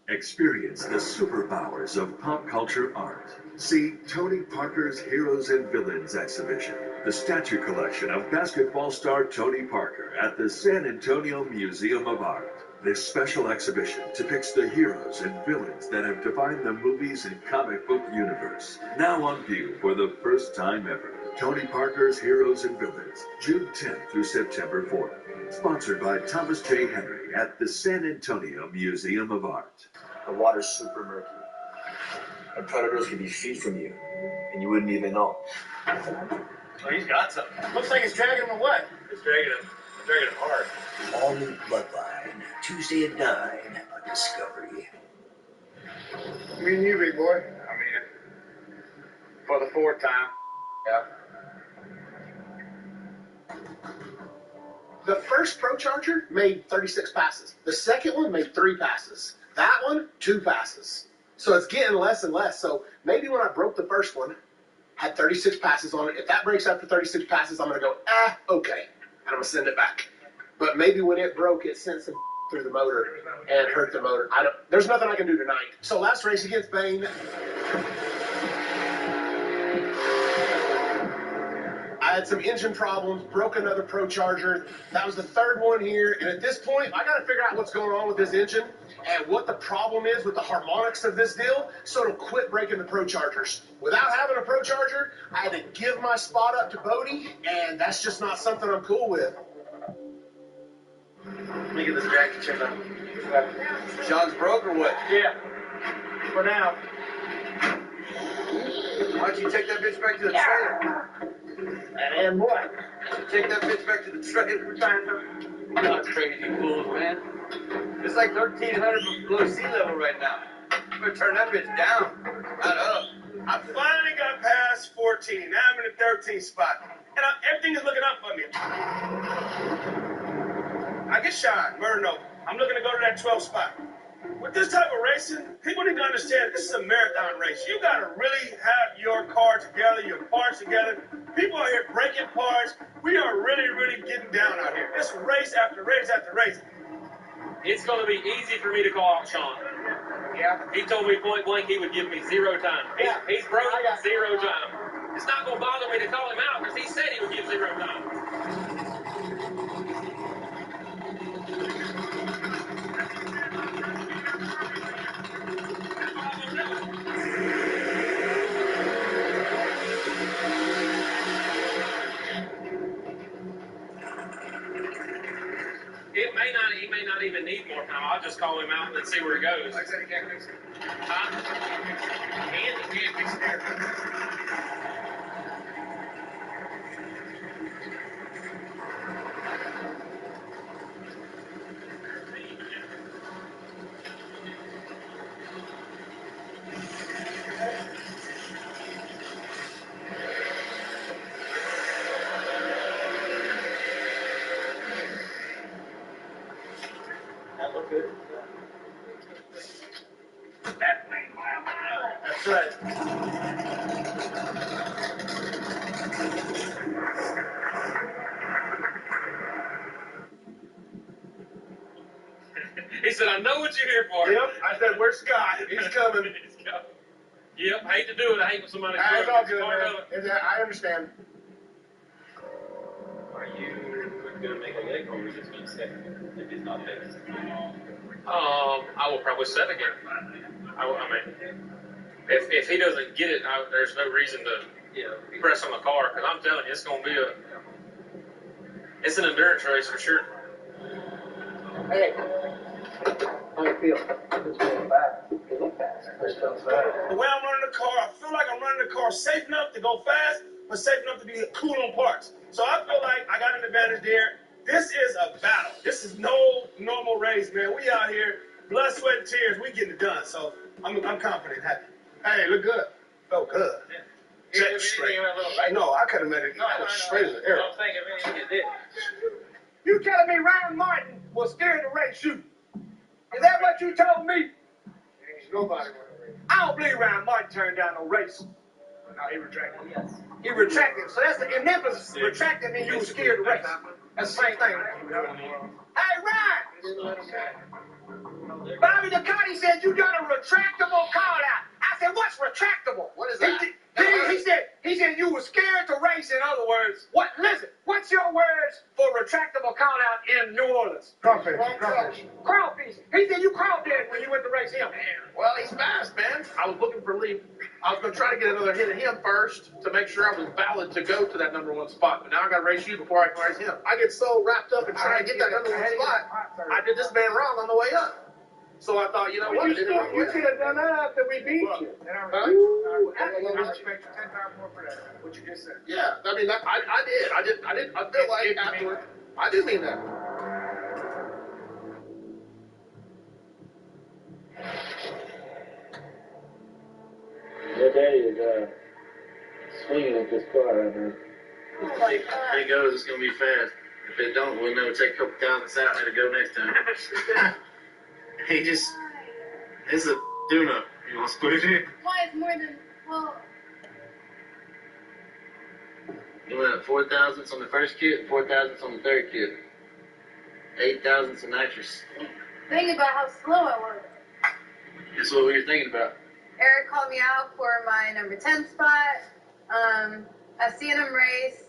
Experience the superpowers of pop culture art. See Tony Parker's Heroes and Villains exhibition, the statue collection of basketball star Tony Parker at the San Antonio Museum of Art. This special exhibition depicts the heroes and villains that have defined the movies and comic book universe. Now on view for the first time ever. Tony Parker's Heroes and Villains, June 10th through September 4th. Sponsored by Thomas J. Henry at the San Antonio Museum of Art. The water's super murky. And predators could be feet from you, and you wouldn't even know. Oh, he's got something. Looks like it's dragging him away. It's dragging him hard. All new Bloodline, Tuesday at 9 on Discovery. Me and you, big boy. I mean, for the fourth time. Yeah. The first Pro Charger made 36 passes. The second one made 3 passes. That one, 2 passes. So it's getting less and less. So maybe when I broke the first one, had 36 passes on it. If that breaks after 36 passes, I'm going to go, okay. And I'm going to send it back. But maybe when it broke, it sent some through the motor and hurt the motor. There's nothing I can do tonight. So last race against Bain, I had some engine problems, broke another Pro Charger. That was the third one here. And at this point, I got to figure out what's going on with this engine and what the problem is with the harmonics of this deal so it'll quit breaking the Pro Chargers. Without having a Pro Charger, I had to give my spot up to Bodie, and that's just not something I'm cool with. Let me get this jacket checked out. Sean's broke or what? Yeah. For now. Why don't you take that bitch back to the trailer? And what? Take that bitch back to the trailer. You're not crazy fools, man. It's like 1,300 below sea level right now. I'm gonna turn that bitch down, not up. I finally got past 14. Now I'm in the 13th spot. And everything is looking up for me. I get shot, Murno. I'm looking to go to that 12th spot. With this type of racing, people need to understand this is a marathon race. You got to really have your car together, your parts together. People are here breaking parts. We are really, really getting down out here. It's race after race after race. It's going to be easy for me to call out Sean. Yeah. He told me point blank he would give me 0 time. He's broke, 0 time. It's not going to bother me to call him out because he said he would give 0 time. He may not even need more time. I'll just call him out and see where he goes. Like I said, he can't fix it. Huh? He can't fix it. That looked good. That's right. He said, I know what you're here for. Yep. I said, where's Scott? He's coming. He's coming. Yep. I hate to do it. I hate when somebody's It's broke. all good, Part man. of it. I understand. Are you going to make a leg or are you just going to set if it's not fixed? I will probably set again. I mean, if he doesn't get it, there's no reason to press on the car because I'm telling you, it's going to be it's an endurance race for sure. Hey, how do you feel? It's going back. You look fast. The way I'm running the car, I feel like I'm running the car safe enough to go fast, but safe enough to be cool on parts. So I feel like I got an advantage there. This is a battle. This is no normal race, man. We out here, blood, sweat, and tears. We getting it done. So I'm confident, happy. Hey, look good. Felt good. Jet straight. No, I could have made it. That was straight as an arrow. I'm thinking, man, you did. You telling me Ryan Martin was scared to race you? Is that what you told me? Ain't nobody want to race. I don't believe Ryan Martin turned down no race. No, he retracted. Yes. He retracted. So that's in Memphis, retracted means you were scared to race. That's the same thing. Hey, Ryan! Bobby Ducati said you done a retractable call out. I said, what's retractable? What is that? He said you were scared to race, in other words. Listen, what's your words for retractable call out in New Orleans? Crawfish. Crawfish. He said you crawled there when you went to race him. Well, he's fast, man. I was looking for lead. I was going to try to get another hit of him first to make sure I was valid to go to that #1 spot. But now I got to race you before I can race him. I get so wrapped up in trying to get that #1 spot. I did this man wrong on the way up. So I thought, you know what? You could have done that after we beat you. I respect you 10 times more for that. What you just said. Yeah, I mean, I did. I feel like afterward, I do mean that. swinging at this car right now. If it goes, it's gonna be fast. If it don't, we'll never take a couple thousand out there to go next time. Hey, just, it's a tune-up. You want to split it in? Why is more than, well, You went up 4,000 on the first kit, 4,000 on the third kit. 8,000 to nitrous. think about how slow I was. That's what we were thinking about. Eric called me out for my number 10 spot. I've seen him race.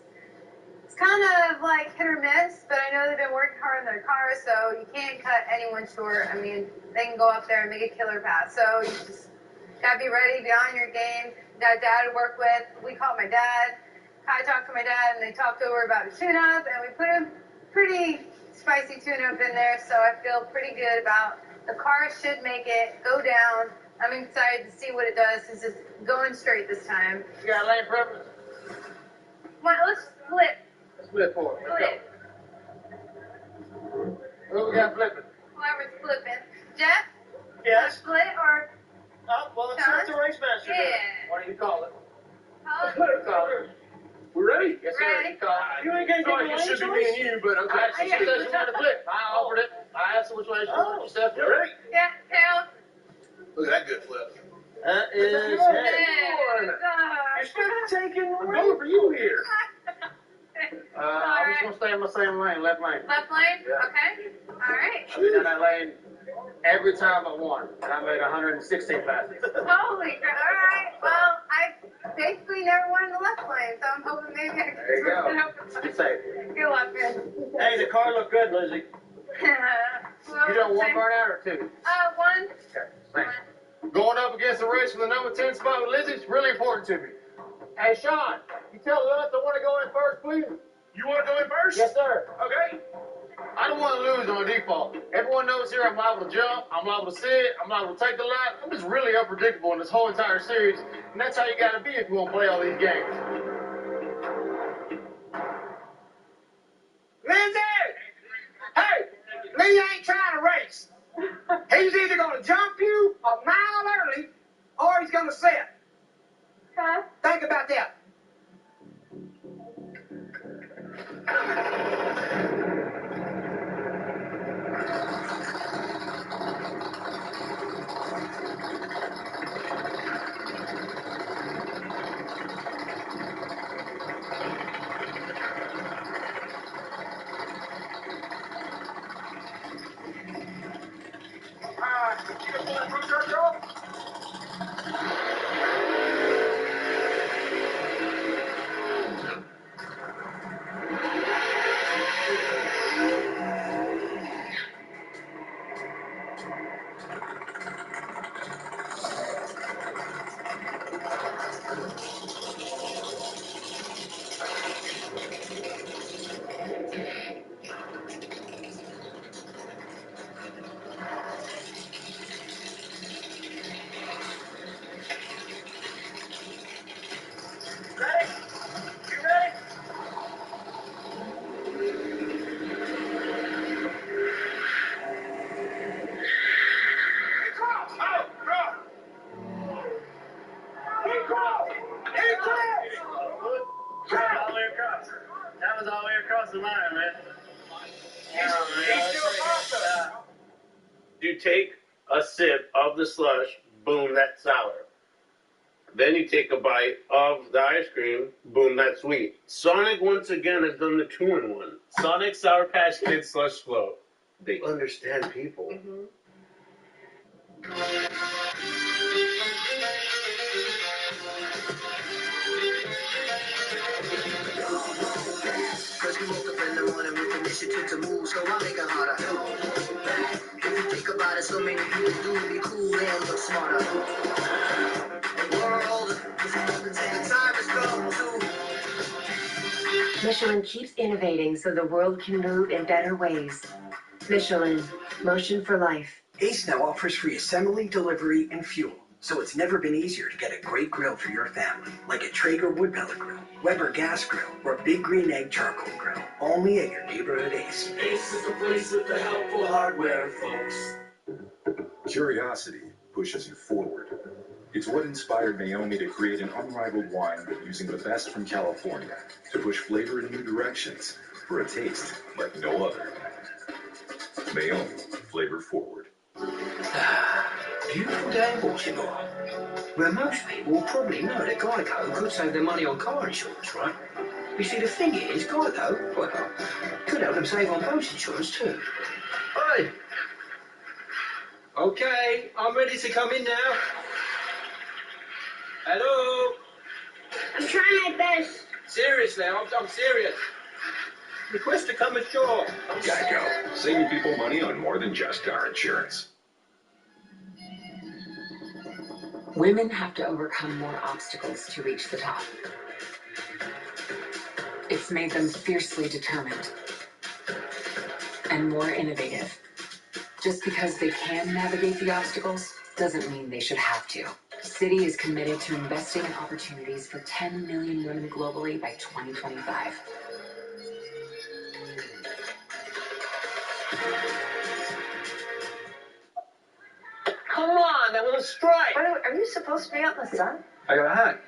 It's kind of like hit or miss, but I know they've been working hard on their car, so you can't cut anyone short. I mean, they can go up there and make a killer pass. So you just gotta be ready, be on your game. You got dad to work with. We called my dad. I talked to my dad, and they talked over about a tune-up, and we put a pretty spicy tune-up in there, so I feel pretty good about the car should make it go down. I'm excited to see what it does since it's going straight this time. You got a lane preference? Well, let's flip. Split for it. Flip. Who we got flipping? Whoever's flipping. Jeff? Yes. Split or Well, it's Sean? the race master. Yeah. What do you call it? Call it? Call it. We ready? Yes, sir. Ready. You call it. You ain't getting Like it should be me and you, but okay. She says she wanted to flip. I offered it. I asked her which way she wanted. She said, You ready? Yeah, tail. Look at that good flip. That is You're still taking the going for you here. All I'm just right. going to stay in my same lane, left lane. Left lane? Yeah. Okay. All right. I've been in that lane every time but one, and I made 116 passes. Holy crap. All right. Well, I basically never won in the left lane, so I'm hoping maybe I can There you go. switch it up. Good save. Good luck, man. Hey, the car looked good, Lizzie. Well, You done one same- burnout or two? One. Okay, thanks. Going up against the race for the number 10 spot with Lizzie is really important to me. Hey, Sean, you tell the others I want to go in first, please. You want to go in first? Yes, sir. Okay. I don't want to lose on default. Everyone knows here I'm liable to jump, I'm liable to sit, I'm liable to take the lap. I'm just really unpredictable in this whole entire series, and that's how you got to be if you want to play all these games. Lindsay! Hey, Lee ain't trying to race. He's either going to jump you a mile early or he's going to sit. Huh? Think about that. That was all the way across the line, man. You take a sip of the slush, boom, that's sour. Then you take a bite of the ice cream, boom, that's sweet. Sonic once again has done the 2-in-1. Sonic Sour Patch Kids Slush Float. They understand people. First we woke up in the morning with initiative to move, so I make it harder. If you think about it, so many people do be cool and look smarter. World, the time has come to. Michelin keeps innovating so the world can move in better ways. Michelin, motion for life. Ace now offers free assembly, delivery, and fuel. So it's never been easier to get a great grill for your family, like a Traeger wood pellet grill, Weber gas grill, or a Big Green Egg charcoal grill. Only at your neighborhood Ace. Ace is the place with the helpful hardware, folks. Curiosity pushes you forward. It's what inspired Naomi to create an unrivaled wine using the best from California to push flavor in new directions for a taste like no other. Naomi, flavor forward. Beautiful day in Baltimore, where most people probably know that Geico could save their money on car insurance, right? You see, the thing is, Geico, well, could help them save on boat insurance too. Hey! Okay, I'm ready to come in now. Hello? I'm trying my best. Seriously, I'm serious. Request to come ashore. Geico, saving people money on more than just car insurance. Women have to overcome more obstacles to reach the top. It's made them fiercely determined and more innovative. Just because they can navigate the obstacles doesn't mean they should have to. Citi is committed to investing in opportunities for 10 million women globally by 2025. Come on, that was a strike. Are you supposed to be out in the sun? I got a hat.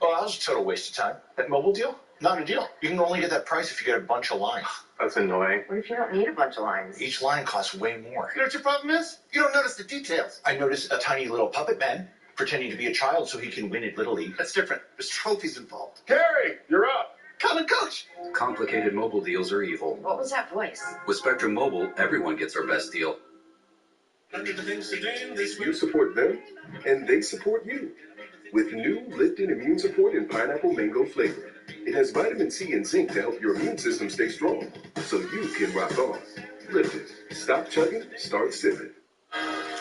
Oh, that was a total waste of time. That mobile deal? Not a deal. You can only get that price if you get a bunch of lines. That's annoying. What if you don't need a bunch of lines? Each line costs way more. You know what your problem is? You don't notice the details. I noticed a tiny little puppet man pretending to be a child so he can win at Little League. That's different. There's trophies involved. Gary, you're up. Come and coach. Complicated mobile deals are evil. What was that voice? With Spectrum Mobile, everyone gets our best deal. You support them, and they support you. With new Lipton Immune Support in pineapple mango flavor. It has vitamin C and zinc to help your immune system stay strong, so you can rock on. Lipton. Stop chugging, start sipping.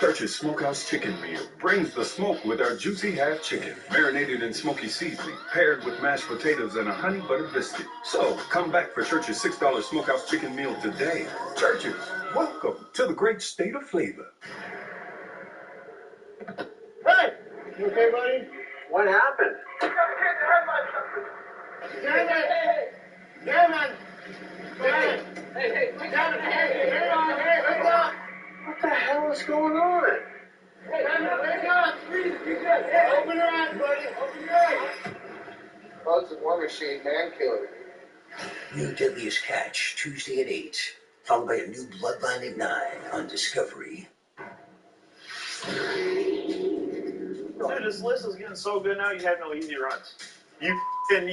Church's Smokehouse Chicken Meal brings the smoke with our juicy half chicken, marinated in smoky seasoning, paired with mashed potatoes and a honey butter biscuit. So, come back for Church's $6 Smokehouse Chicken Meal today. Church's, welcome to the great state of flavor. Hey, you okay, buddy? What happened? Gavin! Gavin! Gavin! Hey, Gavin! Hey, wake up! What the hell is going on? Hey, Gavin, wake up! Hey, open your eyes, buddy! Open your eyes! Bugs and War Machine, man killer. New Deadliest Catch, Tuesday at 8, followed by a new Bloodline at 9 on Discovery. Dude, this list is getting so good now, you have no easy runs. You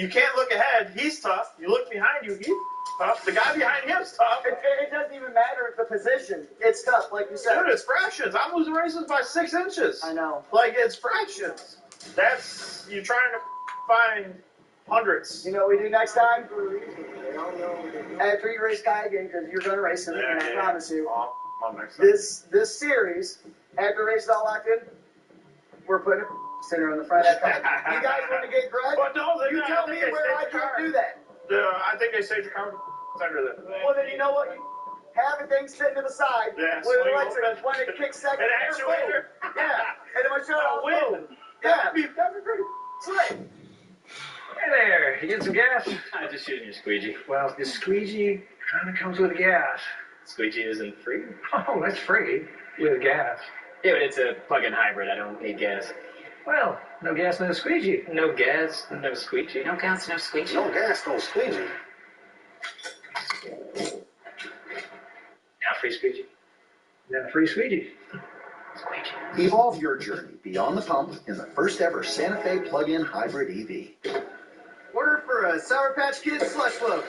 can't look ahead, he's tough. You look behind you, he's tough. The guy behind him's tough. It doesn't even matter the position. It's tough, like you said. Dude, it's fractions. I'm losing races by 6 inches. I know. Like, it's fractions. That's, you're trying to find hundreds. You know what we do next time? After you race Guy again, because you're going to race him, and I promise you. I'm next time. This series, after race all locked in, we're putting a center on the front of that car. You guys want to get grudge? But no, you tell me where I can't do that. I think they saved your car under there. Well, then you know what? You have a thing sitting to the side Yes, with an swing electric over. when it kicks second. An actuator? Yeah, and it might shut off. Win. Yeah, that'd be pretty slick. Hey there, you get some gas? I'm just shooting your squeegee. Well, your squeegee kind of comes with gas. Squeegee isn't free? Oh, that's free with gas. Yeah, but it's a plug-in hybrid. I don't need gas. Well, no gas, no squeegee. No gas, no squeegee? No gas, no squeegee. No gas, no squeegee. Now free squeegee? Then free squeegee. Squeegee. Evolve your journey beyond the pump in the first ever Santa Fe plug-in hybrid EV. Order for a Sour Patch Kids slush float.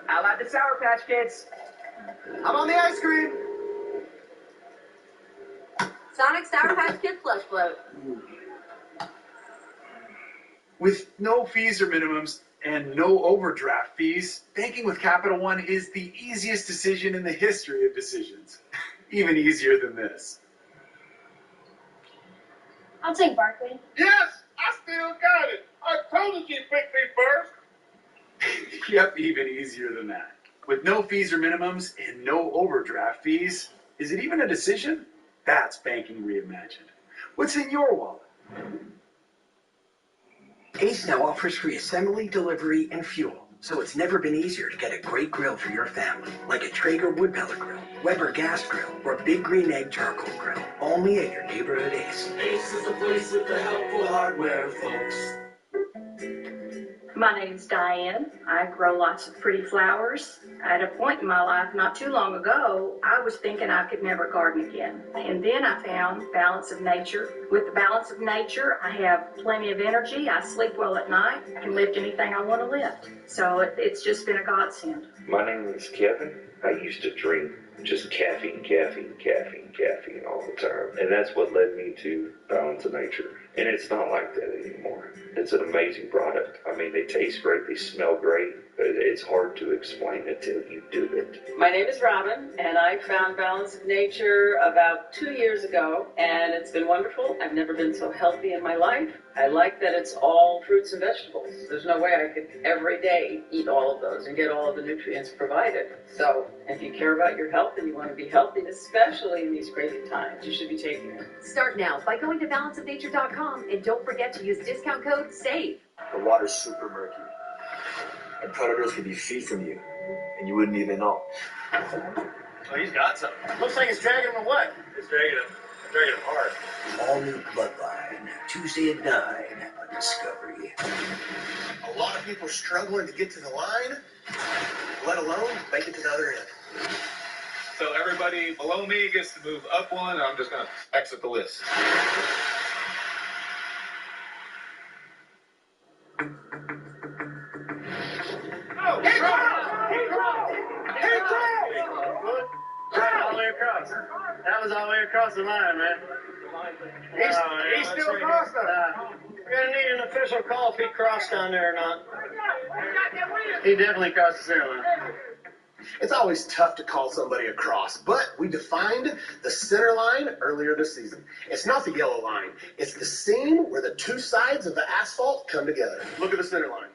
I like the Sour Patch Kids. I'm on the ice cream. Sonic Sour Patch Kid Slush Float. With no fees or minimums and no overdraft fees, banking with Capital One is the easiest decision in the history of decisions. Even easier than this. I'll take Barkley. Yes, I still got it. I told you she'd pick me first. Yep, even easier than that. With no fees or minimums and no overdraft fees, is it even a decision? That's banking reimagined. What's in your wallet? Ace now offers free assembly, delivery, and fuel, so it's never been easier to get a great grill for your family, like a Traeger wood pellet grill. Weber Gas Grill, or Big Green Egg Charcoal Grill. Only at your neighborhood Ace. Ace is the place with the helpful hardware, folks. My name's Diane. I grow lots of pretty flowers. At a point in my life not too long ago, I was thinking I could never garden again. And then I found Balance of Nature. With the Balance of Nature, I have plenty of energy. I sleep well at night. I can lift anything I want to lift. So it's just been a godsend. My name is Kevin. I used to drink just caffeine all the time. And that's what led me to Balance of Nature. And it's not like that anymore. It's an amazing product. I mean, they taste great, they smell great. It's hard to explain until you do it. My name is Robin, and I found Balance of Nature about 2 years ago, and it's been wonderful. I've never been so healthy in my life. I like that it's all fruits and vegetables. There's no way I could every day eat all of those and get all of the nutrients provided. So if you care about your health and you want to be healthy, especially in these crazy times, you should be taking it. Start now by going to balanceofnature.com and don't forget to use discount code SAVE. The water's super murky, and predators could be feet from you, and you wouldn't even know. Oh, he's got something. Looks like it's dragging him away. It's dragging him hard. All new Bloodline, Tuesday at 9 on Discovery. A lot of people are struggling to get to the line, let alone make it to the other end. So everybody below me gets to move up one, and I'm just going to exit the list. All the way across. That was all the way across the line, man. He's still across there. We're going to need an official call if he crossed down there or not. He definitely crossed the center line. It's always tough to call somebody across, but we defined the center line earlier this season. It's not the yellow line. It's the seam where the two sides of the asphalt come together. Look at the center line.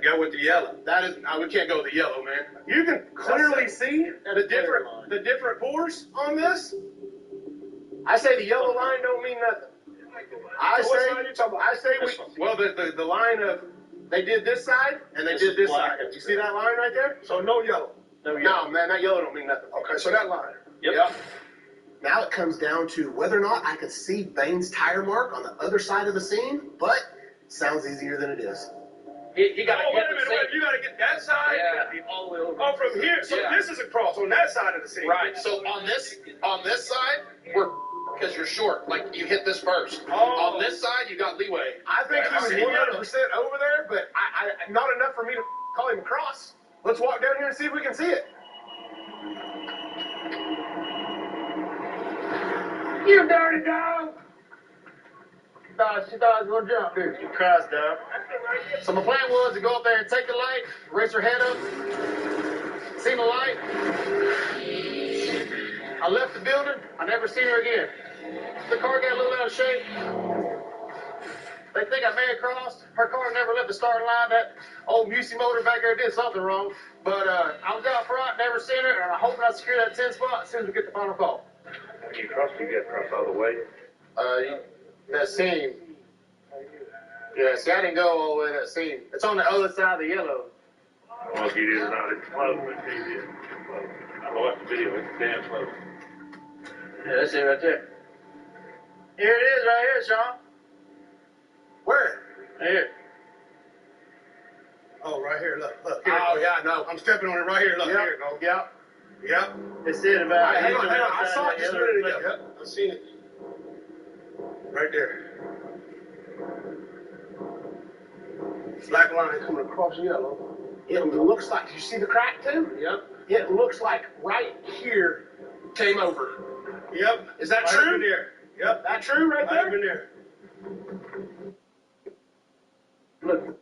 Go with the yellow. That is, we can't go with the yellow, man. You can clearly see the different pores on this. I say the yellow line don't mean nothing. I say the line of they did this side and they did this side. You see that line right there? So no yellow. No, man, that yellow don't mean nothing. Okay, so that line. Yep. Now it comes down to whether or not I could see Bane's tire mark on the other side of the seam, but sounds easier than it is. You got to you got to get that side. Yeah. All the way over. Oh, from here. So this is across on that side of the seam. Right. So on this side, we're because you're short. Like you hit this first. Oh. On this side, you got leeway. I think he was 100% over there, but I not enough for me to call him across. Let's walk down here and see if we can see it. You dirty dog! She thought I was going to jump, dude. You crossed, dog. So my plan was to go up there and take the light, raise her head up, see the light. I left the building. I never seen her again. The car got a little out of shape. They think I may have crossed. Her car never left the starting line. That old Musey motor back there did something wrong. But I was out front, never seen her, and I'm hoping I secure that 10 spot as soon as we get the final call. When you cross, you get across all the way. That seam. Yeah, see, I didn't go all the way to that seam. It's on the other side of the yellow. Well, if you did not, it's close, but you did. I watched the video, it's damn close. Yeah, that's it right there. Here it is right here, Sean. Where? Here. Oh, right here. Look. Here yeah, no. I'm stepping on it right here. Look, here it goes. Yep. It's it about. Hang on. I saw it just a minute ago. Yep, I've seen it. Right there. Black line coming across yellow. It looks like, you see the crack too? Yep. It looks like right here came over. Yep. Is that I've true? been there. Yep. That true right there? I've been there. Look.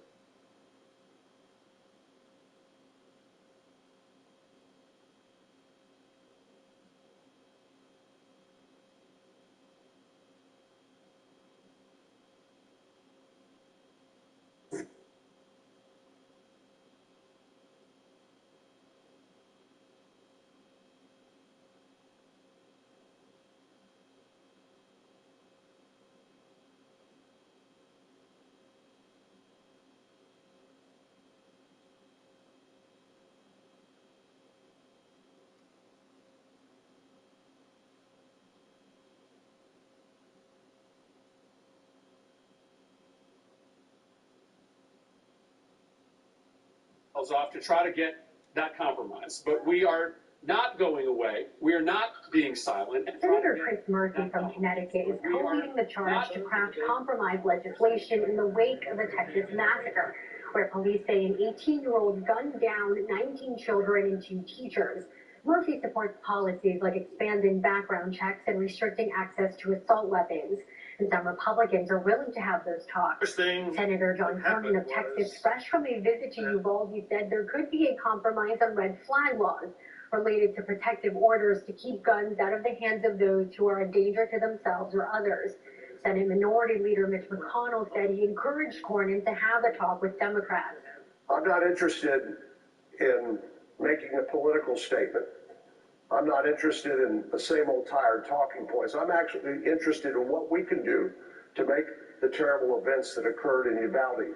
off to try to get that compromise. But we are not going away. We are not being silent. Senator Chris Murphy from Connecticut is co-leading the charge to craft compromise legislation in the wake of the Texas massacre, where police say an 18-year-old gunned down 19 children and 2 teachers. Murphy supports policies like expanding background checks and restricting access to assault weapons. And some Republicans are willing to have those talks. Senator John Cornyn of Texas, fresh from a visit to Uvalde, said there could be a compromise on red flag laws related to protective orders to keep guns out of the hands of those who are a danger to themselves or others. Senate Minority Leader Mitch McConnell said he encouraged Cornyn to have a talk with Democrats. I'm not interested in making a political statement. I'm not interested in the same old tired talking points. I'm actually interested in what we can do to make the terrible events that occurred in Uvalde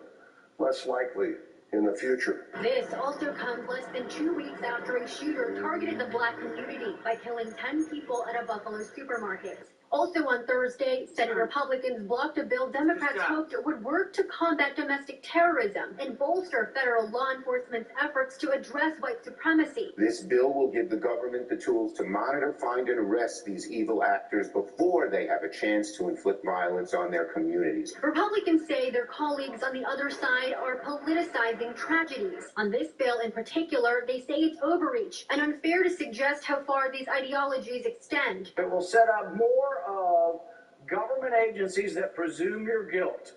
less likely in the future. This also comes less than 2 weeks after a shooter targeted the black community by killing 10 people at a Buffalo supermarket. Also on Thursday, Senate Republicans blocked a bill Democrats hoped would work to combat domestic terrorism and bolster federal law enforcement's efforts to address white supremacy. This bill will give the government the tools to monitor, find, and arrest these evil actors before they have a chance to inflict violence on their communities. Republicans say their colleagues on the other side are politicizing tragedies. On this bill in particular, they say it's overreach and unfair to suggest how far these ideologies extend. It will set up more of government agencies that presume your guilt.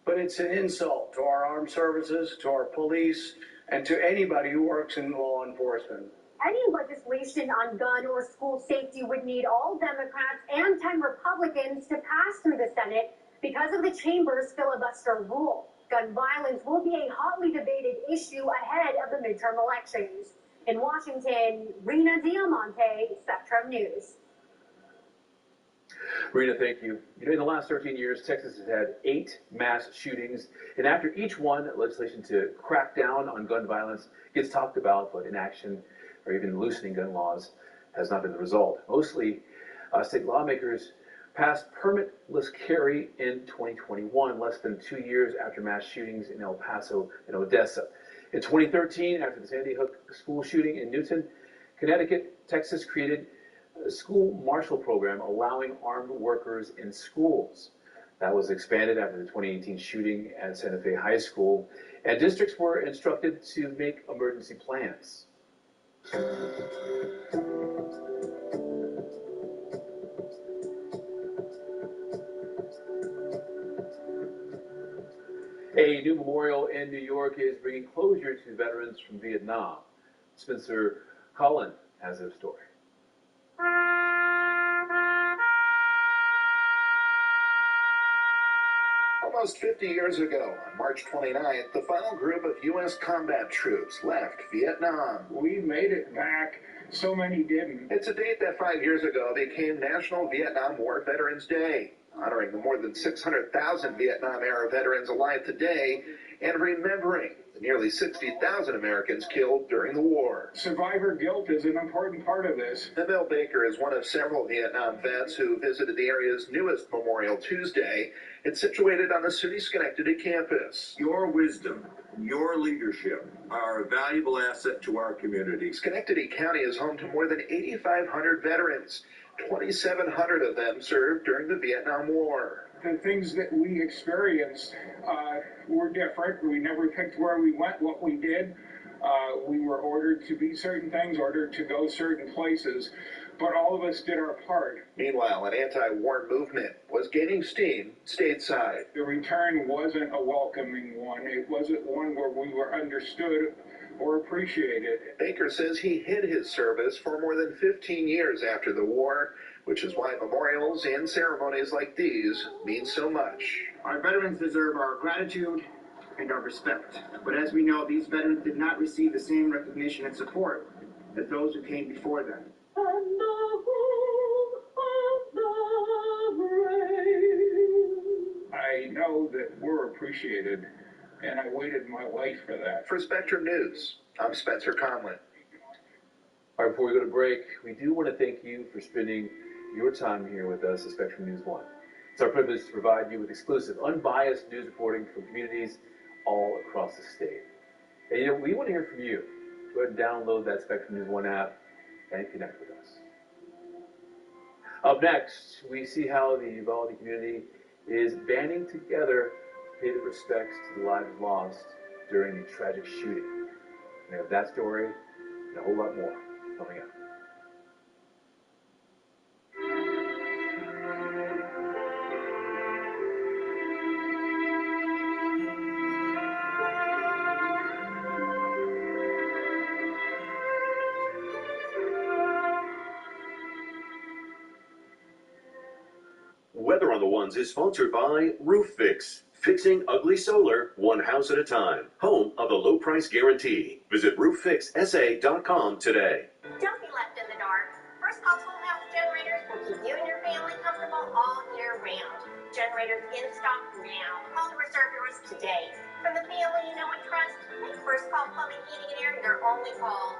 But it's an insult to our armed services, to our police, and to anybody who works in law enforcement. Any legislation on gun or school safety would need all Democrats and 10 Republicans to pass through the Senate because of the chamber's filibuster rule. Gun violence will be a hotly debated issue ahead of the midterm elections. In Washington, Rena Diamante, Spectrum News. Rena, thank you. In the last 13 years, Texas has had 8 mass shootings, and after each one, legislation to crack down on gun violence gets talked about, but inaction or even loosening gun laws has not been the result. Mostly, state lawmakers passed permitless carry in 2021, less than 2 years after mass shootings in El Paso and Odessa. In 2013, after the Sandy Hook school shooting in Newton, Connecticut, Texas created a school marshal program allowing armed workers in schools. That was expanded after the 2018 shooting at Santa Fe High School, and districts were instructed to make emergency plans. A new memorial in New York is bringing closure to veterans from Vietnam. Spencer Collin has a story. Almost 50 years ago, on March 29th, the final group of U.S. combat troops left Vietnam. We made it back. So many didn't. It's a date that 5 years ago became National Vietnam War Veterans Day, honoring the more than 600,000 Vietnam-era veterans alive today and remembering the nearly 60,000 Americans killed during the war. Survivor guilt is an important part of this. Emil Baker is one of several Vietnam vets who visited the area's newest Memorial Tuesday. It's situated on the SUNY Schenectady campus. Your wisdom, your leadership are a valuable asset to our community. Schenectady County is home to more than 8,500 veterans. 2,700 of them served during the Vietnam War. The things that we experienced were different. We never picked where we went, what we did. We were ordered to be certain things, ordered to go certain places, but all of us did our part. Meanwhile, an anti-war movement was gaining steam stateside. The return wasn't a welcoming one. It wasn't one where we were understood or appreciated. Baker says he hid his service for more than 15 years after the war, which is why memorials and ceremonies like these mean so much. Our veterans deserve our gratitude and our respect. But as we know, these veterans did not receive the same recognition and support as those who came before them. I know that we're appreciated, and I waited my life for that. For Spectrum News, I'm Spencer Conlin. All right, before we go to break, we do want to thank you for spending your time here with us at Spectrum News 1. It's our privilege to provide you with exclusive, unbiased news reporting from communities all across the state. And we want to hear from you. Go ahead and download that Spectrum News One app and connect with us. Up next, we see how the Uvalde community is banding together to pay the respects to the lives lost during the tragic shooting. We have that story and a whole lot more coming up. Weather on the Ones is sponsored by Roof Fix. Fixing ugly solar, one house at a time. Home of the low price guarantee. Visit rooffixsa.com today. Don't be left in the dark. First Call Home Health Generators will keep you and your family comfortable all year round. Generators in stock now. Call to reserve yours today. From the family you know and trust, make First Call Plumbing, Heating, and Air your only call.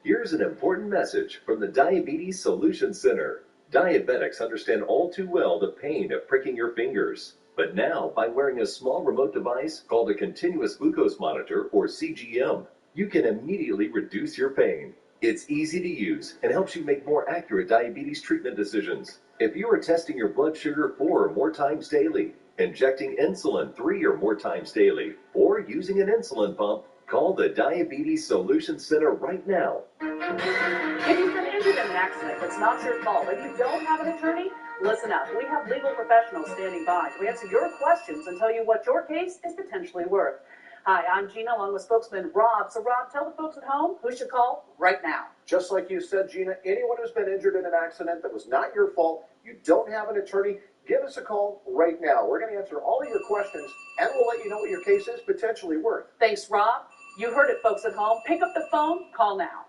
Here's an important message from the Diabetes Solutions Center. Diabetics understand all too well the pain of pricking your fingers. But now, by wearing a small remote device called a continuous glucose monitor, or CGM, you can immediately reduce your pain. It's easy to use and helps you make more accurate diabetes treatment decisions. If you are testing your blood sugar 4 or more times daily, injecting insulin 3 or more times daily, or using an insulin pump, call the Diabetes Solutions Center right now. If you've been injured in an accident that's not your fault and you don't have an attorney, listen up. We have legal professionals standing by to answer your questions and tell you what your case is potentially worth. Hi, I'm Gina, along with spokesman Rob. So, Rob, tell the folks at home who should call right now. Just like you said, Gina, anyone who's been injured in an accident that was not your fault, you don't have an attorney, give us a call right now. We're going to answer all of your questions, and we'll let you know what your case is potentially worth. Thanks, Rob. You heard it, folks at home. Pick up the phone, call now.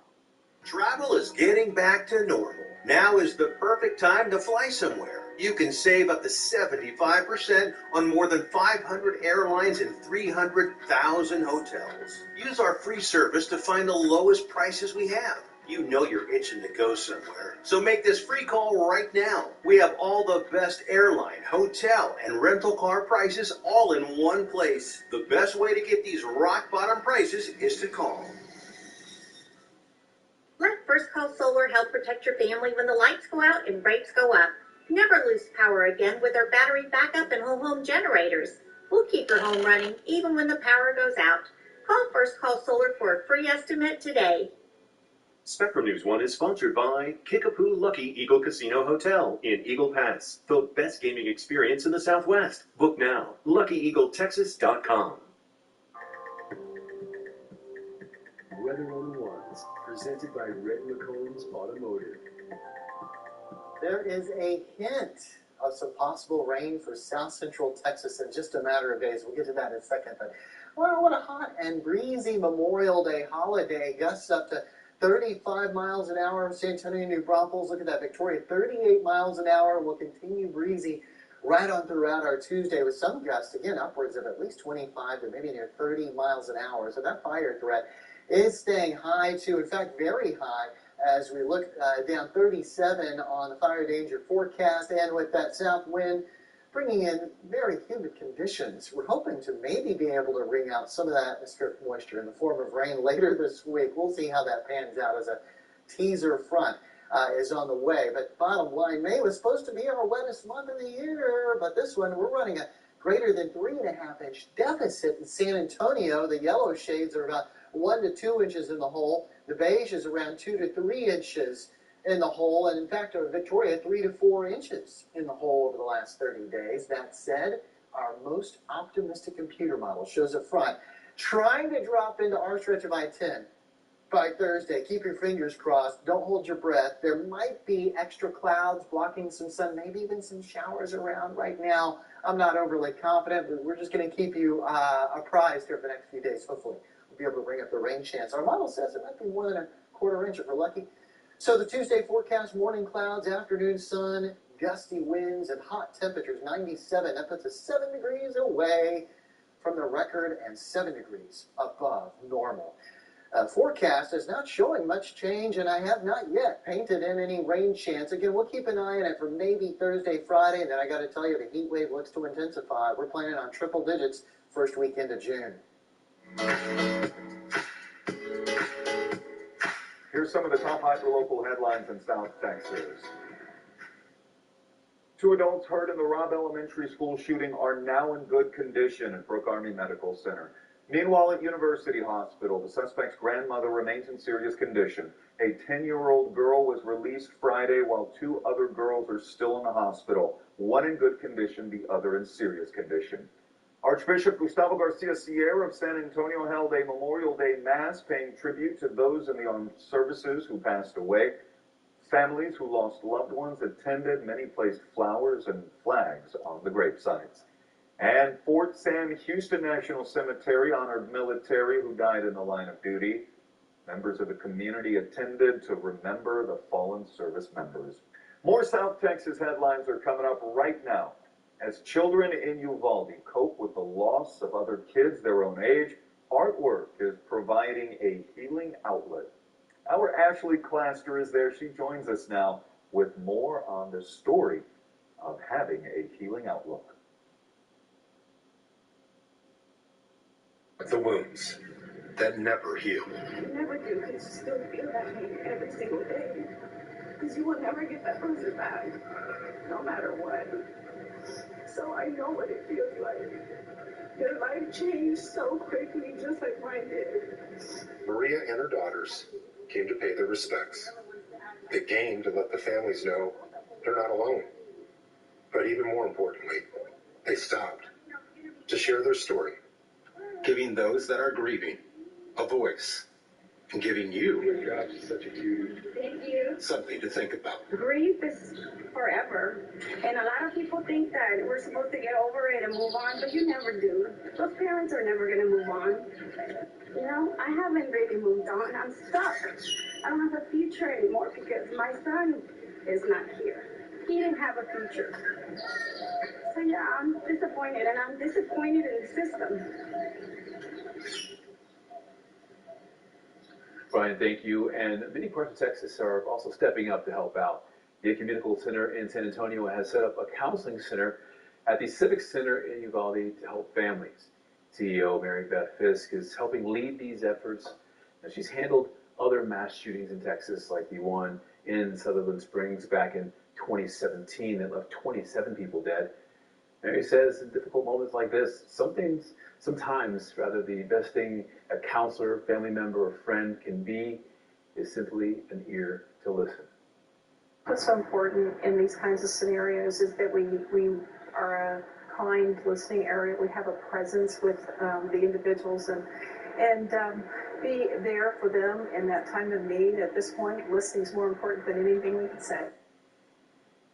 Travel is getting back to normal. Now is the perfect time to fly somewhere. You can save up to 75% on more than 500 airlines and 300,000 hotels. Use our free service to find the lowest prices we have. You know you're itching to go somewhere. So make this free call right now. We have all the best airline, hotel, and rental car prices all in one place. The best way to get these rock bottom prices is to call. Let First Call Solar help protect your family when the lights go out and brakes go up. Never lose power again with our battery backup and whole home generators. We'll keep your home running even when the power goes out. Call First Call Solar for a free estimate today. Spectrum News 1 is sponsored by Kickapoo Lucky Eagle Casino Hotel in Eagle Pass. The best gaming experience in the Southwest. Book now. LuckyEagleTexas.com. Weather on the Ones, presented by Red McCombs Automotive. There is a hint of some possible rain for south central Texas in just a matter of days. We'll get to that in a second. But wow, what a hot and breezy Memorial Day holiday. Gusts up to 35 miles an hour in San Antonio, New Braunfels. Look at that, Victoria, 38 miles an hour. Will continue breezy right on throughout our Tuesday with some gusts, again, upwards of at least 25 to maybe near 30 miles an hour. So that fire threat is staying high, too. In fact, very high as we look down 37 on the fire danger forecast. And with that south wind bringing in very humid conditions, we're hoping to maybe be able to wring out some of that atmospheric moisture in the form of rain later this week. We'll see how that pans out as a teaser front is on the way. But bottom line, May was supposed to be our wettest month of the year, but this one, we're running a greater than 3.5-inch deficit in San Antonio. The yellow shades are about 1 to 2 inches in the hole. The beige is around 2 to 3 inches in the hole, and in fact, Victoria, 3 to 4 inches in the hole over the last 30 days. That said, our most optimistic computer model shows a front trying to drop into our stretch of I-10 by Thursday. Keep your fingers crossed. Don't hold your breath. There might be extra clouds blocking some sun, maybe even some showers around right now. I'm not overly confident, but we're just going to keep you apprised here for the next few days. Hopefully, we'll be able to bring up the rain chance. Our model says it might be more than 1/4 inch if we're lucky. So the Tuesday forecast, morning clouds, afternoon sun, gusty winds, and hot temperatures, 97. That puts us 7 degrees away from the record and 7 degrees above normal. Forecast is not showing much change, and I have not yet painted in any rain chance. Again, we'll keep an eye on it for maybe Thursday, Friday, and then I got to tell you, the heat wave looks to intensify. We're planning on triple digits first weekend of June. Here's some of the top hyperlocal headlines in South Texas. 2 adults hurt in the Robb Elementary School shooting are now in good condition at Brooke Army Medical Center. Meanwhile, at University Hospital, the suspect's grandmother remains in serious condition. A 10-year-old girl was released Friday, while 2 other girls are still in the hospital. One in good condition, the other in serious condition. Archbishop Gustavo Garcia Sierra of San Antonio held a Memorial Day Mass paying tribute to those in the armed services who passed away. Families who lost loved ones attended. Many placed flowers and flags on the gravesites. And Fort Sam Houston National Cemetery honored military who died in the line of duty. Members of the community attended to remember the fallen service members. More South Texas headlines are coming up right now. As children in Uvalde cope with the loss of other kids their own age, artwork is providing a healing outlet. Our Ashley Claster is there. She joins us now with more on the story of having a healing outlook. The wounds that never heal. You never do, because you still feel that pain every single day. Because you will never get that person back, no matter what. So I know what it feels like. Their life changed so quickly, just like mine did. Maria and her daughters came to pay their respects. They came to let the families know they're not alone. But even more importantly, they stopped to share their story, giving those that are grieving a voice, and giving you such a cutie. Thank you. Something to think about. Grief is forever. And a lot of people think that we're supposed to get over it and move on, but you never do. Those parents are never going to move on. You know, I haven't really moved on. I'm stuck. I don't have a future anymore because my son is not here. He didn't have a future. So yeah, I'm disappointed, and I'm disappointed in the system. Brian, thank you. And many parts of Texas are also stepping up to help out. The Community Center in San Antonio has set up a counseling center at the Civic Center in Uvalde to help families. CEO Mary Beth Fisk is helping lead these efforts. And she's handled other mass shootings in Texas, like the one in Sutherland Springs back in 2017 that left 27 people dead. Mary says in difficult moments like this, sometimes rather the best thing a counselor, family member, or friend can be is simply an ear to listen. What's so important in these kinds of scenarios is that we are a kind, listening area. We have a presence with the individuals and be there for them in that time of need. At this point, listening is more important than anything we can say.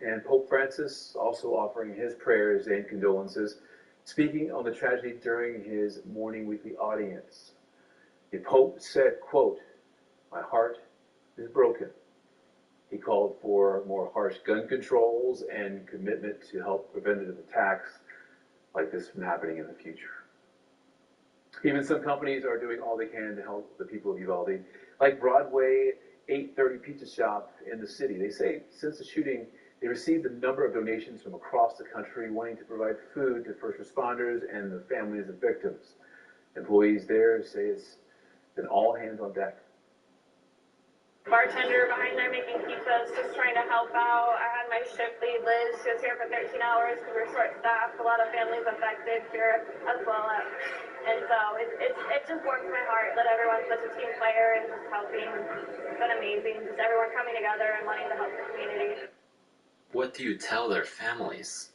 And Pope Francis also offering his prayers and condolences, speaking on the tragedy during his morning weekly audience. The Pope said, quote, "My heart is broken." He called for more harsh gun controls and commitment to help preventative attacks like this from happening in the future. Even some companies are doing all they can to help the people of Uvalde, like Broadway 830 Pizza Shop in the city. They say since the shooting, they received a number of donations from across the country wanting to provide food to first responders and the families of victims. Employees there say it's been all hands on deck. Bartender behind there making pizzas, just trying to help out. I had my shift lead, Liz. She was here for 13 hours because we're short-staffed. A lot of families affected here as well. And so it just warms my heart that everyone's such a team player and just helping. It's been amazing. Just everyone coming together and wanting to help the community. What do you tell their families?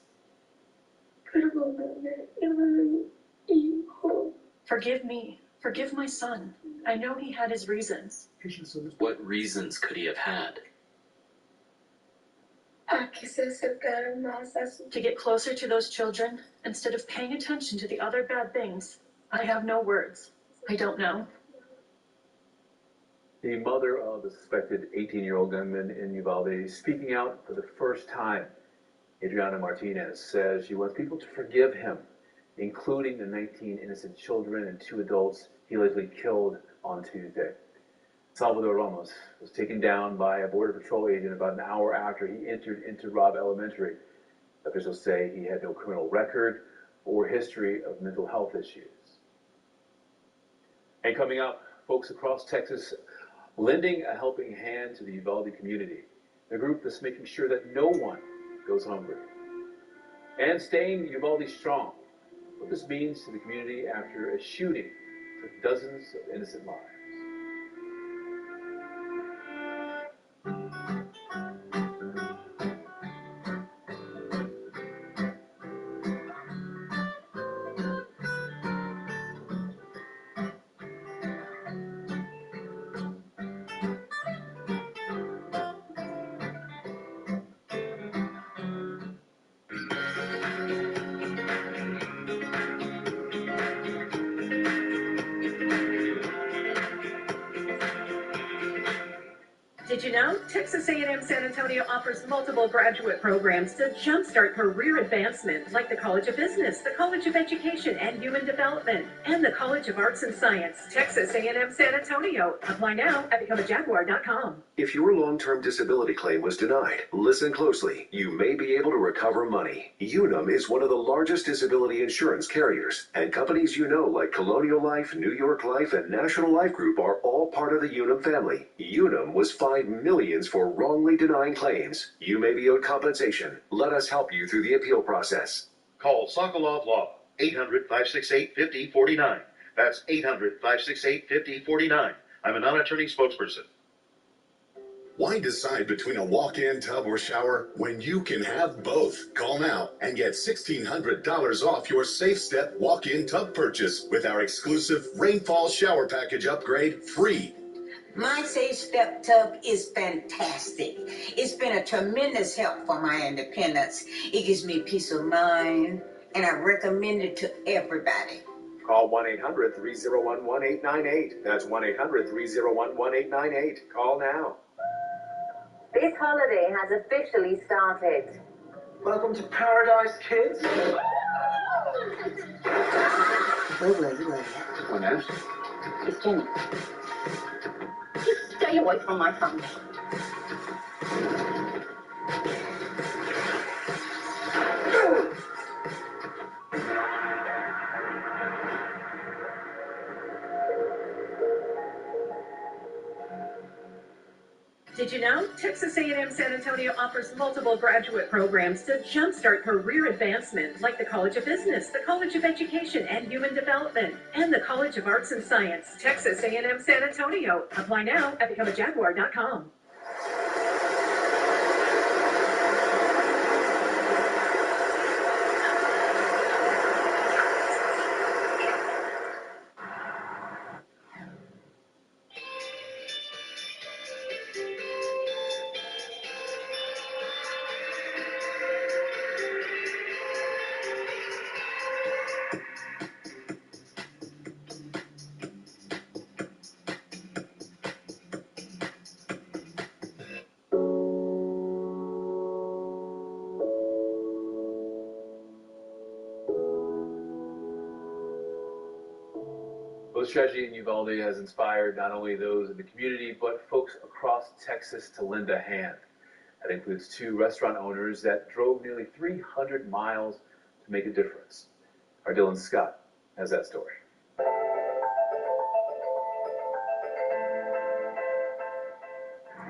Forgive me. Forgive my son. I know he had his reasons. What reasons could he have had? To get closer to those children, instead of paying attention to the other bad things. I have no words. I don't know. The mother of the suspected 18-year-old gunman in Uvalde is speaking out for the first time. Adriana Martinez says she wants people to forgive him, including the 19 innocent children and 2 adults he allegedly killed on Tuesday. Salvador Ramos was taken down by a Border Patrol agent about an hour after he entered into Robb Elementary. Officials say he had no criminal record or history of mental health issues. And coming up, folks across Texas lending a helping hand to the Uvalde community, a group that's making sure that no one goes hungry. And staying Uvalde strong, what this means to the community after a shooting took dozens of innocent lives. Did you know Texas A&M San Antonio offers multiple graduate programs to jumpstart career advancement, like the College of Business, the College of Education and Human Development, and the College of Arts and Science. Texas A&M San Antonio. Apply now at becomeajaguar.com. If your long-term disability claim was denied, listen closely. You may be able to recover money. Unum is one of the largest disability insurance carriers, and companies you know like Colonial Life, New York Life, and National Life Group are all part of the Unum family. Unum was fined millions for wrongly denying claims. You may be owed compensation. Let us help you through the appeal process. Call Sokolov Law, 800-568-5049. That's 800-568-5049. I'm a non-attorney spokesperson. Why decide between a walk-in tub or shower when you can have both? Call now and get $1,600 off your Safe Step walk-in tub purchase with our exclusive Rainfall Shower Package upgrade free. My Safe Step tub is fantastic. It's been a tremendous help for my independence. It gives me peace of mind, and I recommend it to everybody. Call 1-800-301-1898. That's 1-800-301-1898. Call now. This holiday has officially started. Welcome to paradise, kids. Where were you? What now? It's Jenny. Just stay away from my phone. Did you know Texas A&M San Antonio offers multiple graduate programs to jumpstart career advancement, like the College of Business, the College of Education and Human Development, and the College of Arts and Science. Texas A&M San Antonio. Apply now at becomeajaguar.com. This tragedy in Uvalde has inspired not only those in the community, but folks across Texas to lend a hand. That includes 2 restaurant owners that drove nearly 300 miles to make a difference. Our Dylan Scott has that story.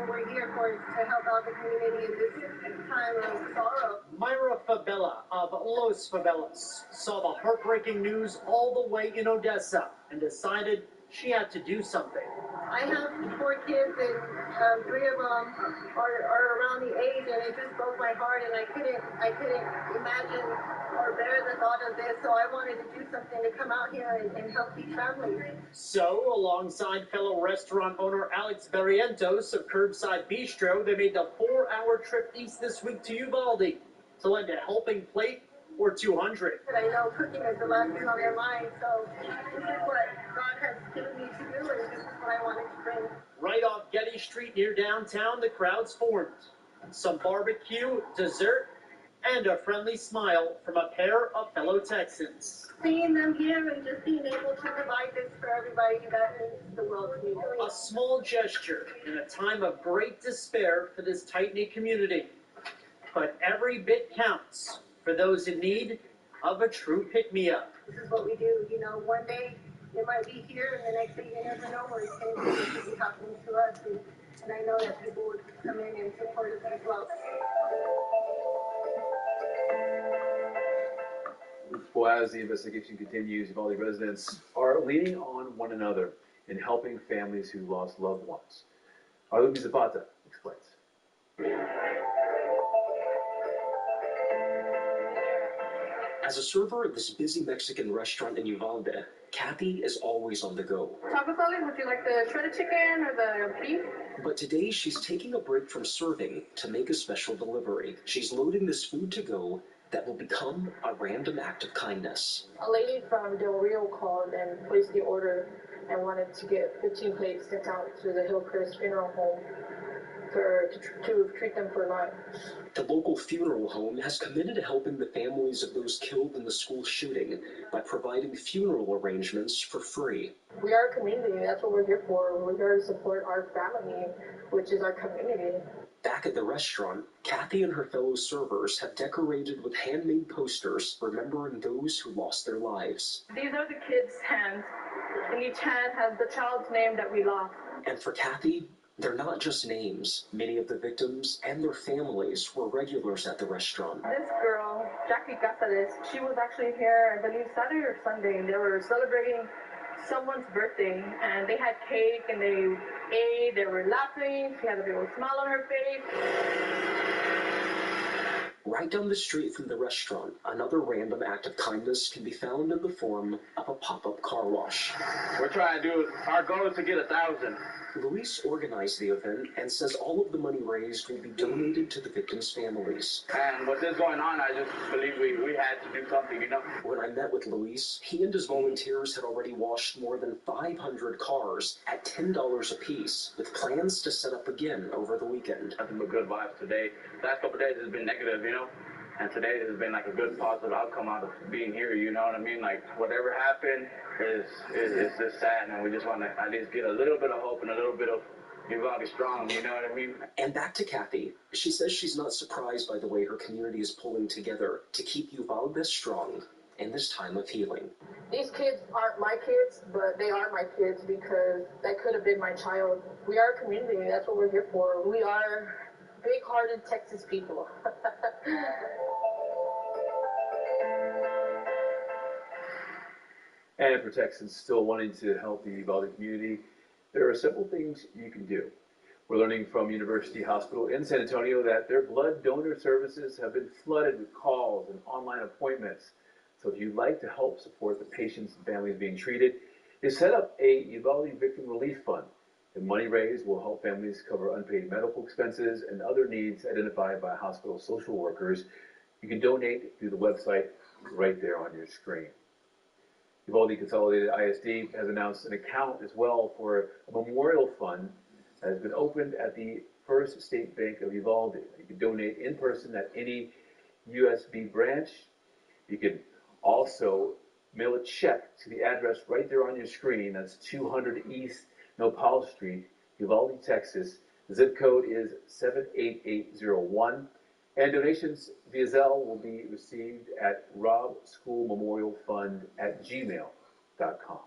We're here to help out the community in this time of sorrow. Myra Fabella of Los Favelas saw the heartbreaking news all the way in Odessa and decided she had to do something. I have 4 kids, and 3 of them are around the age, and it just broke my heart, and I couldn't imagine or bear the thought of this, so I wanted to do something to come out here and help these families. So, alongside fellow restaurant owner Alex Barrientos of Curbside Bistro, they made the 4-hour trip east this week to Uvalde to lend a helping plate or 200. But I know cooking is the last thing on their mind, so this is what God has given me to do, and this is what I wanted to bring. Right off Getty Street near downtown, the crowds formed. Some barbecue, dessert, and a friendly smile from a pair of fellow Texans. Seeing them here and just being able to provide this for everybody, that means the world to me. A small gesture in a time of great despair for this tight-knit community. But every bit counts for those in need of a true pick-me-up. This is what we do. You know, one day It might be here, and the next thing you never know where it's going to be. It could be happening to us, and I know that people would come in and support us as well. Well, as the investigation continues, Uvalde residents are leaning on one another in helping families who lost loved ones. Our Lupe Zapata explains. As a server at this busy Mexican restaurant in Uvalde, Kathy is always on the go. Taco salad, would you like the shredded chicken or the beef? But today she's taking a break from serving to make a special delivery. She's loading this food to go that will become a random act of kindness. A lady from Del Rio called and placed the order and wanted to get 15 plates sent out to the Hillcrest Funeral Home to treat them for lunch. The local funeral home has committed to helping the families of those killed in the school shooting by providing funeral arrangements for free. We are a community, that's what we're here for. We're here to support our family, which is our community. Back at the restaurant, Kathy and her fellow servers have decorated with handmade posters remembering those who lost their lives. These are the kids' hands, and each hand has the child's name that we lost. And for Kathy, they're not just names. Many of the victims and their families were regulars at the restaurant. This girl, Jackie Cáceres, she was actually here, I believe, Saturday or Sunday, and they were celebrating someone's birthday, and they had cake, and they ate, they were laughing, she had a big old smile on her face. Right down the street from the restaurant, another random act of kindness can be found in the form of a pop-up car wash. We're trying to do, our goal is to get 1,000. Luis organized the event and says all of the money raised will be donated to the victims' families. And with this going on, I just believe we had to do something, you know? When I met with Luis, he and his volunteers had already washed more than 500 cars at $10 a piece, with plans to set up again over the weekend. Nothing but good vibes today. Last couple of days has been negative, you know? And today has been like a good positive outcome out of being here, you know what I mean? Like, whatever happened is just sad, and we just want to at least get a little bit of hope and a little bit of Uvalde strong, you know what I mean? And back to Kathy. She says she's not surprised by the way her community is pulling together to keep Uvalde strong in this time of healing. These kids aren't my kids, but they are my kids because that could have been my child. We are a community, that's what we're here for. We are big-hearted Texas people. And for Texans still wanting to help the Uvalde community, there are several things you can do. We're learning from University Hospital in San Antonio that their blood donor services have been flooded with calls and online appointments. So if you'd like to help support the patients and families being treated, they set up a Uvalde Victim Relief Fund. The money raised will help families cover unpaid medical expenses and other needs identified by hospital social workers. You can donate through the website right there on your screen. Uvalde Consolidated ISD has announced an account as well for a memorial fund that has been opened at the First State Bank of Uvalde. You can donate in person at any USB branch. You can also mail a check to the address right there on your screen. That's 200 East Nopal Street, Uvalde, Texas. The zip code is 78801. And donations via Zelle will be received at robschoolmemorialfund@gmail.com.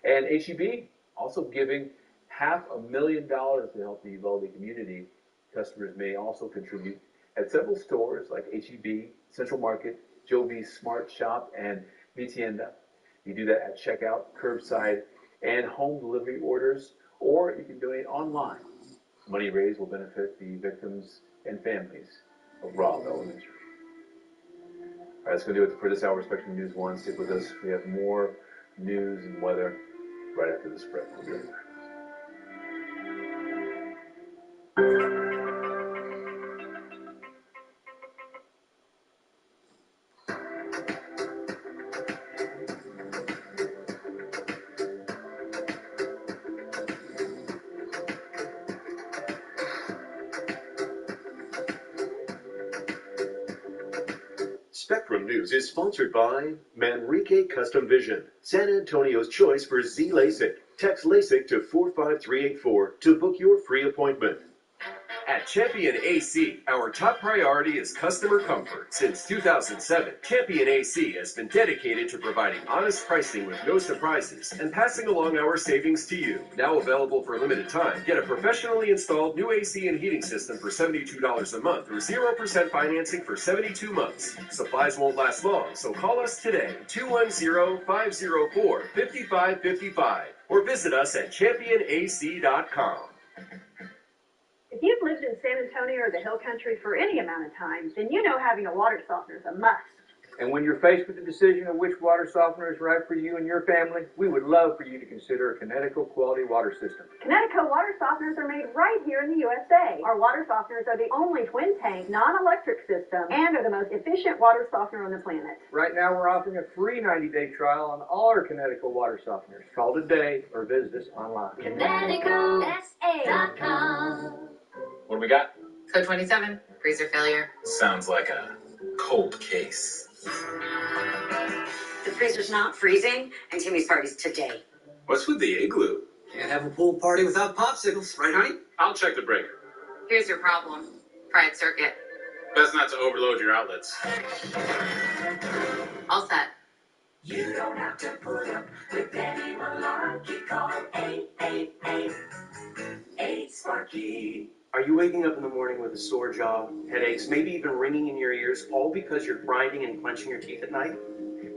And HEB also giving $500,000 to help the Uvalde community. Customers may also contribute at several stores like HEB, Central Market, Joby's Smart Shop, and Mi Tienda. You do that at checkout, curbside, and home delivery orders, or you can donate online. Money raised will benefit the victims and families of Robb Elementary. All right, that's going to do it for this hour of Spectrum News 1. Stick with us. We have more news and weather right after the spread. We'll be right back. Spectrum News is sponsored by Manrique Custom Vision, San Antonio's choice for Z LASIK. Text LASIK to 45384 to book your free appointment. At At Champion AC, our top priority is customer comfort. Since 2007, Champion AC has been dedicated to providing honest pricing with no surprises and passing along our savings to you. Now available for a limited time, get a professionally installed new AC and heating system for $72 a month or 0% financing for 72 months. Supplies won't last long, so call us today, 210-504-5555, or visit us at championac.com. If you've lived in San Antonio or the Hill Country for any amount of time, then you know having a water softener is a must. And when you're faced with the decision of which water softener is right for you and your family, we would love for you to consider a Connecticut quality water system. Connecticut water softeners are made right here in the USA. Our water softeners are the only twin-tank, non-electric system and are the most efficient water softener on the planet. Right now, we're offering a free 90-day trial on all our Connecticut water softeners. Call today or visit us online. ConnecticutSA.com. What do we got? Code 27, freezer failure. Sounds like a cold case. The freezer's not freezing, and Timmy's party's today. What's with the igloo? Can't have a pool party without popsicles, right, honey? I'll check the breaker. Here's your problem. Fried circuit. Best not to overload your outlets. All set. You don't have to put up with any malarkey. Call 888-8-SPARKY. Are you waking up in the morning with a sore jaw, headaches, maybe even ringing in your ears, all because you're grinding and clenching your teeth at night?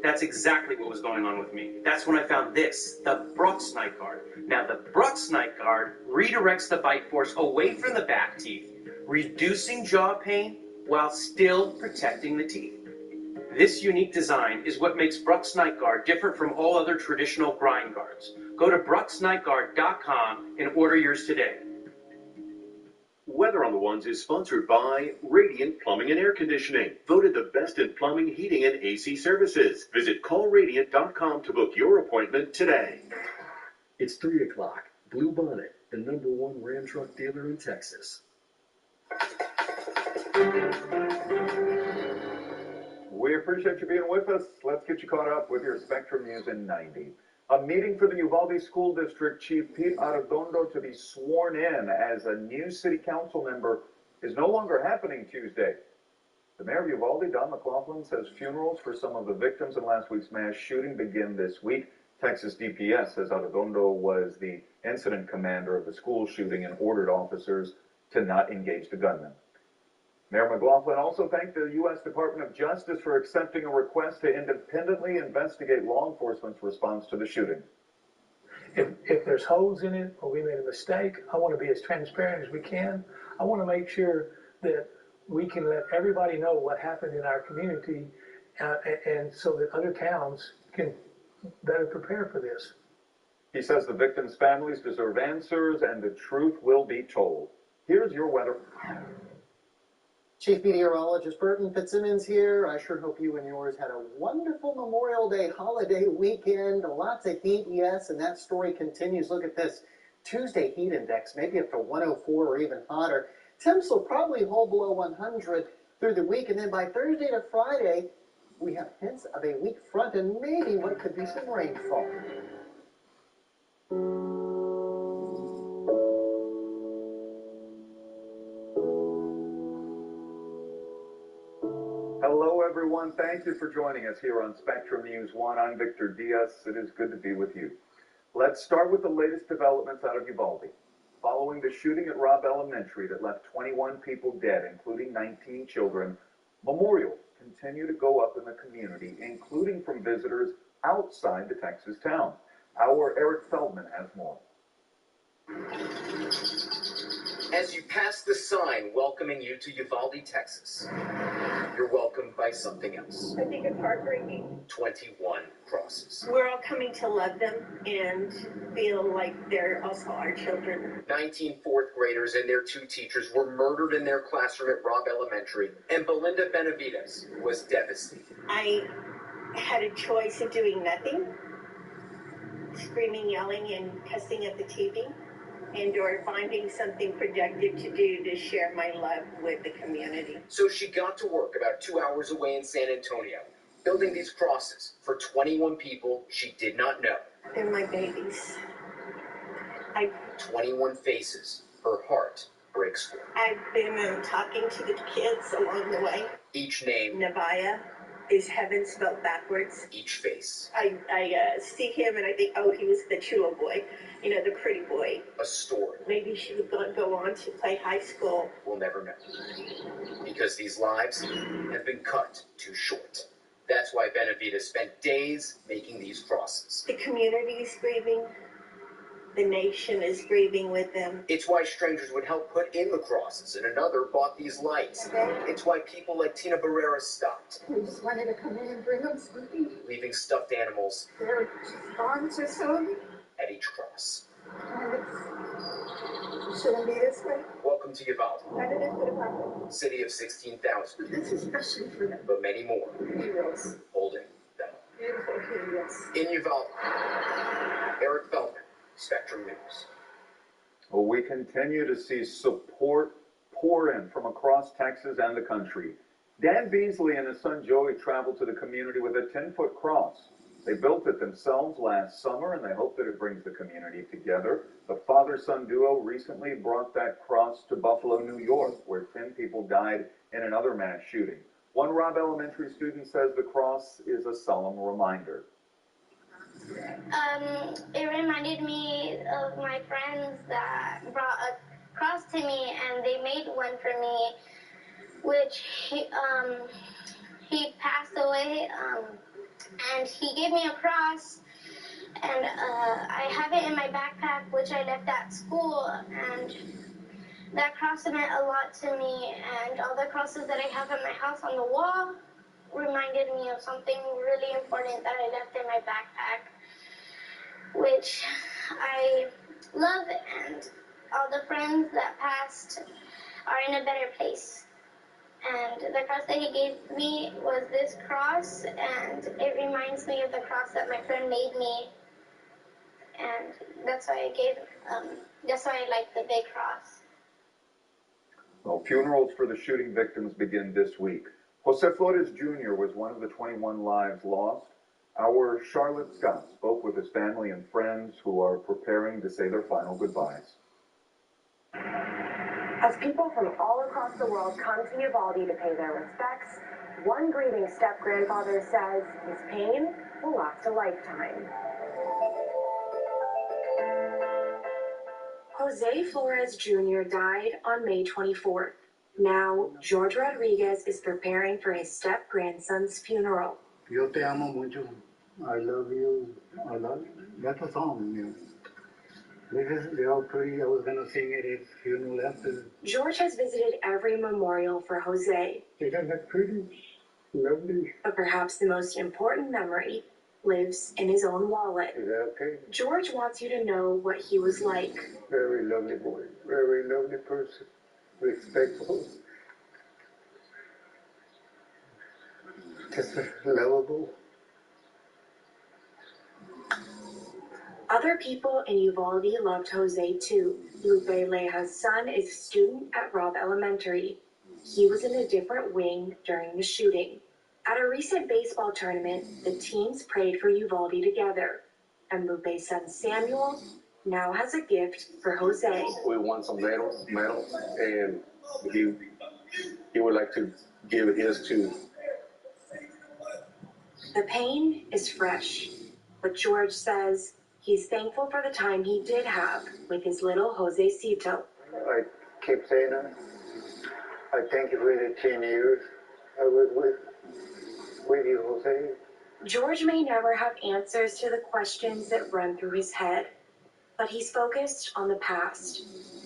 That's exactly what was going on with me. That's when I found this, the Brux Night Guard. Now, the Brux Night Guard redirects the bite force away from the back teeth, reducing jaw pain while still protecting the teeth. This unique design is what makes Brux Night Guard different from all other traditional grind guards. Go to BruxNightGuard.com and order yours today. Weather on the Ones is sponsored by Radiant Plumbing and Air Conditioning, voted the best in plumbing, heating, and AC services. Visit callradiant.com to book your appointment today. It's 3 o'clock. Blue Bonnet, the #1 Ram truck dealer in Texas. We appreciate you being with us. Let's get you caught up with your Spectrum News in 90. A meeting for the Uvalde School District Chief Pete Arredondo to be sworn in as a new city council member is no longer happening Tuesday. The mayor of Uvalde, Don McLaughlin, says funerals for some of the victims in last week's mass shooting begin this week. Texas DPS says Arredondo was the incident commander of the school shooting and ordered officers to not engage the gunman. Mayor McLaughlin also thanked the U.S. Department of Justice for accepting a request to independently investigate law enforcement's response to the shooting. If there's holes in it or we made a mistake, I want to be as transparent as we can. I want to make sure that we can let everybody know what happened in our community and so that other towns can better prepare for this. He says the victims' families deserve answers and the truth will be told. Here's your weather. Chief Meteorologist Burton Fitzsimmons here. I sure hope you and yours had a wonderful Memorial Day holiday weekend. Lots of heat, yes, and that story continues. Look at this. Tuesday heat index, maybe up to 104 or even hotter. Temps will probably hold below 100 through the week, and then by Thursday to Friday, we have hints of a weak front and maybe what could be some rainfall. Hello, everyone. Thank you for joining us here on Spectrum News 1. I'm Victor Diaz. It is good to be with you. Let's start with the latest developments out of Uvalde. Following the shooting at Robb Elementary that left 21 people dead, including 19 children, memorials continue to go up in the community, including from visitors outside the Texas town. Our Eric Feldman has more. As you pass the sign welcoming you to Uvalde, Texas, you're welcomed by something else. I think it's heartbreaking. 21 crosses. We're all coming to love them and feel like they're also our children. 19 fourth graders and their 2 teachers were murdered in their classroom at Robb Elementary, and Belinda Benavides was devastated. I had a choice of doing nothing, screaming, yelling, and cussing at the TV, and or finding something productive to do to share my love with the community. So she got to work about 2 hours away in San Antonio, building these crosses for 21 people she did not know. They're my babies. 21 faces her heart breaks for. I've been talking to the kids along the way. Each name, Navaya is heaven spelled backwards. each face, I see him and I think, oh, he was the Chua boy, you know, the pretty boy. a story. Maybe she would go on to play high school. We'll never know. Because these lives have been cut too short. That's why Benavides spent days making these crosses. The community is grieving. The nation is grieving with them. It's why strangers would help put in the crosses, and another bought these lights. It's why people like Tina Barrera stopped, We just wanted to come in and bring them something. leaving stuffed animals They're just gone too soon. at each cross. And it shouldn't be this way. Welcome to Uvalde, How did it could have happened? city of 16,000, This is especially for them. but many more Heroes. holding them. Beautiful heroes. In Uvalde, Eric Feldman, Spectrum News. Well, we continue to see support pour in from across Texas and the country. Dan Beasley and his son Joey traveled to the community with a 10-foot cross. They built it themselves last summer, and they hope that it brings the community together. The father-son duo recently brought that cross to Buffalo, New York, where 10 people died in another mass shooting. One Robb Elementary student says the cross is a solemn reminder. It reminded me of my friends that brought a cross to me, and they made one for me, which he passed away, and he gave me a cross, and I have it in my backpack, which I left at school, and that cross meant a lot to me, and all the crosses that I have in my house on the wall reminded me of something really important that I left in my backpack, which I love, and all the friends that passed are in a better place. And the cross that he gave me was this cross, and it reminds me of the cross that my friend made me, and that's why I like the big cross. Well, funerals for the shooting victims begin this week. Jose Flores Jr. was one of the 21 lives lost. Our Charlotte Scott spoke with his family and friends who are preparing to say their final goodbyes. As people from all across the world come to Uvalde to pay their respects, one grieving step-grandfather says his pain will last a lifetime. Jose Flores Jr. died on May 24th. Now, George Rodriguez is preparing for his step-grandson's funeral. Yo te amo mucho. I love you a lot. That's a song, you know. They're all pretty. I was going to sing it at funeral after. George has visited every memorial for Jose. Isn't that pretty? Lovely. But perhaps the most important memory lives in his own wallet. Is that okay? George wants you to know what he was like. Very lovely boy. Very lovely person. Respectful. Just lovable. Other people in Uvalde loved Jose too. Lupe Leja's son is a student at Robb Elementary. He was in a different wing during the shooting. At a recent baseball tournament, the teams prayed for Uvalde together. And Lupe's son Samuel now has a gift for Jose. We won some medals, and he would like to give his to. The pain is fresh, but George says he's thankful for the time he did have with his little Josecito. I keep saying that. I thank you for the 10 years I was with you, Jose. George may never have answers to the questions that run through his head, but he's focused on the past,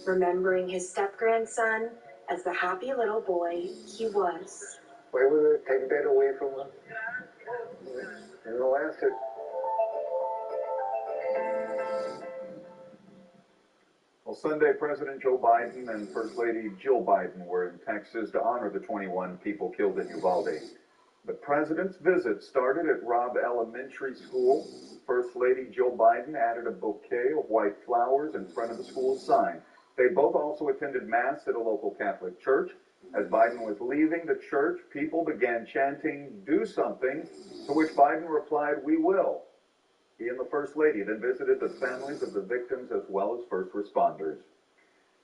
remembering his step-grandson as the happy little boy he was. Why would they take that away from us? No answer. Well, Sunday, President Joe Biden and First Lady Jill Biden were in Texas to honor the 21 people killed in Uvalde. The president's visit started at Robb Elementary School. First Lady Jill Biden added a bouquet of white flowers in front of the school's sign. They both also attended Mass at a local Catholic church. As Biden was leaving the church, people began chanting, "Do something," to which Biden replied, "We will." He and the First Lady then visited the families of the victims as well as first responders.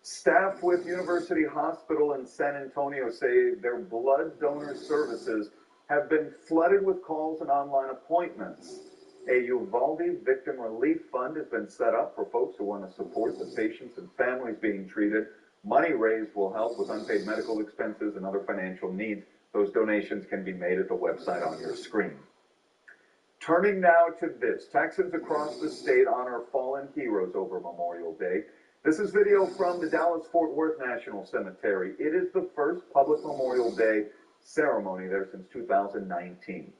Staff with University Hospital in San Antonio say their blood donor services have been flooded with calls and online appointments. A Uvalde Victim Relief Fund has been set up for folks who want to support the patients and families being treated. Money raised will help with unpaid medical expenses and other financial needs. Those donations can be made at the website on your screen. Turning now to this. Texans across the state honor fallen heroes over Memorial Day. This is video from the Dallas-Fort Worth National Cemetery. It is the first public Memorial Day ceremony there since 2019.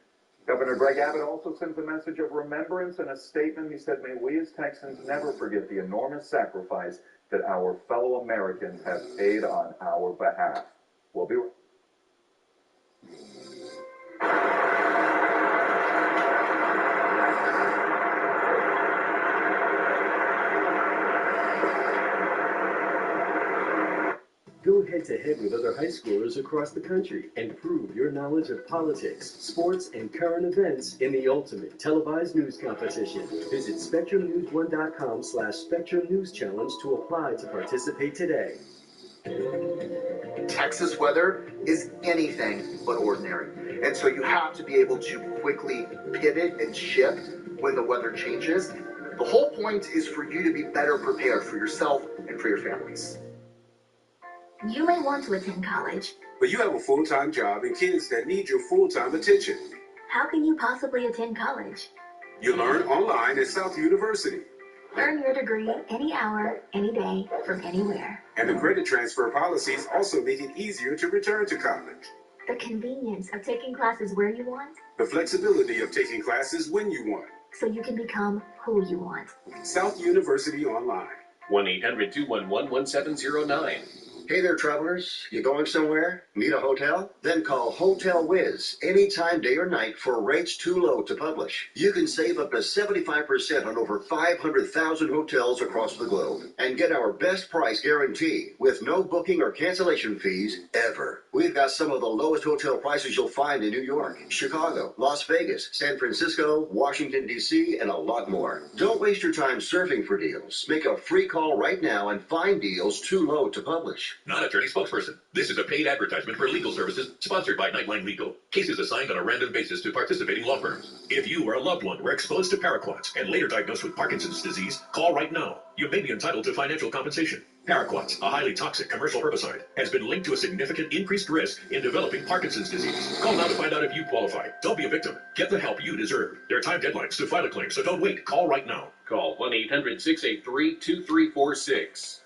Governor Greg Abbott also sends a message of remembrance in a statement. He said, "May we as Texans never forget the enormous sacrifice that our fellow Americans have paid on our behalf." We'll be right back. Go head-to-head with other high schoolers across the country and prove your knowledge of politics, sports, and current events in the ultimate televised news competition. Visit SpectrumNews1.com/Spectrum News Challenge to apply to participate today. Texas weather is anything but ordinary. And so you have to be able to quickly pivot and shift when the weather changes. The whole point is for you to be better prepared for yourself and for your families. You may want to attend college, But you have a full-time job and kids that need your full-time attention. how can you possibly attend college? You learn online at South University. Earn your degree any hour, any day, from anywhere. And the credit transfer policies also make it easier to return to college. The convenience of taking classes where you want, The flexibility of taking classes when you want. so you can become who you want. South University Online. 1-800-211-1709. Hey there, travelers. You going somewhere? Need a hotel? Then call Hotel Whiz anytime, day or night, for rates too low to publish. You can save up to 75% on over 500,000 hotels across the globe and get our best price guarantee with no booking or cancellation fees ever. We've got some of the lowest hotel prices you'll find in New York, Chicago, Las Vegas, San Francisco, Washington, D.C., and a lot more. Don't waste your time surfing for deals. Make a free call right now and find deals too low to publish. Not attorney spokesperson. This is a paid advertisement for legal services sponsored by Nightline Legal. Cases assigned on a random basis to participating law firms. If you or a loved one were exposed to paraquats and later diagnosed with Parkinson's disease, call right now. You may be entitled to financial compensation. Paraquats, a highly toxic commercial herbicide, has been linked to a significant increased risk in developing Parkinson's disease. Call now to find out if you qualify. Don't be a victim. Get the help you deserve. There are time deadlines to file a claim, so don't wait. Call right now. Call 1-800-683-2346.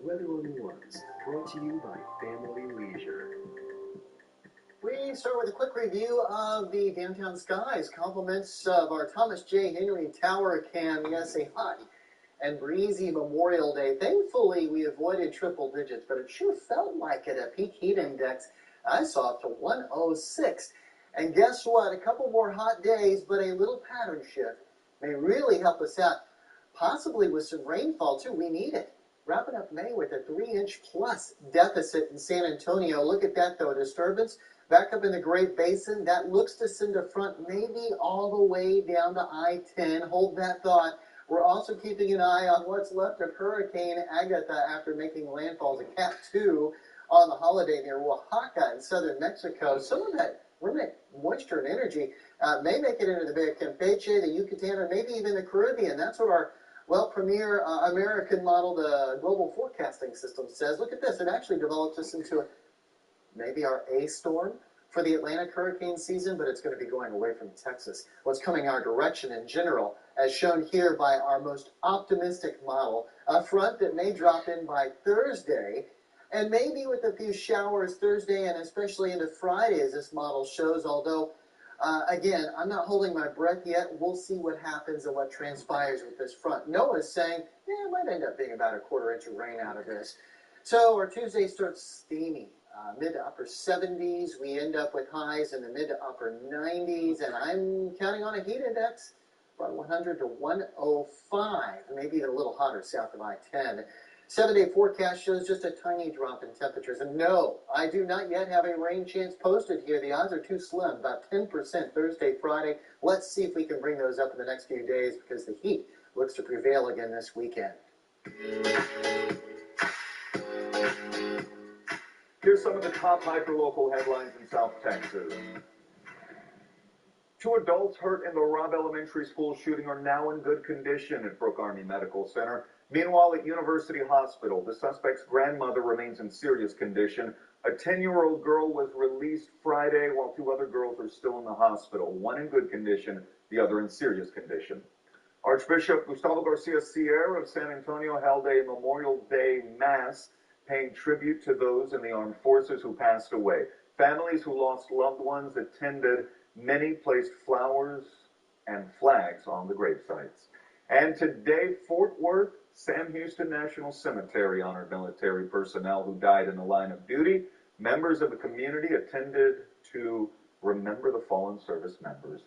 Weather on the Ones, brought to you by Family Leisure. We start with a quick review of the downtown skies. Compliments of our Thomas J. Henry Tower Cam. Yes, a hot and breezy Memorial Day. Thankfully, we avoided triple digits, but it sure felt like it. A peak heat index I saw up to 106. And guess what? A couple more hot days, but a little pattern shift may really help us out, possibly with some rainfall, too. We need it. Wrapping up May with a 3-inch plus deficit in San Antonio. Look at that, though. A disturbance back up in the Great Basin. That looks to send a front maybe all the way down to I-10. Hold that thought. We're also keeping an eye on what's left of Hurricane Agatha after making landfall as a Cat 2 on the holiday near Oaxaca in southern Mexico. Some of that remnant moisture and energy may make it into the Bay of Campeche, the Yucatan, or maybe even the Caribbean. That's what our premier American model, the global forecasting system, says. Look at this. It actually developed us into maybe our A storm for the Atlantic hurricane season, but it's going to be going away from Texas. What's coming our direction in general, as shown here by our most optimistic model, a front that may drop in by Thursday, and maybe with a few showers Thursday and especially into Friday, as this model shows, although again, I'm not holding my breath yet. We'll see what happens and what transpires with this front. NOAA's saying, it might end up being about a quarter-inch of rain out of this. So our Tuesday starts steamy, mid to upper 70s. We end up with highs in the mid to upper 90s, and I'm counting on a heat index from 100 to 105, maybe even a little hotter south of I-10. 7-day forecast shows just a tiny drop in temperatures. And no, I do not yet have a rain chance posted here. The odds are too slim, about 10% Thursday, Friday. Let's see if we can bring those up in the next few days because the heat looks to prevail again this weekend. Here's some of the top hyperlocal headlines in South Texas. 2 adults hurt in the Robb Elementary School shooting are now in good condition at Brooke Army Medical Center. Meanwhile, at University Hospital, the suspect's grandmother remains in serious condition. A 10-year-old girl was released Friday, while 2 other girls are still in the hospital, one in good condition, the other in serious condition. Archbishop Gustavo Garcia Sierra of San Antonio held a Memorial Day Mass, paying tribute to those in the armed forces who passed away. Families who lost loved ones attended. Many placed flowers and flags on the gravesites. And today, Fort Worth, Sam Houston National Cemetery honored military personnel who died in the line of duty. Members of the community attended to remember the fallen service members.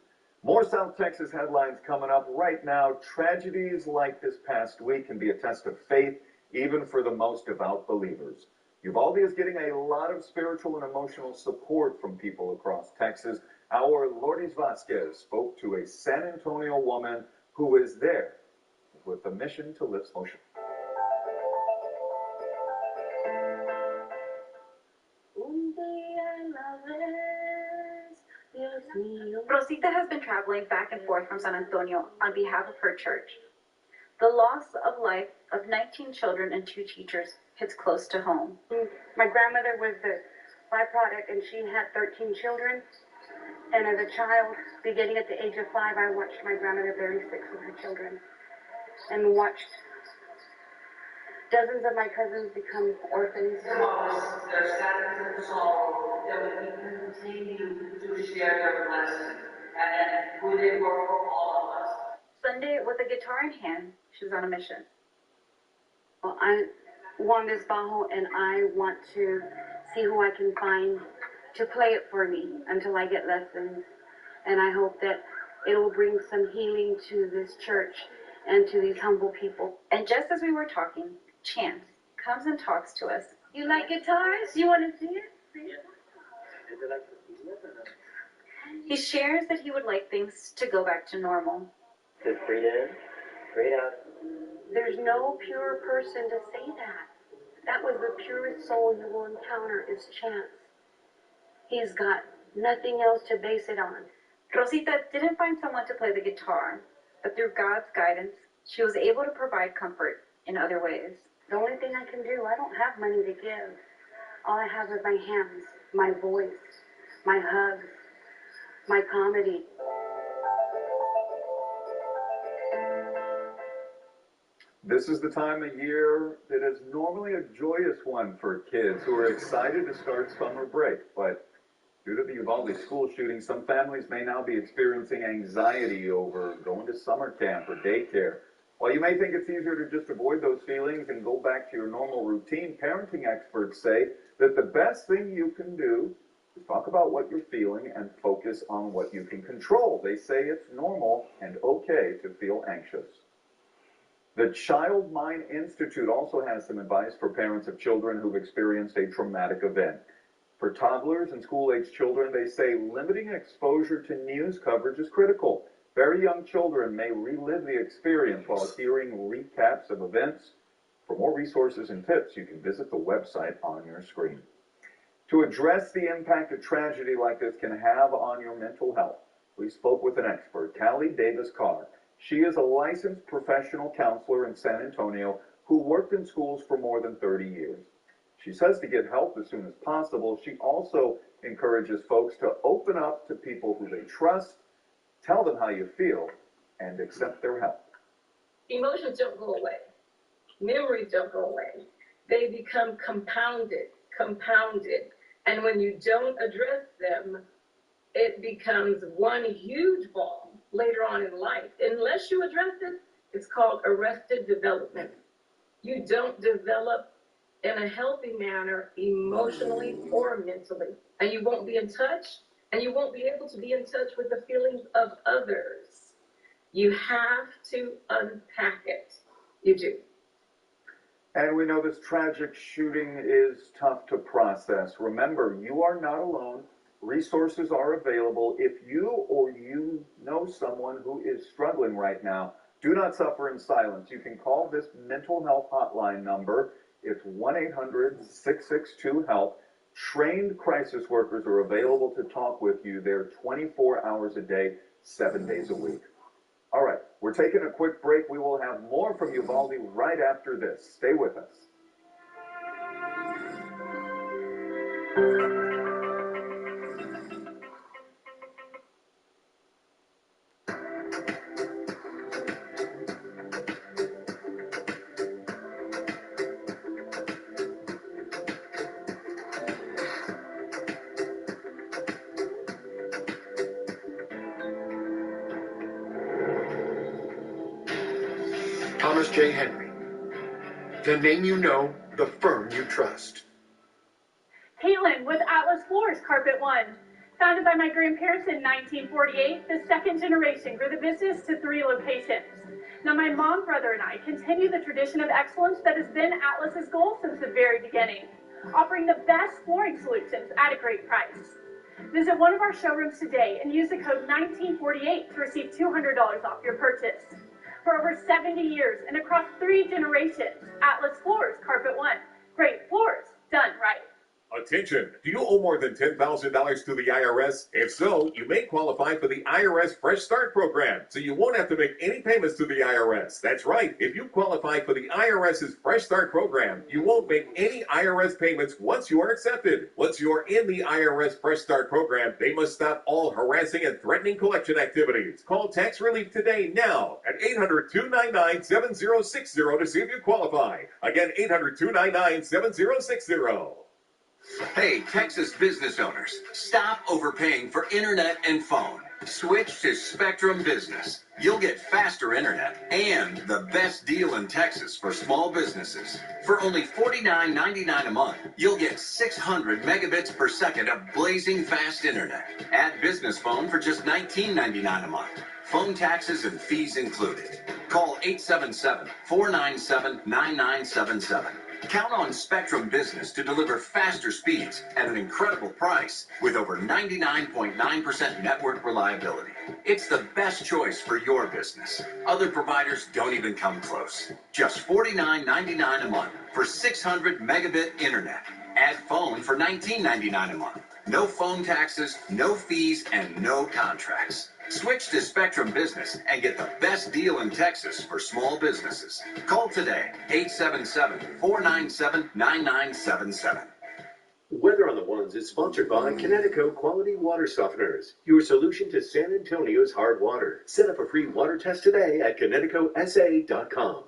More South Texas headlines coming up right now. Tragedies like this past week can be a test of faith, even for the most devout believers. Uvalde is getting a lot of spiritual and emotional support from people across Texas. Our Lourdes Vasquez spoke to a San Antonio woman who is there with a mission to lift motion. Rosita has been traveling back and forth from San Antonio on behalf of her church. The loss of life of 19 children and 2 teachers hits close to home. My grandmother was the byproduct, and she had 13 children. And as a child, beginning at the age of 5, I watched my grandmother bury 6 of her children, and watched dozens of my cousins become orphans. Their sadness and sorrow, that we can continue to share their blessing and who they were for all of us. Sunday, with a guitar in hand, she's on a mission. Well, I won this bajo, and I want to see who I can find to play it for me until I get lessons. And I hope that it will bring some healing to this church and to these humble people. And just as we were talking, Chance comes and talks to us. You like guitars? You want to see it? He shares that he would like things to go back to normal. Just breathe in, breathe out. There's no pure person to say that. That was the purest soul you will encounter is Chance. He's got nothing else to base it on. Rosita didn't find someone to play the guitar, but through God's guidance, she was able to provide comfort in other ways. The only thing I can do, I don't have money to give. All I have is my hands, my voice, my hugs, my comedy. This is the time of year that is normally a joyous one for kids who are excited to start summer break. But due to the Uvalde school shooting, some families may now be experiencing anxiety over going to summer camp or daycare. While you may think it's easier to just avoid those feelings and go back to your normal routine, parenting experts say that the best thing you can do is talk about what you're feeling and focus on what you can control. They say it's normal and okay to feel anxious. The Child Mind Institute also has some advice for parents of children who've experienced a traumatic event. For toddlers and school-age children, they say limiting exposure to news coverage is critical. Very young children may relive the experience while hearing recaps of events. For more resources and tips, you can visit the website on your screen. To address the impact a tragedy like this can have on your mental health, we spoke with an expert, Callie Davis-Carr. She is a licensed professional counselor in San Antonio who worked in schools for more than 30 years. She says to get help as soon as possible. She also encourages folks to open up to people who they trust, tell them how you feel, and accept their help. Emotions don't go away. Memories don't go away. They become compounded. And when you don't address them, it becomes one huge ball later on in life. Unless you address it, it's called arrested development. You don't develop in a healthy manner emotionally or mentally. And you won't be in touch, and you won't be able to be in touch with the feelings of others. You have to unpack it. You do. And we know this tragic shooting is tough to process. Remember, you are not alone. Resources are available. If you or you know someone who is struggling right now, do not suffer in silence. You can call this mental health hotline number. It's 1-800-662-HELP. Trained crisis workers are available to talk with you. They're 24 hours a day, 7 days a week. All right, we're taking a quick break. We will have more from Uvalde right after this. Stay with us. Thomas J. Henry. The name you know, the firm you trust. Caitlin with Atlas Floors Carpet One. Founded by my grandparents in 1948, the second generation grew the business to 3 locations. Now my mom, brother, and I continue the tradition of excellence that has been Atlas's goal since the very beginning, offering the best flooring solutions at a great price. Visit one of our showrooms today and use the code 1948 to receive $200 off your purchase. For over 70 years and across 3 generations, Atlas Floors Carpet One. Great floors done right. Attention! Do you owe more than $10,000 to the IRS? If so, you may qualify for the IRS Fresh Start program, so you won't have to make any payments to the IRS. That's right. If you qualify for the IRS's Fresh Start program, you won't make any IRS payments once you are accepted. Once you are in the IRS Fresh Start program, they must stop all harassing and threatening collection activities. Call Tax Relief today now at 800-299-7060 to see if you qualify. Again, 800-299-7060. Hey, Texas business owners, stop overpaying for internet and phone. Switch to Spectrum Business. You'll get faster internet and the best deal in Texas for small businesses. For only $49.99 a month, you'll get 600 megabits per second of blazing fast internet. Add business phone for just $19.99 a month. Phone taxes and fees included. Call 877-497-9977. Count on Spectrum Business to deliver faster speeds at an incredible price with over 99.9% network reliability. It's the best choice for your business. Other providers don't even come close. Just $49.99 a month for 600 megabit internet. Add phone for $19.99 a month. No phone taxes, no fees, and no contracts. Switch to Spectrum Business and get the best deal in Texas for small businesses. Call today, 877-497-9977. Weather on the Ones is sponsored by Connecticut Quality Water Softeners, your solution to San Antonio's hard water. Set up a free water test today at ConnecticutSA.com.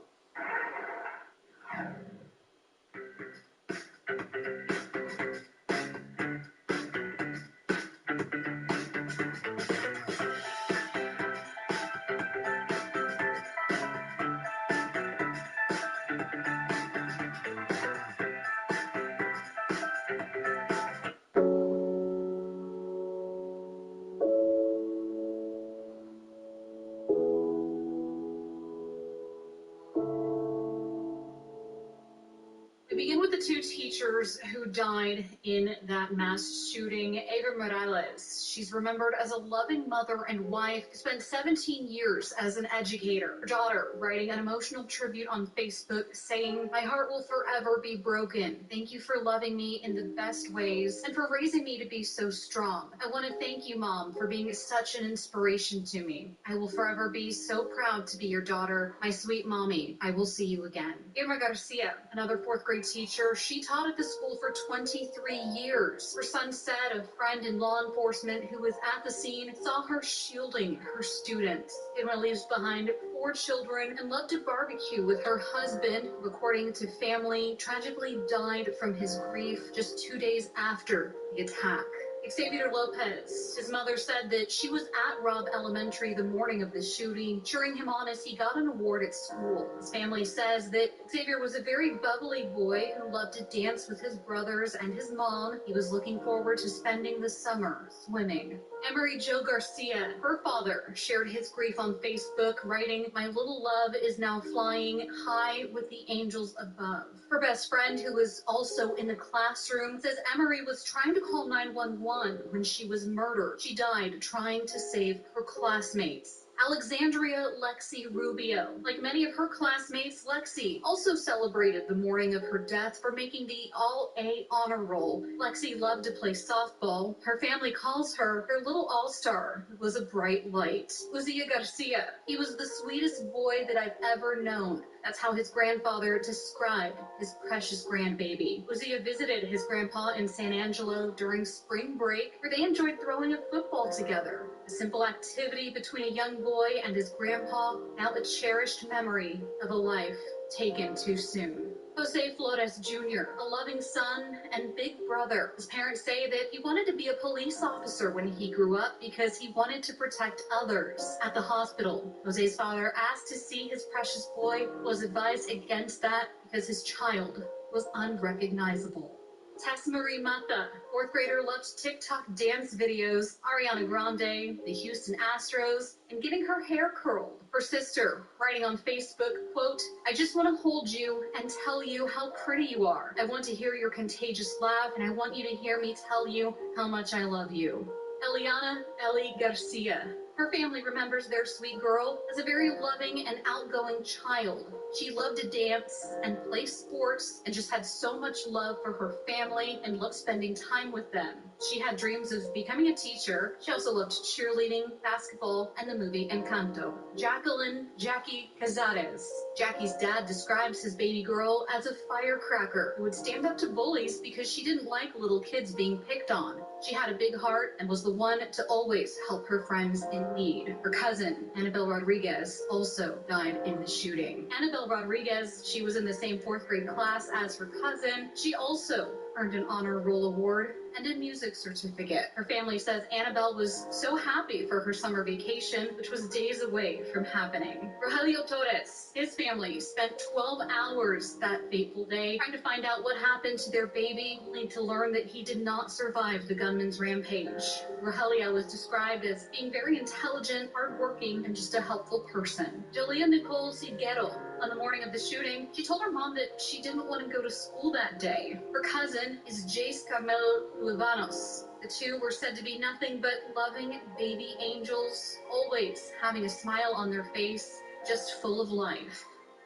We begin with the 2 teachers who died in that mass shooting. Ava Morales, she's remembered as a loving mother and wife, spent 17 years as an educator. Her daughter writing an emotional tribute on Facebook saying, "My heart will forever be broken. Thank you for loving me in the best ways and for raising me to be so strong. I want to thank you, Mom, for being such an inspiration to me. I will forever be so proud to be your daughter. My sweet mommy, I will see you again." Irma Garcia, another 4th grade teacher, she taught at the school for 23 years. Her son said a friend in law enforcement who was at the scene saw her shielding her students. Irma leaves behind 4 children and loved to barbecue with her husband, who, according to family, tragically died from his grief just 2 days after the attack. Xavier Lopez. His mother said that she was at Robb Elementary the morning of the shooting, cheering him on as he got an award at school. His family says that Xavier was a very bubbly boy who loved to dance with his brothers and his mom. He was looking forward to spending the summer swimming. Emery Jo Garcia, her father, shared his grief on Facebook, writing, "My little love is now flying high with the angels above." Her best friend, who was also in the classroom, says Emery was trying to call 911 when she was murdered. She died trying to save her classmates. Alexandria Lexi Rubio. Like many of her classmates, Lexi also celebrated the morning of her death for making the All-A honor roll. Lexi loved to play softball. Her family calls her their little all-star, who was a bright light. Uzia Garcia. He was the sweetest boy that I've ever known. That's how his grandfather described his precious grandbaby. Uzia visited his grandpa in San Angelo during spring break, where they enjoyed throwing a football together. A simple activity between a young boy and his grandpa, now a cherished memory of a life taken too soon. Jose Flores Jr., a loving son and big brother. His parents say that he wanted to be a police officer when he grew up because he wanted to protect others. At the hospital, Jose's father asked to see his precious boy, was advised against that because his child was unrecognizable. Tess Marie Mata, fourth grader, loves TikTok dance videos, Ariana Grande, the Houston Astros, and getting her hair curled. Her sister, writing on Facebook, quote, "I just want to hold you and tell you how pretty you are. I want to hear your contagious laugh, and I want you to hear me tell you how much I love you." Eliana Eli Garcia. Her family remembers their sweet girl as a very loving and outgoing child. She loved to dance and play sports and just had so much love for her family and loved spending time with them. She had dreams of becoming a teacher. She also loved cheerleading, basketball, and the movie Encanto. Jackie Cazares. Jackie's dad describes his baby girl as a firecracker who would stand up to bullies because she didn't like little kids being picked on. She had a big heart and was the one to always help her friends in need. Her cousin, Annabelle Rodriguez, also died in the shooting. Annabelle Rodriguez, she was in the same fourth grade class as her cousin. She also earned an honor roll award and a music certificate. Her family says Annabelle was so happy for her summer vacation, which was days away from happening. Rogelio Torres, his family spent 12 hours that fateful day trying to find out what happened to their baby, only to learn that he did not survive the gunman's rampage. Rogelio was described as being very intelligent, hardworking, and just a helpful person. Julia Nicole Siguero, on the morning of the shooting, she told her mom that she didn't want to go to school that day. Her cousin is Jace Carmel Lubanos. The two were said to be nothing but loving baby angels, always having a smile on their face, just full of life.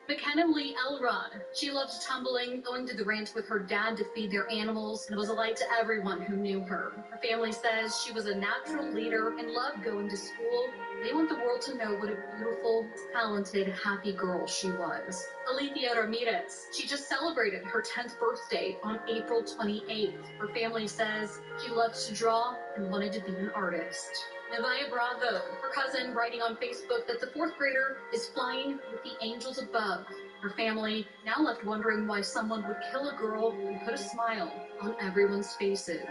McKenna Lee Elrod. She loved tumbling, going to the ranch with her dad to feed their animals, and was a light to everyone who knew her. Her family says she was a natural leader and loved going to school. They want the world to know what a beautiful, talented, happy girl she was. Alethea Ramirez. She just celebrated her 10th birthday on April 28th. Her family says she loved to draw and wanted to be an artist. Nevaya Bravo, her cousin, writing on Facebook that the fourth grader is flying with the angels above. Her family now left wondering why someone would kill a girl and put a smile on everyone's faces.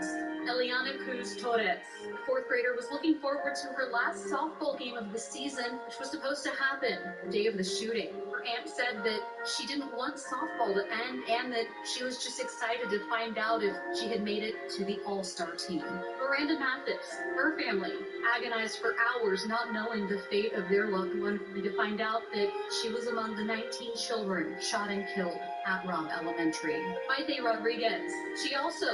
Eliana Cruz Torres, the fourth grader, was looking forward to her last softball game of the season, which was supposed to happen the day of the shooting. Her aunt said that she didn't want softball to end and that she was just excited to find out if she had made it to the all-star team. Miranda Mathis, her family, agonized for hours not knowing the fate of their loved one, only to find out that she was among the 19 children shot and killed at Robb Elementary. Maite Rodriguez, she also